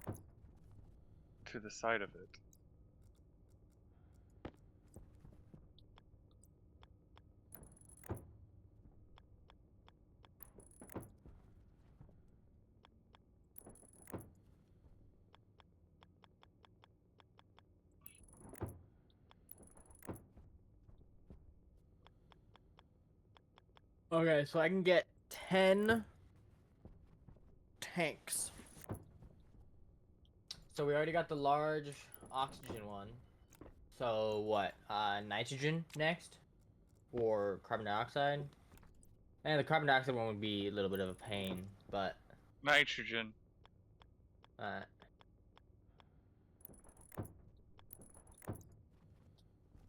to the side of it. Okay, so I can get 10 tanks. So we already got the large oxygen one. So what? Nitrogen next? Or carbon dioxide? And the carbon dioxide one would be a little bit of a pain, but Nitrogen. uh,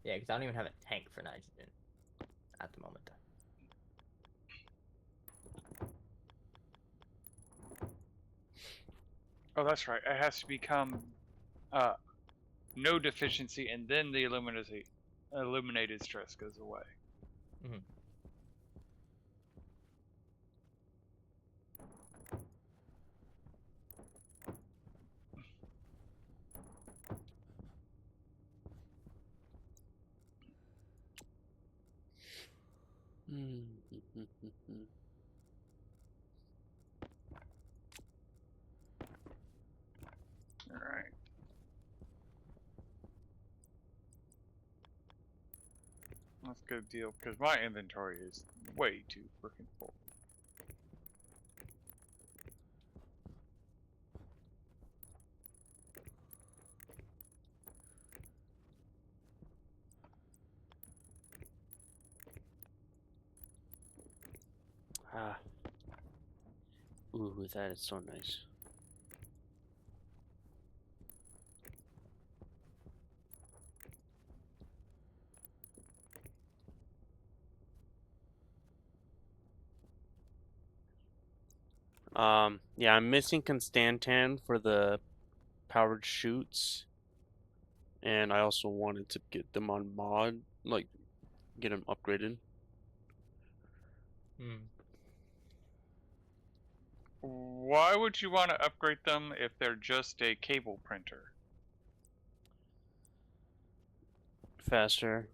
yeah, because I don't even have a tank for nitrogen at the moment. Oh, that's right. It has to become no deficiency, and then the illuminated stress goes away. Mm-hmm. All right. That's a good deal because my inventory is way too freaking full. Ah. Ooh, that is so nice. Yeah, I'm missing Constantan for the powered shoots, and I also wanted to get them on mod, like get them upgraded. Mm. Why would you want to upgrade them if they're just a cable printer? Faster.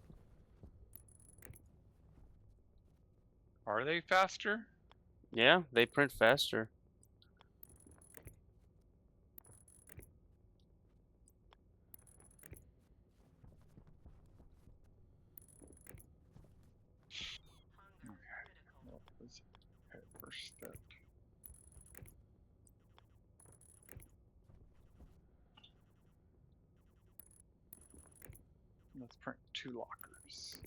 Are they faster? Yeah, they print faster. What was it? First step. Let's print 2 lockers.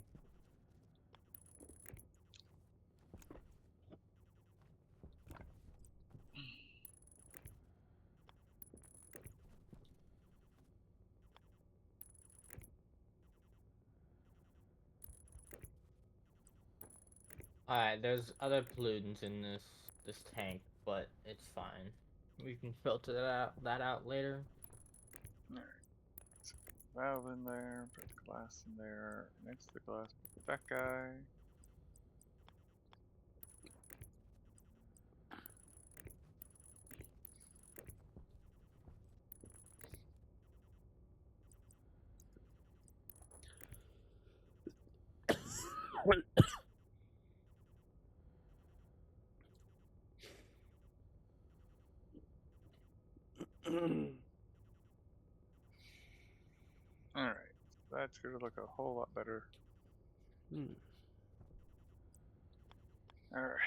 Alright, there's other pollutants in this tank, but it's fine. We can filter that out later. Alright. So put the valve in there, put the glass in there. Next to the glass, put that guy. Alright. That's gonna look a whole lot better. Alright.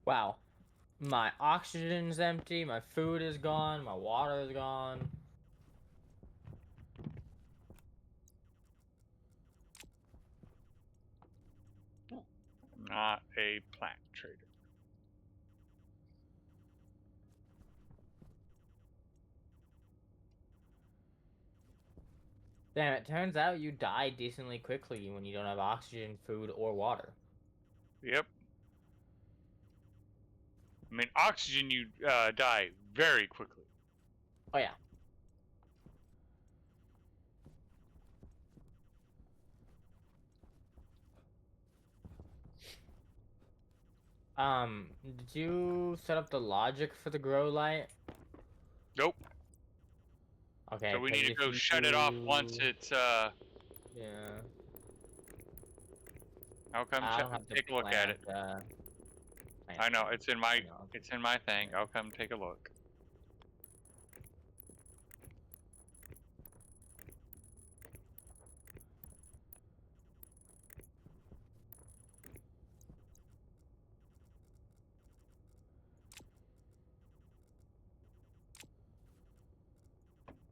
Wow. My oxygen's empty, my food is gone, my water is gone. Not a plant trader. Damn, it turns out you die decently quickly when you don't have oxygen, food, or water. Yep. I mean, oxygen, you die very quickly. Oh yeah. Did you set up the logic for the grow light? Nope. Okay, So we 'cause need to if go shut it off once it's Yeah. I'll come I don't have to take a look at it. plant I know it's in my no. thing. I'll come take a look.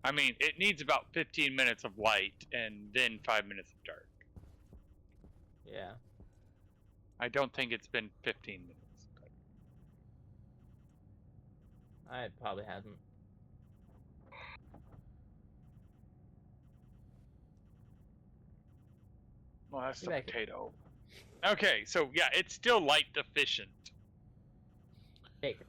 I mean, it needs about 15 minutes of light and then 5 minutes of dark. Yeah. I don't think it's been 15 minutes. But... It probably hasn't. Well, that's the Be back. potato. Okay, so yeah, it's still light deficient. Take it.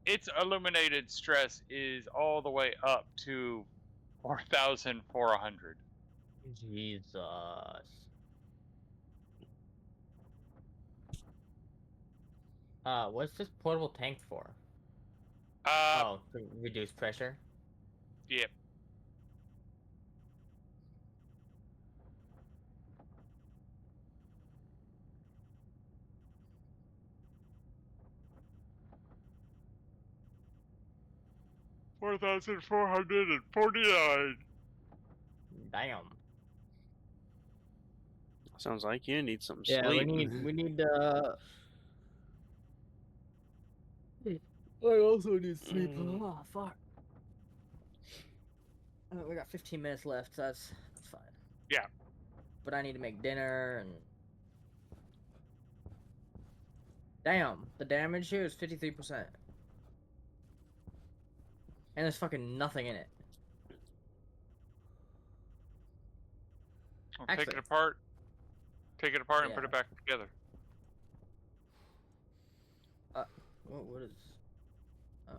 Its illuminated stress is all the way up to 4,400. Jesus. What's this portable tank for? Oh, to reduce pressure? Yep. $4,449. Damn. Sounds like you need some Yeah, sleep. we need I also need sleep. Oh fuck. We got 15 minutes left, so that's fine. Yeah. But I need to make dinner and damn, the damage here is 53%. And there's fucking nothing in it. I'll Actually, take it apart. Take it apart and put yeah. it back together. What is? Oh.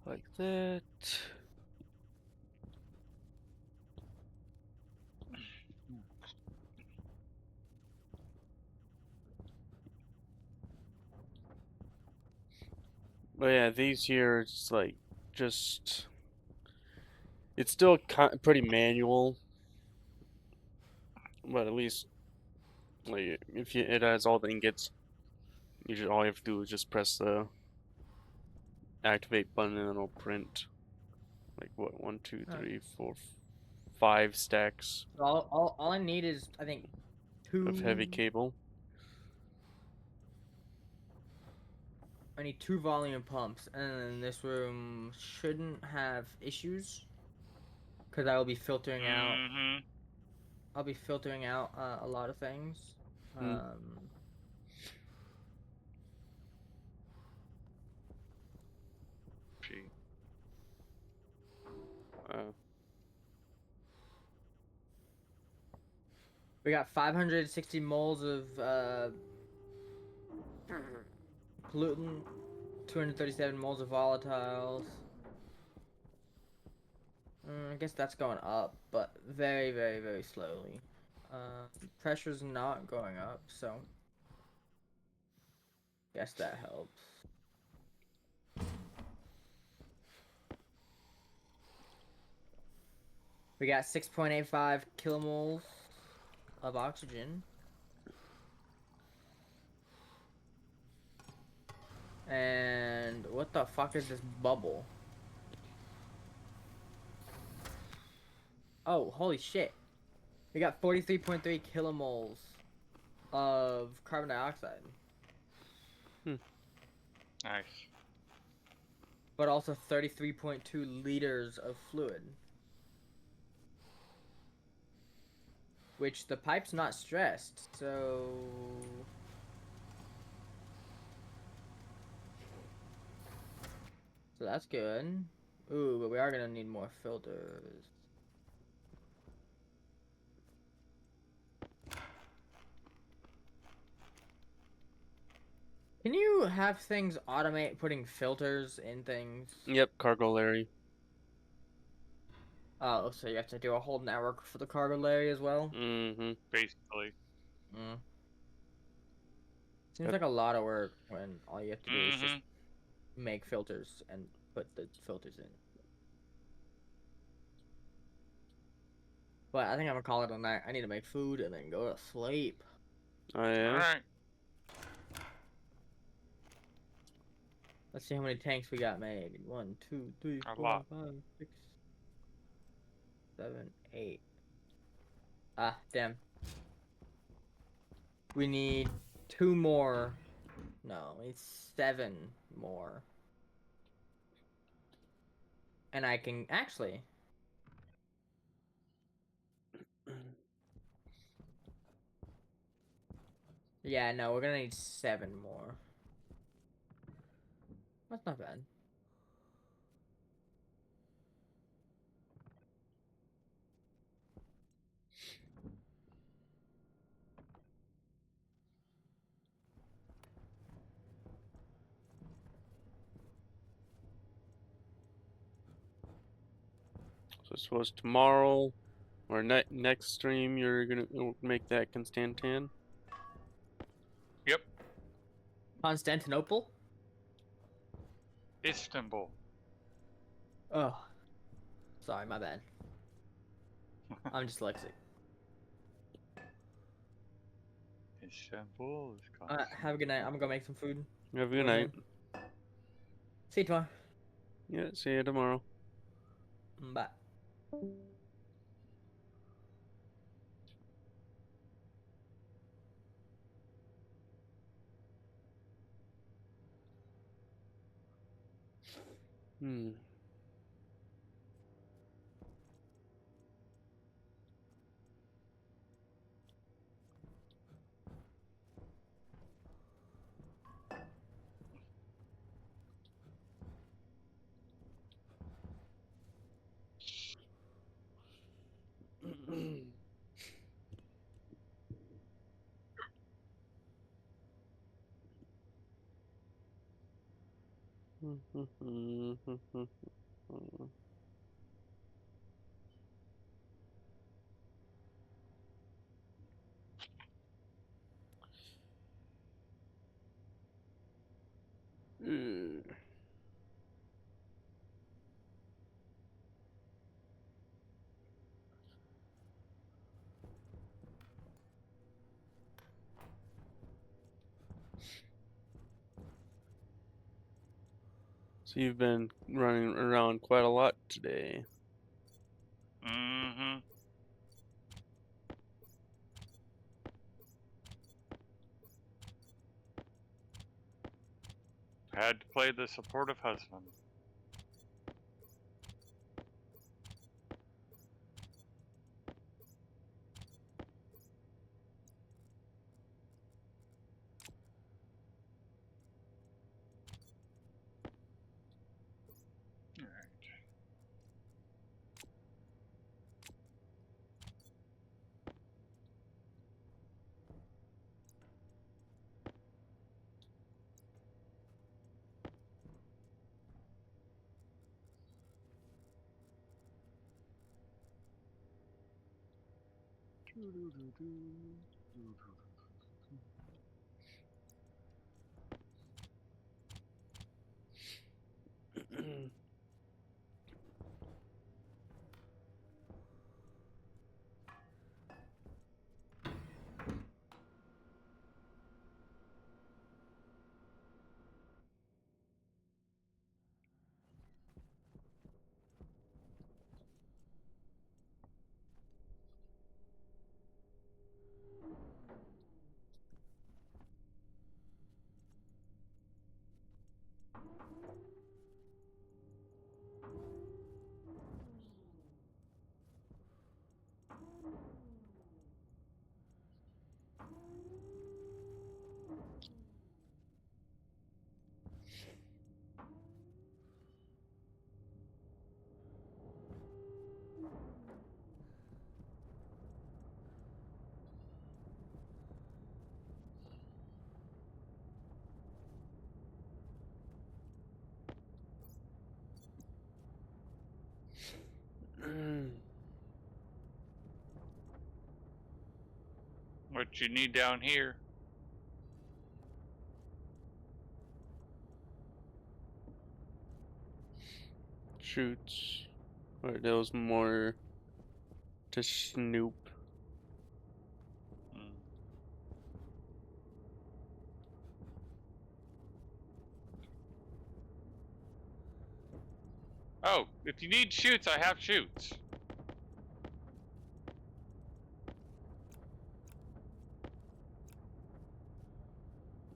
Like that. But yeah, these here, it's like just. It's still pretty manual, but at least like if it has all the ingots, usually all you have to do is just press the activate button and it'll print. Like what, 1, 2, 3, 4, 5 stacks All I need is I think 2 of heavy cable. I need 2 volume pumps, and then this room shouldn't have issues, because I will be filtering out. Mm-hmm. I'll be filtering out a lot of things. Gee. We got 560 moles of pollutant, 237 moles of volatiles. I guess that's going up, but very, very, very slowly. Pressure's not going up, so guess that helps. We got 6.85 kilomoles of oxygen. And what the fuck is this bubble? Oh, holy shit. We got 43.3 kilomoles of carbon dioxide. Nice. But also 33.2 liters of fluid. Which the pipe's not stressed, so... So that's good. Ooh, but we are gonna need more filters. Can you have things automate putting filters in things? Yep, cargo Larry. Oh, so you have to do a whole network for the cargo layer as well? Mm-hmm. Basically. Mm. Seems like a lot of work when all you have to do is just make filters and put the filters in. But I think I'm gonna call it a night. I need to make food and then go to sleep. Oh yeah. Alright. Let's see how many tanks we got made. 1, 2, 3, A 4, lot. 5, 6, 7, 8. Ah, damn. We need 2 more. No, we need 7 more. And I can actually. Yeah, no, we're gonna need 7 more. That's not bad. So I suppose tomorrow or next stream you're gonna make that Constantan. Yep. Constantinople? Istanbul. Oh. Sorry, my bad. I'm dyslexic. Istanbul is Have a good night. I'm gonna go make some food. Have a good night. See you tomorrow. Yeah, see you tomorrow. Bye. Hmm. So you've been running around quite a lot today. Mm-hmm. Had to play the supportive husband. What you need down here? Shoots. Or those more to snoop. Hmm. Oh, if you need shoots, I have shoots.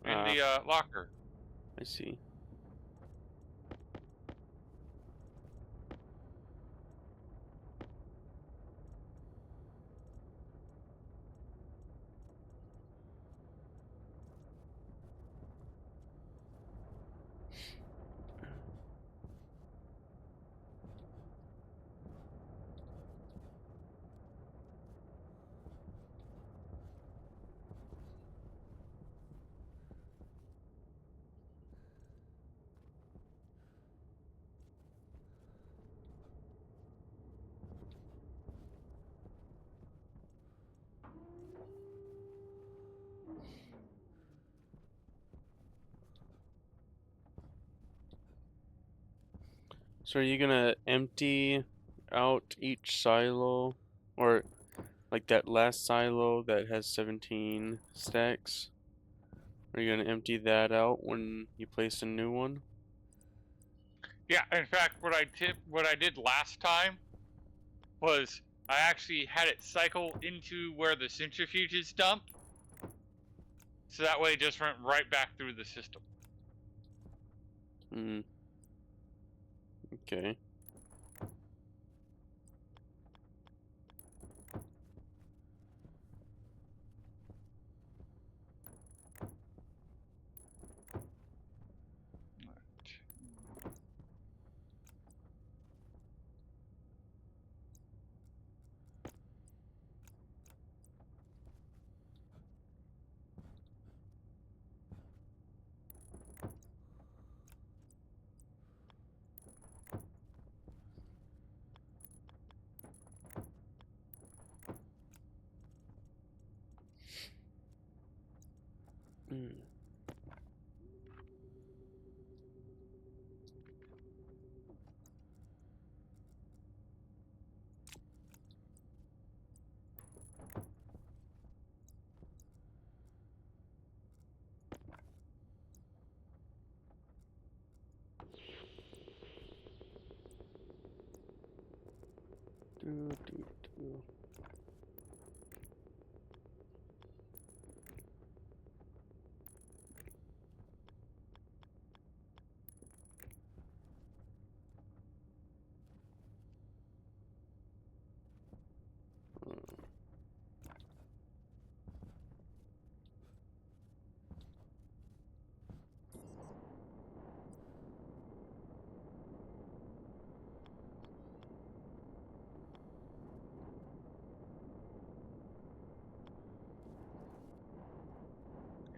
In the locker. I see. So are you gonna empty out each silo, or like that last silo that has 17 stacks? Are you gonna empty that out when you place a new one? Yeah, in fact, what I did last time was I actually had it cycle into where the centrifuge is dumped, so that way it just went right back through the system. Hmm. Okay. Mm. Do, do, do.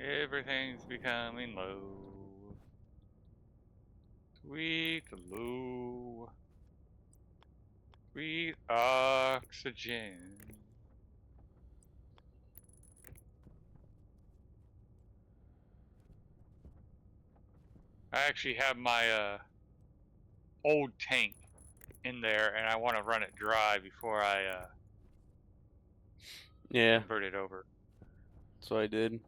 Everything's becoming low. Sweet low. Sweet oxygen. I actually have my old tank in there, and I want to run it dry before I Yeah, convert it over. so I did.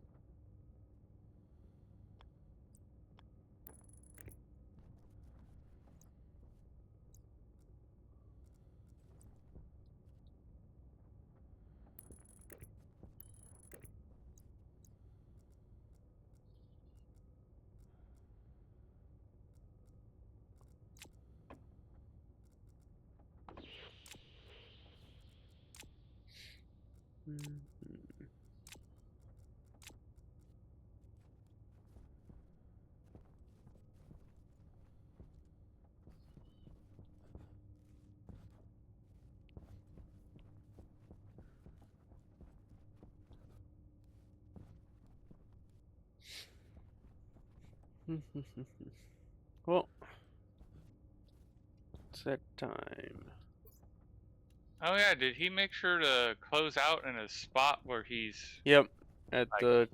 Well, it's that time. Oh yeah, did he make sure to close out in a spot where he's Yep, at like, the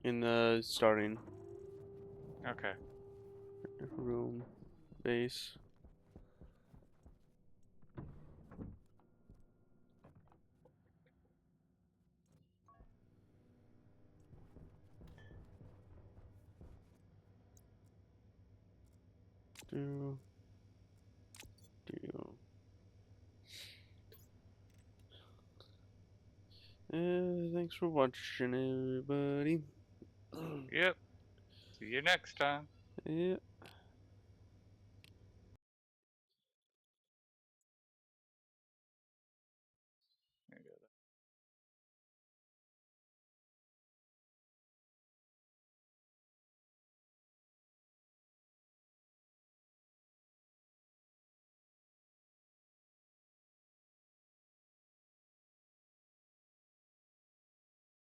in the starting okay. room base. Do. Thanks for watching, everybody. Yep. See you next time. Yep.